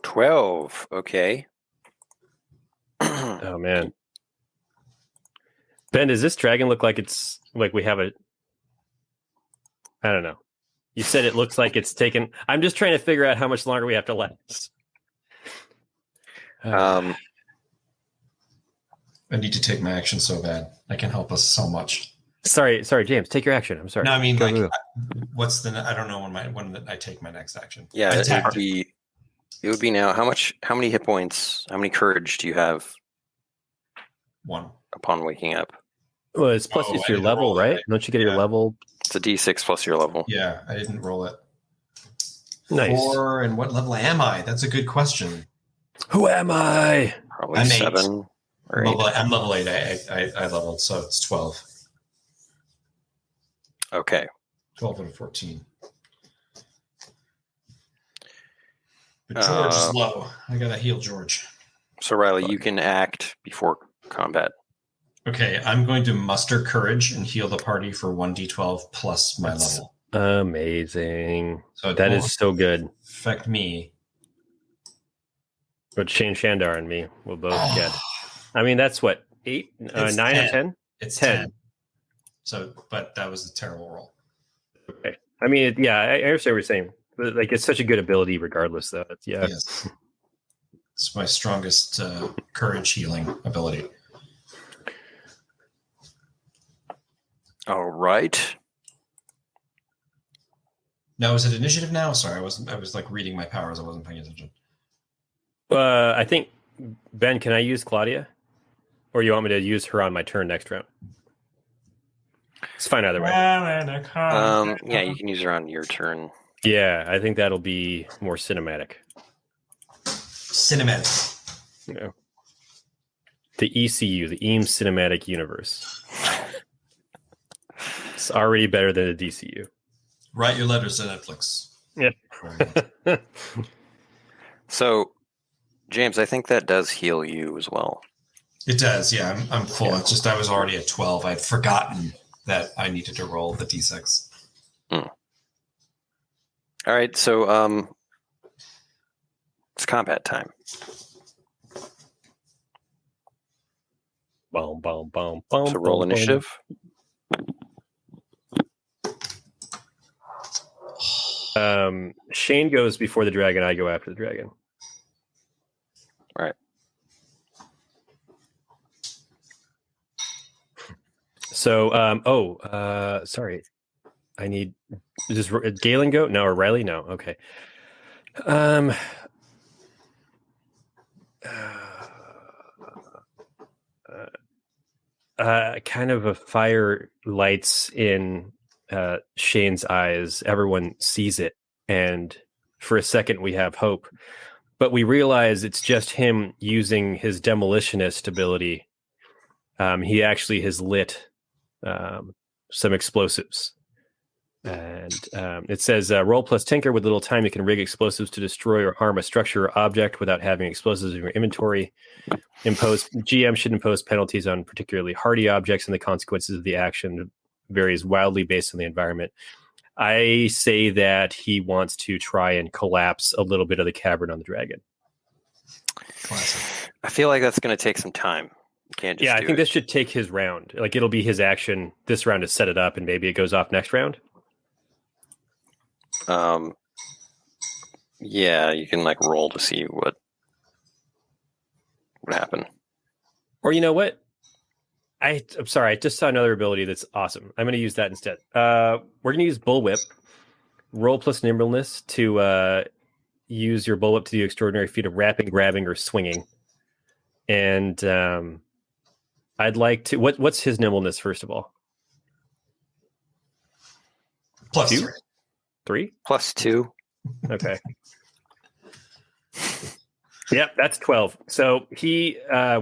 12. Okay. Oh man. Ben, does this dragon look like it's like we have a... I don't know. You said it looks like it's taken... I'm just trying to figure out how much longer we have to last. I need to take my action so bad. I can help us so much. Sorry, James. Take your action. I'm sorry. No, I mean, Go, like, go. what's the? I don't know when I take my next action. Yeah, Attack. it would be now. How many hit points? How many courage do you have? 1. Upon waking up. Well, it's plus it's your level, right? Don't you get your level? It's a D6 plus your level. Yeah, I didn't roll it. Nice. 4, and what level am I? That's a good question. Who am I? Probably I'm 7 or 8. I'm level 8. I leveled, so it's 12. Okay. 12 and 14. But George is low. I gotta heal George. So Rylee, you can act before combat. Okay, I'm going to muster courage and heal the party for 1d12 plus my level. Amazing. So it That won't is so good. affect me. But Shane Shandar and me will both get. I mean, that's what, 8, 9 It's or 10. 10? It's 10. 10. So, but that was a terrible roll. Okay. I mean, I understand what you're saying. But like, it's such a good ability, regardless. Though, Yes. It's my strongest courage healing ability. All right. Now, is it initiative now? Sorry, I was like reading my powers. I wasn't paying attention. I think Ben, can I use Claudia, or you want me to use her on my turn next round? It's fine either way. Yeah, you can use her on your turn. Yeah, I think that'll be more cinematic. Cinematic. You know, the ECU, the Eem Cinematic Universe. It's already better than the DCU. Write your letters to Netflix. Yeah. So, James, I think that does heal you as well. It does, yeah. I'm full. It's just I was already at 12. I'd forgotten that I needed to roll the d6. All right, so it's combat time. Boom, boom, boom, boom. So roll boom, initiative. Shane goes before the dragon. I go after the dragon. Right. So, sorry. I need. Does Galen go? No, or Rylee? No. Okay. Kind of a fire lights in Shane's eyes. Everyone sees it, and for a second we have hope, but we realize it's just him using his demolitionist ability. He actually has lit some explosives, and it says roll plus tinker. With little time you can rig explosives to destroy or harm a structure or object without having explosives in your inventory. GM should impose penalties on particularly hardy objects, and the consequences of the action varies wildly based on the environment. I say that he wants to try and collapse a little bit of the cavern on the dragon. Classic. I feel like that's going to take some time. You can't just I think this should take his round. Like, it'll be his action this round to set it up, and maybe it goes off next round. Yeah, you can like roll to see what happened. Or you know what? I'm sorry, I just saw another ability that's awesome. I'm going to use that instead. We're going to use Bullwhip. Roll plus nimbleness to use your Bullwhip to do extraordinary feat of wrapping, grabbing, or swinging. And I'd like to... What's his nimbleness, first of all? Plus 2? 3. 3? Plus 2. Okay. Yep, that's 12. So he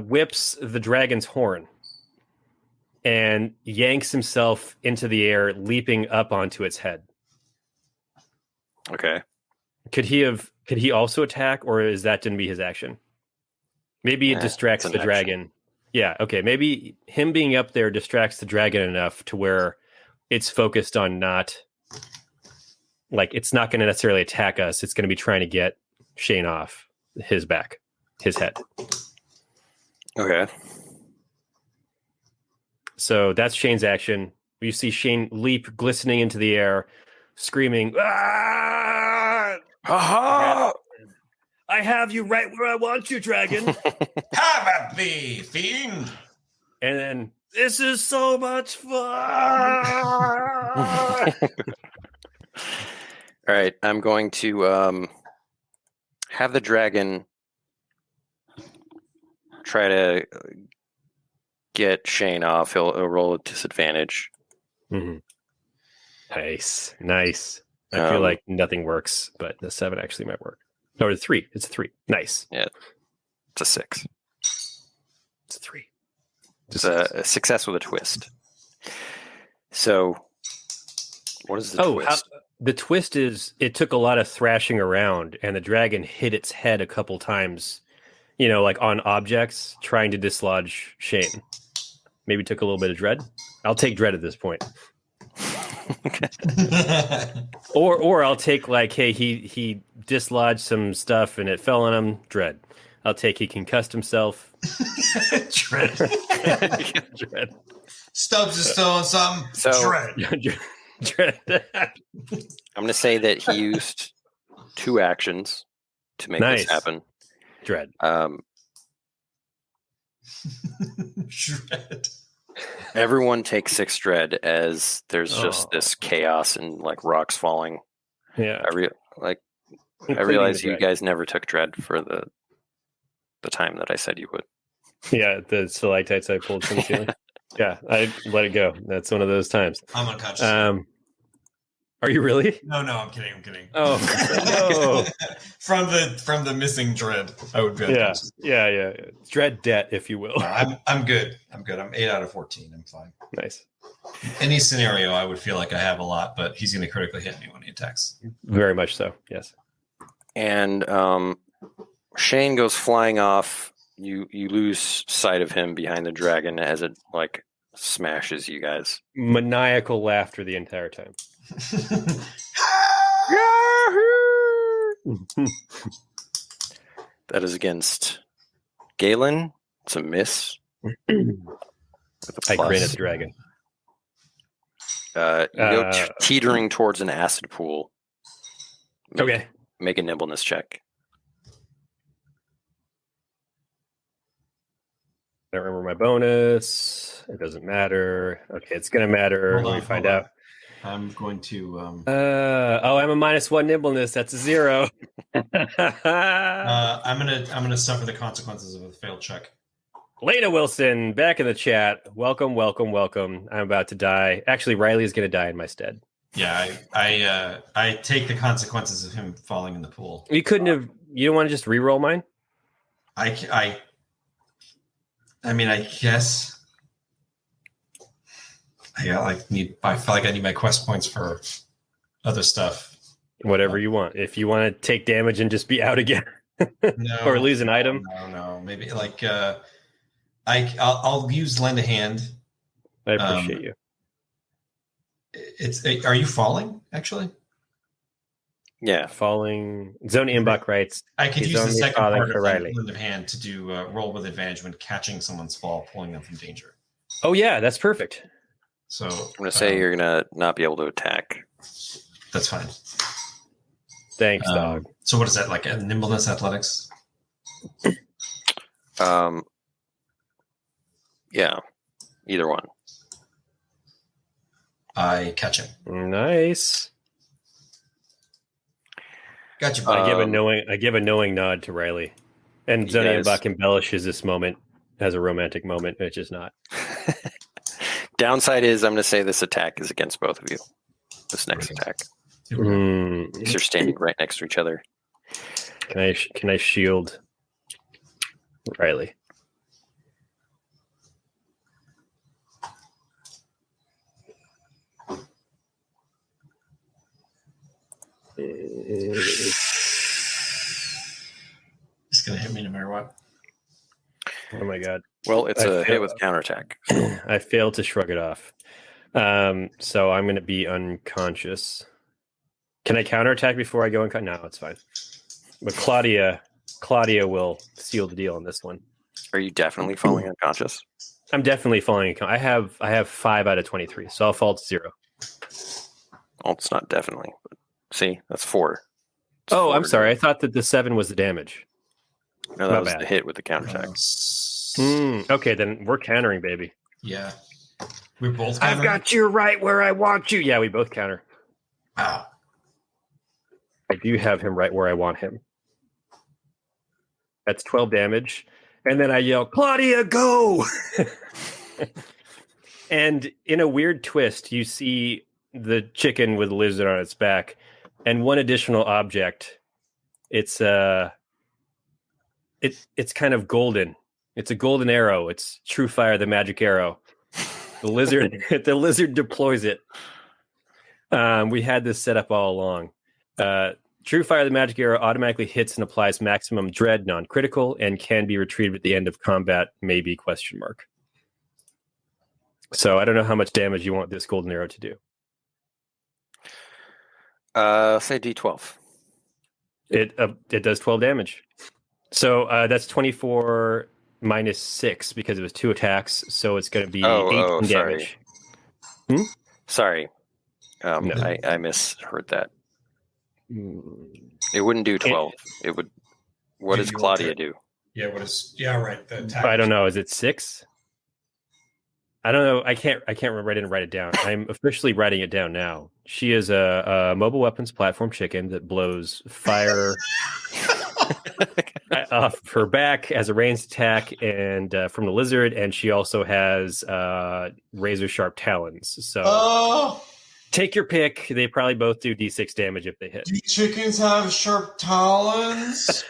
whips the dragon's horn and yanks himself into the air, leaping up onto its head. Okay. Could he also attack, or is that didn't be his action? Maybe it distracts the dragon. Yeah, okay. Maybe him being up there distracts the dragon enough to where it's focused on not, like, it's not going to necessarily attack us. It's going to be trying to get Shane off his back, his head. Okay. So that's Shane's action. You see Shane leap, glistening into the air, screaming, "Ah! Aha! I have you right where I want you, dragon." Have at thee, fiend! And then, "This is so much fun." All right, I'm going to have the dragon try to get Shane off. He'll roll a disadvantage. Mm-hmm. Nice. I feel like nothing works, but the 7 actually might work. No, it's 3. It's a 3. Nice. Yeah, it's a 6. It's a 3. It's a success with a twist. So, what is the twist? The twist is it took a lot of thrashing around, and the dragon hit its head a couple times, like on objects, trying to dislodge Shane. Maybe took a little bit of dread. I'll take dread at this point. or I'll take, like, hey, he dislodged some stuff and it fell on him. Dread. I'll take he concussed himself. Dread. Dread. Stubbs is still on something. So, Dread. Dread. I'm going to say that he used 2 actions to make this happen. Dread. Dread. Everyone takes 6 dread as there's just this chaos and like rocks falling. Yeah. I realize you guys never took dread for the time that I said you would. Yeah, the stalactites I pulled from the ceiling. Yeah, I let it go. That's one of those times. I'm unconscious. Are you really? No, I'm kidding. Oh, no. from the missing dread, I would be unconscious. Yeah. Dread debt, if you will. I'm good. I'm 8 out of 14. I'm fine. Nice. Any scenario, I would feel like I have a lot, but he's going to critically hit me when he attacks. Very much so. Yes. And Shane goes flying off. You lose sight of him behind the dragon as it like smashes you guys. Maniacal laughter the entire time. That is against Galen. It's a miss. I grin at the dragon. You go teetering towards an acid pool. Okay. Make a nimbleness check. I don't remember my bonus. It doesn't matter. Okay, it's going to matter when we find out. I'm going to. I'm a -1 nimbleness. That's a 0. I'm gonna suffer the consequences of a failed check. Lena Wilson, back in the chat. Welcome. I'm about to die. Actually, Rylee is going to die in my stead. Yeah, I take the consequences of him falling in the pool. You couldn't have. You don't want to just re-roll mine? I mean, I guess. I feel like I need my quest points for other stuff. Whatever you want. If you want to take damage and just be out again, No, or lose an item. No. Maybe I'll use lend a hand. I appreciate you. Are you falling actually? Yeah, Falling. Zoni Imbach writes. I could he's use the only second falling part for of Rylee. lend of hand to do roll with advantage when catching someone's fall, pulling them from danger. Oh yeah, that's perfect. So I'm going to say you're going to not be able to attack. That's fine. Thanks, dog. So what is that, like a nimbleness athletics? Yeah, either one. I catch him. Nice. Gotcha. I give a knowing nod to Rylee. And Zoni Imbach embellishes this moment as a romantic moment, which is not. Downside is I'm going to say this attack is against both of you. This next attack. Because you're standing right next to each other. Can I shield Rylee? It's going to hit me no matter what. Oh my god. Well, it's a hit with counterattack. I failed to shrug it off. So I'm going to be unconscious. Can I counterattack before I go unconscious? No, it's fine. But Claudia will seal the deal on this one. Are you definitely falling unconscious? I'm definitely falling. I have 5 out of 23, so I'll fall to 0. Well, it's not definitely. But see, that's 4. I'm sorry. I thought that the 7 was the damage. No, that was the hit with the counterattack. Okay, then we're countering, baby. Yeah. We're both countering? I've got you right where I want you. Yeah, we both counter. Wow. I do have him right where I want him. That's 12 damage. And then I yell, Claudia, go! And in a weird twist, you see the chicken with a lizard on its back and one additional object. It's kind of golden. It's a golden arrow. It's True Fire, the magic arrow. The lizard deploys it. We had this set up all along. True Fire, the magic arrow automatically hits and applies maximum dread, non-critical, and can be retrieved at the end of combat, maybe ? So I don't know how much damage you want this golden arrow to do. Say D12. It does 12 damage. So that's 24 minus 6 because it was 2 attacks. So it's going to be 18 damage. Sorry. No. I misheard that. It wouldn't do 12. It would. What does Claudia do? Yeah, right. The attack. I don't know. Is it 6? I don't know. I can't remember. I didn't write it down. I'm officially writing it down now. She is a mobile weapons platform chicken that blows fire off her back as a ranged attack and from the lizard. And she also has razor sharp talons. So take your pick. They probably both do D6 damage if they hit. Do chickens have sharp talons?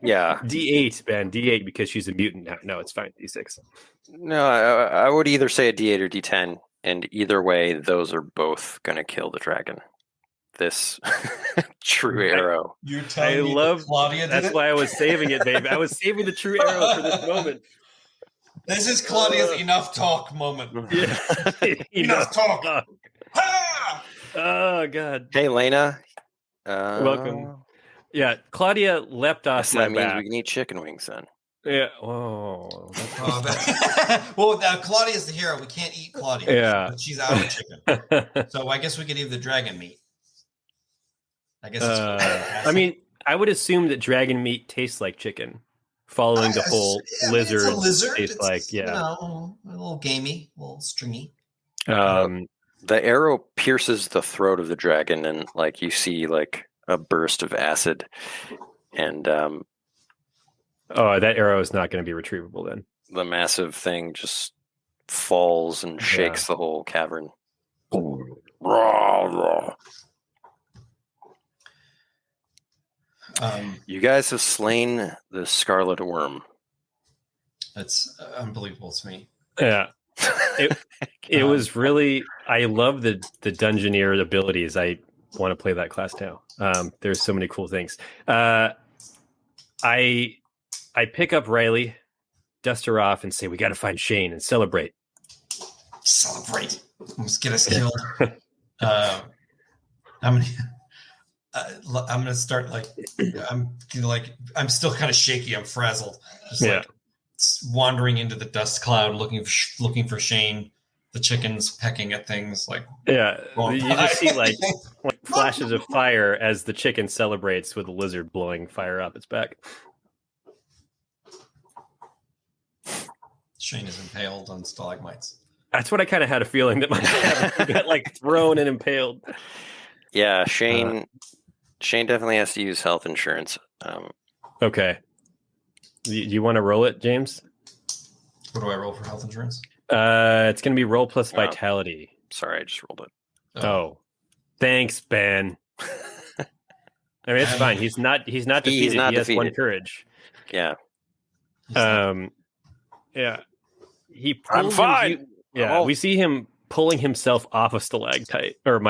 Yeah. D8, Ben. D8 because she's a mutant now. No, it's fine. D6. No, I would either say a D8 or D10, and either way, those are both going to kill the dragon. This true arrow. You're telling me that Claudia did That's it? why I was saving it, babe. I was saving the true arrow for this moment. This is Claudia's enough talk moment. Yeah. Enough talk. Ah! Oh, God. Hey, Lena. Welcome. Yeah, Claudia leapt off Guess my that means back. we can eat chicken wings then. Yeah. Oh. Well, now Claudia's the hero. We can't eat Claudia. Yeah. But she's out of chicken. So I guess we could eat the dragon meat. I guess it's I mean, I would assume that dragon meat tastes like chicken, following the whole lizard. It's a lizard. Tastes It's, like, yeah. You know, a little gamey, a little stringy. The arrow pierces the throat of the dragon, and like you see like a burst of acid, and that arrow is not going to be retrievable then. the massive thing just falls and shakes the whole cavern. You guys have slain the Scarlet Wyrm. That's unbelievable to me. Yeah. It was really, I love the Dungeoneer abilities. I want to play that class now. There's so many cool things. I pick up Rylee, dust her off, and say, we got to find Shane and celebrate. Celebrate. Let's get us killed. I'm gonna start I'm still kind of shaky. I'm frazzled. Just like wandering into the dust cloud, looking for Shane. The chickens pecking at things like you just see like flashes of fire as the chicken celebrates with the lizard blowing fire up its back. Shane is impaled on stalagmites. That's what I kind of had a feeling that might happen. He got like thrown and impaled. Yeah, Shane definitely has to use health insurance. Okay. Do you want to roll it, James? What do I roll for health insurance? It's going to be roll plus vitality. Sorry, I just rolled it. Oh. Thanks, Ben. I mean, it's fine. He's not defeated. He has one courage. Yeah. Yeah. I'm fine. We see him pulling himself off a stalactite or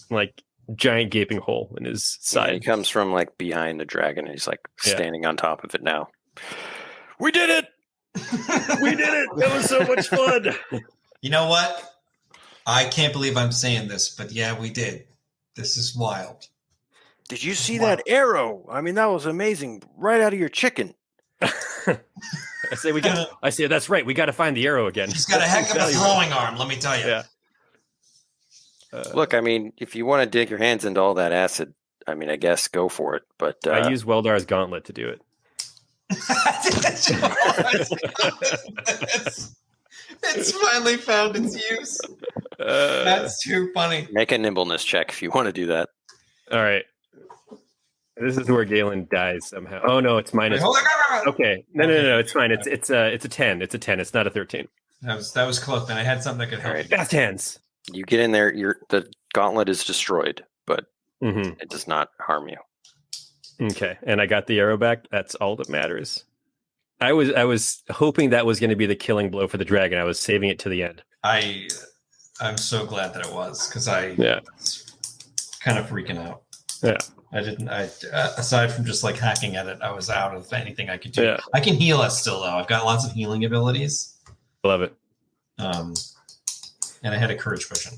like giant gaping hole in his side. Yeah, he comes from like behind the dragon. And he's like standing on top of it now. We did it! We did it! That was so much fun. You know what? I can't believe I'm saying this, but yeah, we did. This is wild. Did you see that arrow? I mean, that was amazing. Right out of your chicken. I say that's right. We got to find the arrow again. He's got a heck of a throwing arm, let me tell you. Yeah. Look, I mean, if you want to dig your hands into all that acid, I mean, I guess go for it. But I use Weldar's gauntlet to do it. It's finally found its use. That's too funny. Make a nimbleness check if you want to do that. All right. This is where Galen dies somehow. Oh no, it's minus. Okay, no, it's fine. It's a 10. It's a 10. It's not a 13. That was close. Then I had something that could help. Right. Fast hands. You get in there. The gauntlet is destroyed, but it does not harm you. Okay, and I got the arrow back. That's all that matters. I was hoping that was going to be the killing blow for the dragon. I was saving it to the end. I'm so glad that it was because I was kind of freaking out. Yeah. Aside from just like hacking at it, I was out of anything I could do. Yeah. I can heal us still though. I've got lots of healing abilities. Love it. And I had a courage potion.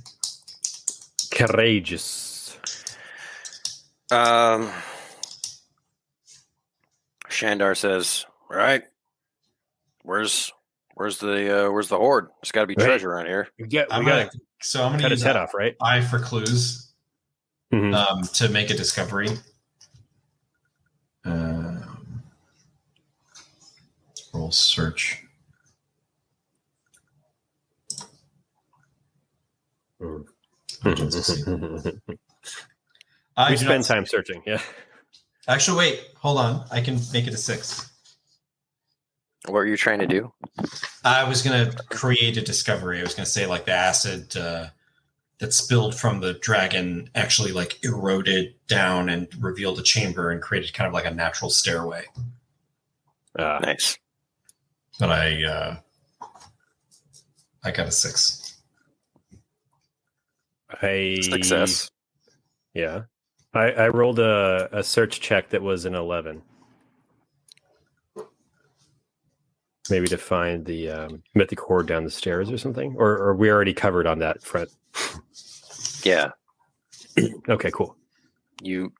Courageous. Shandar says, "All right, where's the horde? There's got to be treasure around here." I'm gonna cut his head off, right? Eye for clues. To make a discovery. Roll search. We spend time searching, yeah. Actually, wait, hold on. I can make it a 6. What are you trying to do? I was going to create a discovery. I was going to say like the acid that spilled from the dragon actually like eroded down and revealed a chamber and created kind of like a natural stairway. Nice. But I got a 6. Success. Yeah. I rolled a search check that was an 11. Maybe to find the mythic horde down the stairs or something? Or we already covered on that front? Yeah. Okay, cool. You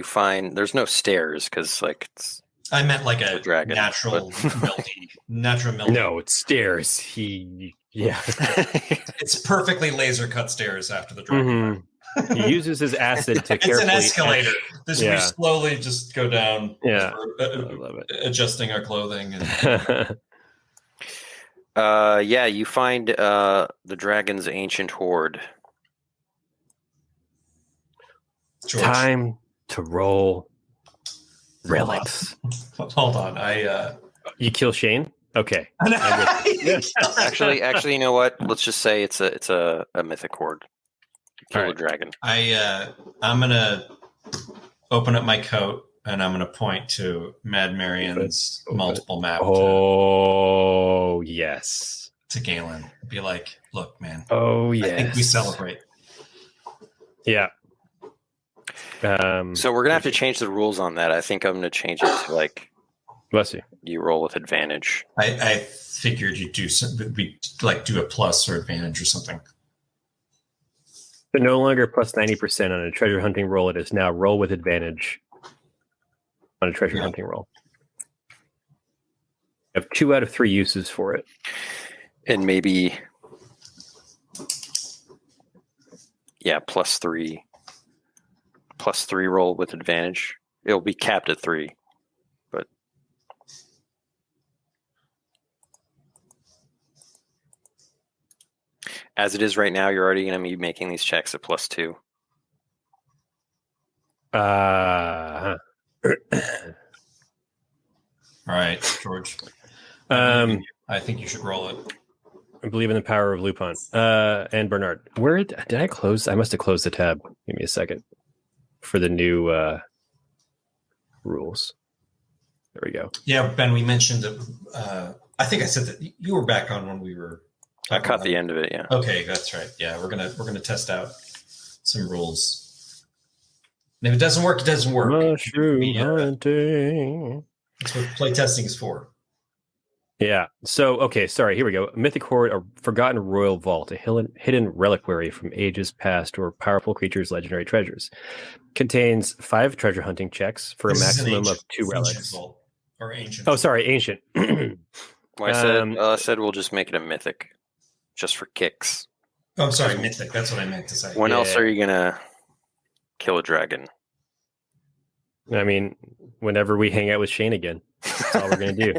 find there's no stairs because like I meant like a dragon, natural melty. No, it's stairs. It's perfectly laser cut stairs after the dragon. He uses his acid to It's carefully... an escalator. We slowly just go down. Yeah, I love it. Adjusting our clothing. You find the dragon's ancient hoard. George. Time to roll relics. Hold on. You kill Shane? Okay. Actually, you know what? Let's just say it's a mythic hoard. Kill a dragon. I'm gonna open up my coat and I'm gonna point to Mad Marion's multiple map. Yes. To Galen. Be like, look, man. Oh yes. I think we celebrate. Yeah. So we're gonna have to change the rules on that. I think I'm gonna change it to bless you. You roll with advantage. I figured you'd do do a plus or advantage or something. So no longer plus 90% on a treasure hunting roll. It is now roll with advantage on a treasure hunting roll. I have 2 out of 3 uses for it. And maybe, plus 3 roll with advantage. It'll be capped at 3, but as it is right now, you're already going to be making these checks at plus 2. All right, George. I think you should roll it. I believe in the power of Lupin. And Bernard. Where did I close? I must have closed the tab. Give me a second for the new rules. There we go. Yeah, Ben, we mentioned that. I think I said that you were back on when we were. I caught the end of it. Yeah. Okay, that's right. Yeah, we're gonna test out some rules. And if it doesn't work, it doesn't work. Mushroom hunting. That's what play testing is for. Yeah. So, okay, sorry. Here we go. Mythic Hoard, a forgotten royal vault, a hidden reliquary from ages past or powerful creatures' legendary treasures. Contains 5 treasure hunting checks for a maximum of 2 relics. Vault, or ancient. Oh, sorry, ancient. Well, I said we'll just make it a mythic, just for kicks. Oh, I'm sorry, mythic. That's what I meant to say. When else are you gonna kill a dragon? I mean, whenever we hang out with Shane again, that's all we're gonna do.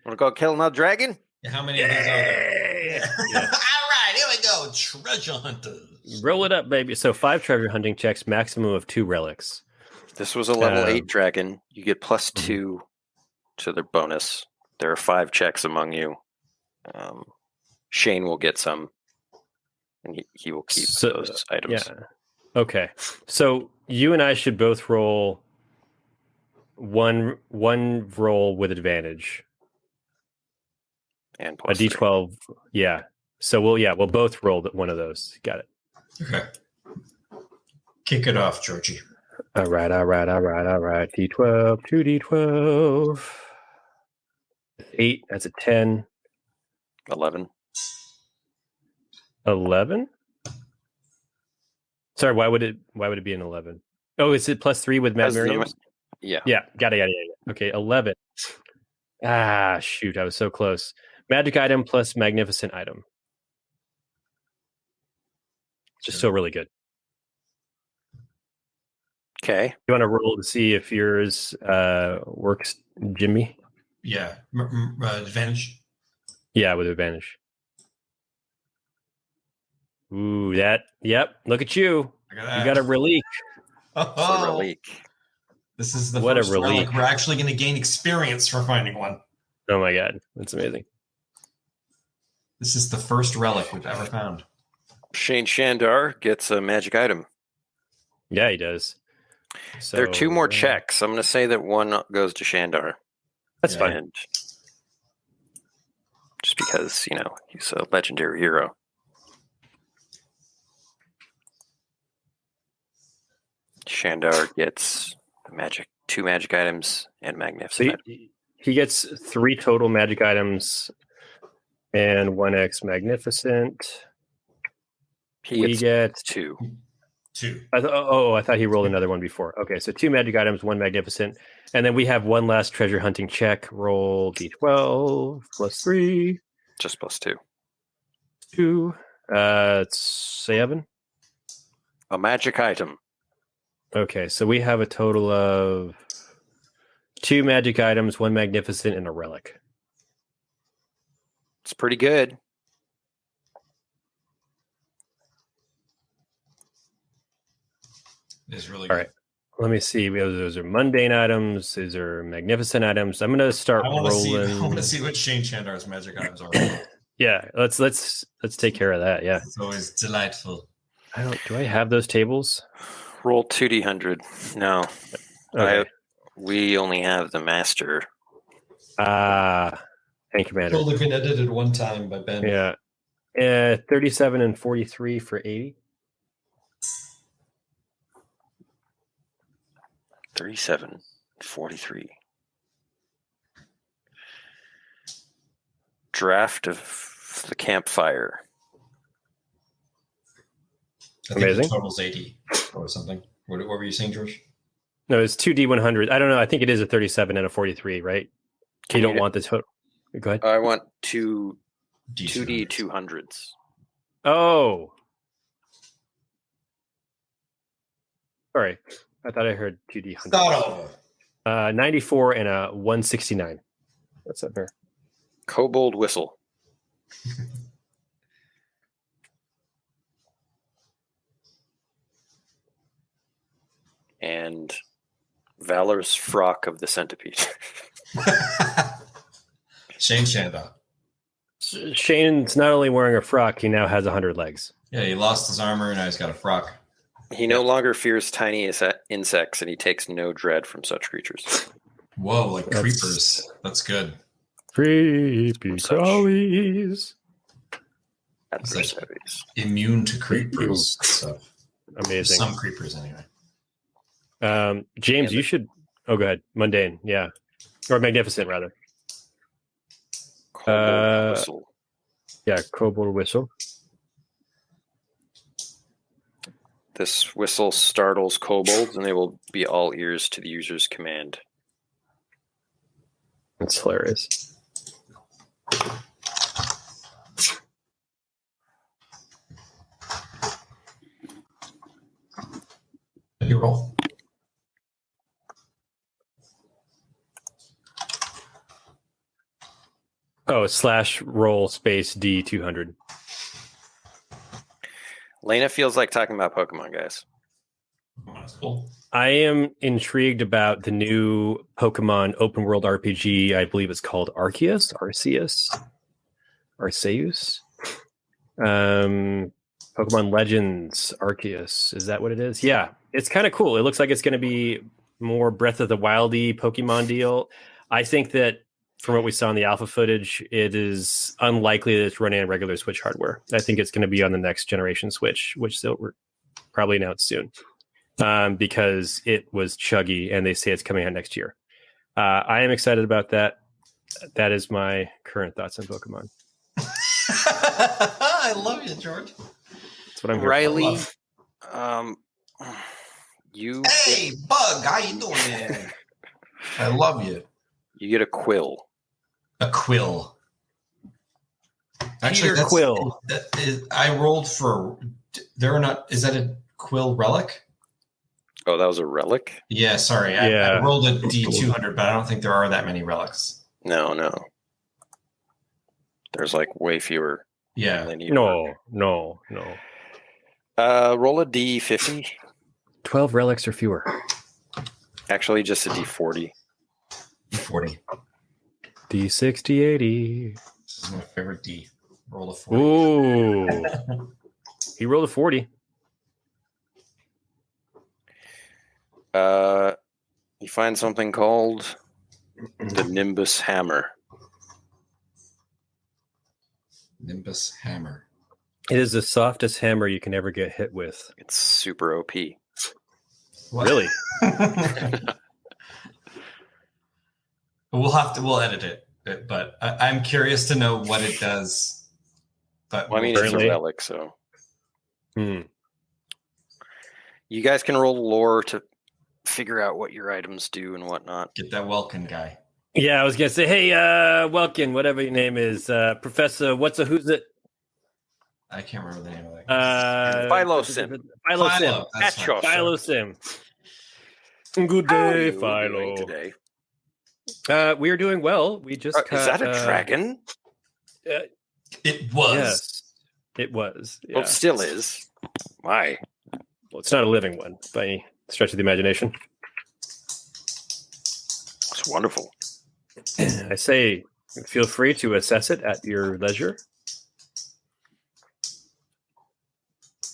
Want to go kill another dragon? How many of these are there? All right, here we go. Treasure hunters. Roll it up, baby. So 5 treasure hunting checks, maximum of 2 relics. This was a level 8 dragon. You get plus 2 to their bonus. There are 5 checks among you. Shane will get some, and he will keep those items. Yeah. Okay. So you and I should both roll one roll with advantage. And A plus D12. 3. Yeah. So we'll both roll one of those. Got it. Okay. Kick it off, Georgie. All right. D12, 2D12. 8, that's a 10. 11. 11? Sorry, why would it be an 11? Oh, is it plus 3 with Mad Miriam? Yeah. Yeah, got it. Okay, 11. Ah, shoot, I was so close. Magic item plus magnificent item. Just still really good. Okay. You want to roll to see if yours works, Jimmy? Yeah. Advantage? Yeah, with advantage. Ooh, yep. Look at you. You got a relic. Oh, a relic. This is the What first a relic. relic. We're actually going to gain experience for finding one. Oh my god, that's amazing. This is the first relic we've ever found. Shane Shandar gets a magic item. Yeah, he does. So, there are 2 more checks. I'm going to say that 1 goes to Shandar. That's fine. And just because, he's a legendary hero. Shandar gets 2 magic items and magnificent. So he gets 3 total magic items and 1x magnificent. He gets 2. Two. I thought he rolled another one before. Okay, so 2 magic items, 1 magnificent. And then we have one last treasure hunting check. Roll d12 plus 3. Just plus 2. 2. It's 7. A magic item. Okay, so we have a total of 2 magic items, 1 magnificent, and a relic. It's pretty good. It's really All good. right. Let me see. Those are mundane items. These are magnificent items. I'm going to start rolling. I want to see what Shane Shandar's magic items are. Yeah, let's take care of that. Yeah. It's always delightful. Do I have those tables? Roll 2d100. No. Okay. We only have the master. And It's commander. only been edited one time by Ben. Yeah. 37 and 43 for 80. 37, 43. Draft of the campfire. I think Amazing. the total's 80 or something. What were you saying, George? No, it's 2D100. I don't know. I think it is a 37 and a 43, right? You don't want the total. Go ahead. I want 2 D200s. 2D200s. Oh. Sorry. I thought I heard 2D100. Start over. 94 and a 169. What's up here? Kobold whistle. And Valor's frock of the centipede. Shane Shandar. Shane's not only wearing a frock, he now has 100 legs. Yeah, he lost his armor and now he's got a frock. He no longer fears tiny insects, and he takes no dread from such creatures. Whoa, like creepers. That's good. Creepy Such- crawlies. Adversaries. Immune to creepers stuff. Amazing. Some creepers, anyway. James, you should. Oh, go ahead. Mundane, yeah, or magnificent rather. Kobold whistle. Yeah, kobold whistle. This whistle startles kobolds, and they will be all ears to the user's command. That's hilarious. Did you roll? Oh, /roll space D200. Lena feels like talking about Pokemon, guys. That's cool. I am intrigued about the new Pokemon open world RPG. I believe it's called Arceus. Pokemon Legends Arceus. Is that what it is? Yeah, it's kind of cool. It looks like it's going to be more Breath of the Wildy Pokemon deal. I think that from what we saw in the alpha footage, it is unlikely that it's running on regular Switch hardware. I think it's going to be on the next generation Switch, which they'll probably announce soon. Because it was chuggy and they say it's coming out next year. I am excited about that. That is my current thoughts on Pokemon. I love you, George. That's what I'm here Rylee, Hey, Bug, how you doing, man? I love you. you get a quill. A quill. Peter Quill. I rolled for. Is that a quill relic? Oh, that was a relic? Yeah, sorry. I rolled a D200, but I don't think there are that many relics. No. There's like way fewer. Yeah. Than you No. roll a D50. 12 relics or fewer. Actually, just a D40. 40. D60, 80. This is my favorite D. Roll a 40. Ooh. He rolled a 40. You find something called the Nimbus Hammer. Nimbus Hammer. It is the softest hammer you can ever get hit with. It's super OP. What? Really? We'll edit it, but I'm curious to know what it does. But Well, I mean, it's a Apparently. relic, so Hmm. you guys can roll lore to figure out what your items do and whatnot. Get that Welkin guy. Yeah, I was gonna say, hey, Welkin, whatever your name is, Professor. Who's it? I can't remember the name of that. Philosim. Philosim. That's right. Philosim. Good How are day, you doing Philo. today? We are doing well. We just Is that a dragon? It was. Yes, it was. Yeah. Well, it still is. Why? Well, it's not a living one by any stretch of the imagination. It's wonderful. I say, feel free to assess it at your leisure.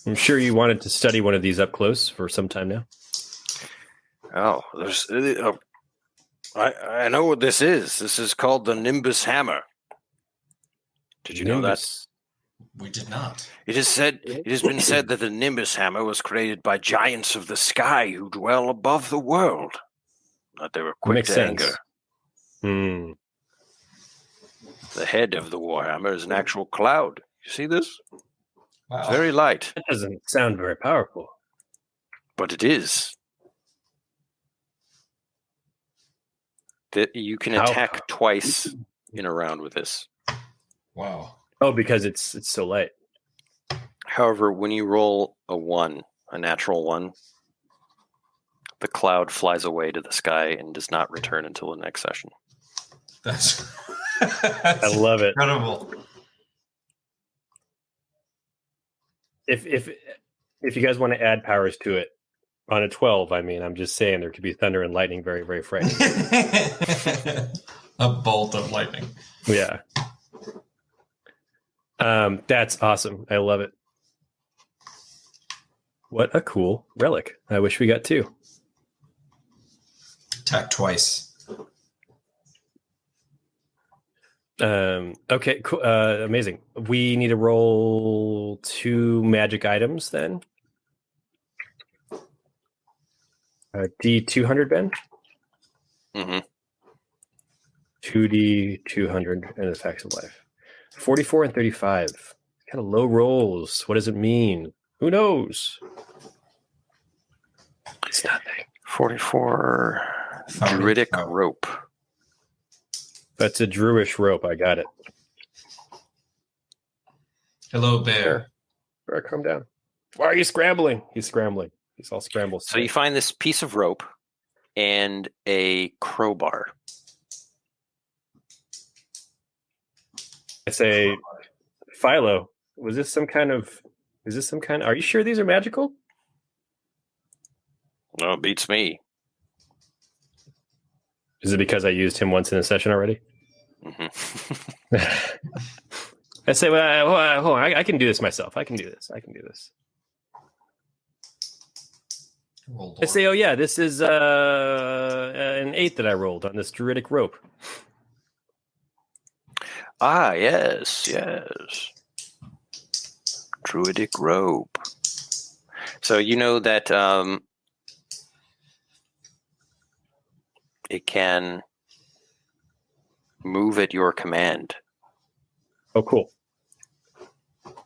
I'm sure you wanted to study one of these up close for some time now. Oh, there's. I know what this is. This is called the Nimbus Hammer. Did you know that? We did not. It has been said that the Nimbus Hammer was created by giants of the sky who dwell above the world. That they were quick Makes to sense. anger. Hmm. The head of the Warhammer is an actual cloud. You see this? Wow. It's very light, That doesn't sound very powerful. but it is. That you can How- attack twice in a round with this. Wow. Oh, because it's so light. However, when you roll a natural one, the cloud flies away to the sky and does not return until the next session. That's I love it. incredible. If you guys want to add powers to it on a 12, I mean, I'm just saying there could be thunder and lightning, very, very frightening. A bolt of lightning. Yeah. That's awesome. I love it. What a cool relic. I wish we got two. Attack twice. Okay, cool. Amazing. We need to roll 2 magic items then. D200, Ben? Mm-hmm. 2D200 and the facts of life. 44 and 35. Kind of low rolls. What does it mean? Who knows? It's nothing. 44 Druidic Rope. That's a Druish rope. I got it. Hello, bear. Bear, calm down. Why are you scrambling? He's scrambling. He's all scrambled. So you find this piece of rope and a crowbar. I say, Philo, is this some kind of, are you sure these are magical? No, it beats me. Is it because I used him once in a session already? Mm-hmm. I say, well, hold on, I can do this myself. I can do this. I say, oh yeah, this is an 8 that I rolled on this druidic rope. Ah, yes. Druidic rope. So you know that it can move at your command. Oh, cool.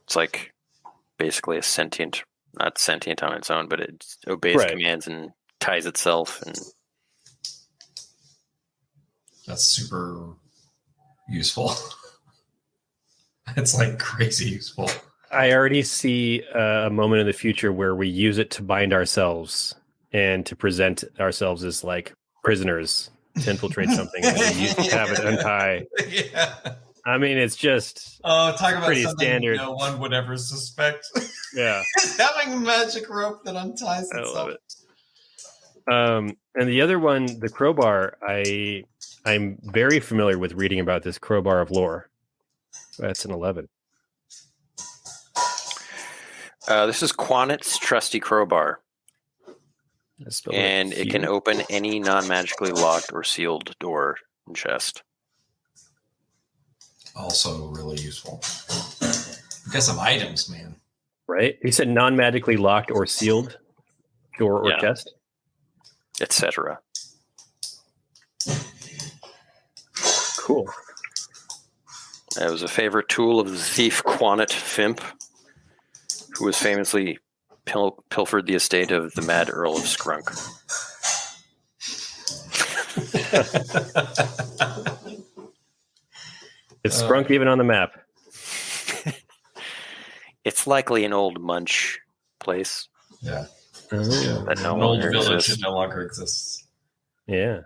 It's like basically a sentient, not sentient on its own, but it obeys Right. commands and ties itself. And That's super useful. It's like crazy useful. I already see a moment in the future where we use it to bind ourselves and to present ourselves as like prisoners to infiltrate something and then have it untie. Yeah. I mean, it's just Oh, talk about pretty something standard. no one would ever suspect. Yeah. Having a magic rope that unties I itself. love it. And the other one, the crowbar, I'm very familiar with reading about this crowbar of lore. That's an 11. this is Quanit's trusty crowbar, and it can open any non-magically locked or sealed door and chest. Also really useful. We got some items, man. Right? He said non-magically locked or sealed door or Yeah. chest. Etc. Cool. It was a favorite tool of the thief Quanit Fimp, who was famously pilfered the estate of the Mad Earl of Skrunk. It's sprunk even on the map. It's likely an old Munch place. Yeah. That no An old longer village exists. that no longer exists. Yeah.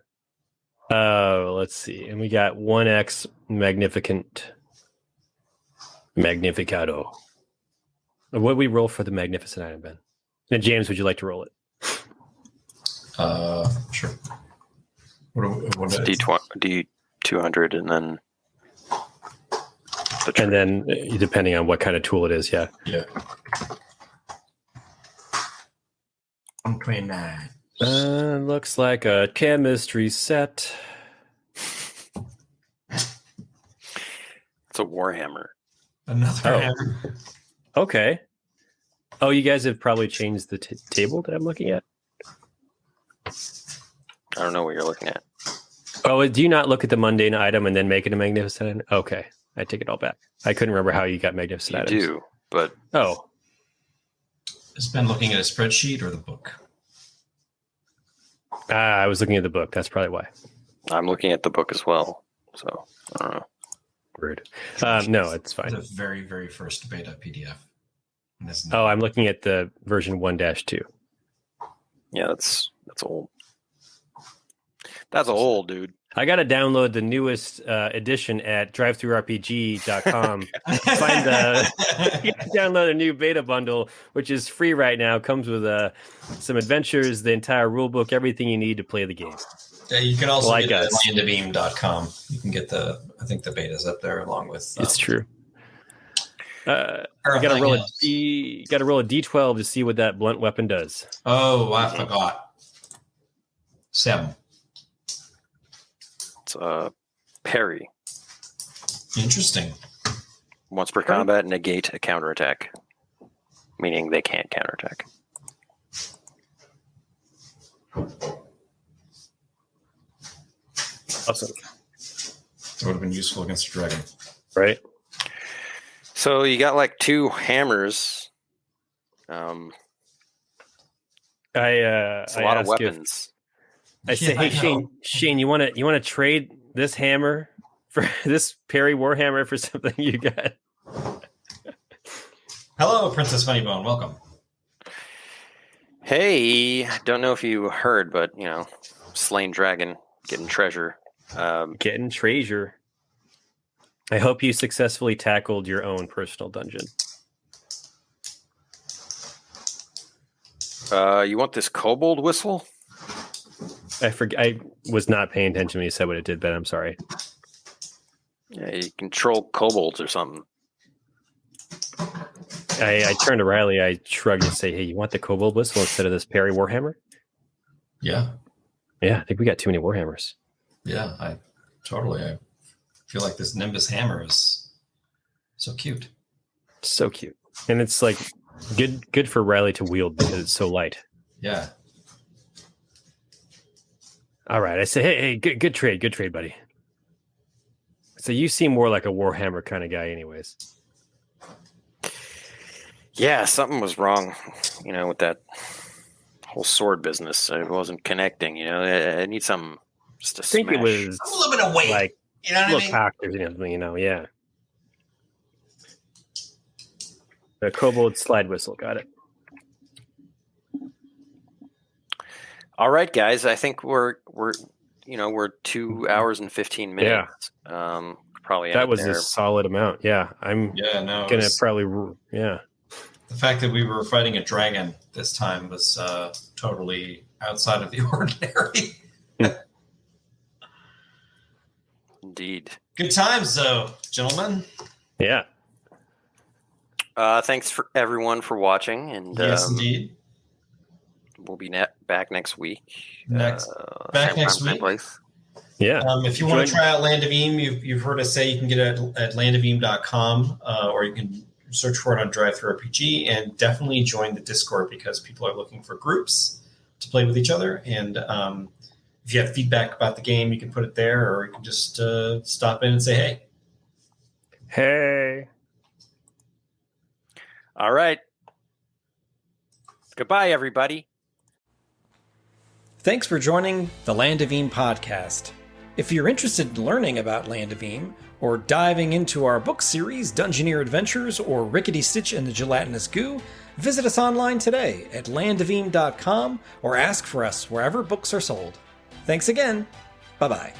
Let's see. And we got 1x Magnificado. What did we roll for the magnificent item, Ben? And James, would you like to roll it? Sure. What is D200 and then and then depending on what kind of tool it is, yeah. Yeah. 129. Looks like a chemistry set. it's a warhammer. Another hammer. Okay. Oh, you guys have probably changed the table that I'm looking at? I don't know what you're looking at. Oh, do you not look at the mundane item and then make it a magnificent item? Okay. I take it all back. I couldn't remember how you got magnificent items. You do, but... Has Ben looking at a spreadsheet or the book? I was looking at the book. That's probably why. I'm looking at the book as well. So, I don't know. Rude. No, it's fine. The very, very first beta PDF. Oh, I'm looking at the version 1-2. Yeah, that's old. That's old, dude. I got to download the newest edition at drivethrurpg.com. Download a new beta bundle, which is free right now. Comes with some adventures, the entire rule book, everything you need to play the game. Yeah, you can also Like get it us. at landofelem.com. You can get I think the beta's up there along with... It's true. Got to roll a D12 to see what that blunt weapon does. Oh, I forgot. 7. It's parry. Interesting. Once per combat, negate a counterattack. Meaning they can't counterattack. Awesome. It would have been useful against a dragon. Right? So you got like 2 hammers. I It's a lot of ask if- weapons. I say, hey, Shane, you want to trade this hammer for this Perry Warhammer for something you got? Hello, Princess Funnybone. Welcome. Hey, don't know if you heard, but slain dragon, getting treasure. Getting treasure. I hope you successfully tackled your own personal dungeon. You want this kobold whistle? I was not paying attention when you said what it did, but I'm sorry. Yeah, you control kobolds or something. I turned to Rylee, I shrugged and say, hey, you want the kobold whistle instead of this Perry Warhammer? Yeah. Yeah, I think we got too many Warhammers. Yeah, I feel like this Nimbus hammer is so cute. So cute. And it's like good for Rylee to wield because it's so light. Yeah. All right. I say, hey, good trade, buddy. So you seem more like a Warhammer kind of guy anyways. Yeah, something was wrong, with that whole sword business. It wasn't connecting, I need something just to I think smash. it was A little bit of weight. like You know what I little mean? factors, yeah. The kobold slide whistle, got it. All right, guys. I think we're 2 hours and 15 minutes. Yeah. Probably that was a solid amount. Yeah, I'm gonna probably The fact that we were fighting a dragon this time was totally outside of the ordinary. Indeed. Good times, though, gentlemen. Yeah. Thanks for everyone for watching, and yes, indeed. We'll be back next week. Next week. Place. Yeah. If you want to try out Land of Eem, you've heard us say you can get it at landofelem.com, or you can search for it on DriveThruRPG, and definitely join the Discord because people are looking for groups to play with each other. And if you have feedback about the game, you can put it there, or you can just stop in and say, hey. Hey. All right. Goodbye, everybody. Thanks for joining the Land of Eem podcast. If you're interested in learning about Land of Eem, or diving into our book series, Dungeoneer Adventures, or Rickety Stitch and the Gelatinous Goo, visit us online today at landofelem.com or ask for us wherever books are sold. Thanks again. Bye-bye.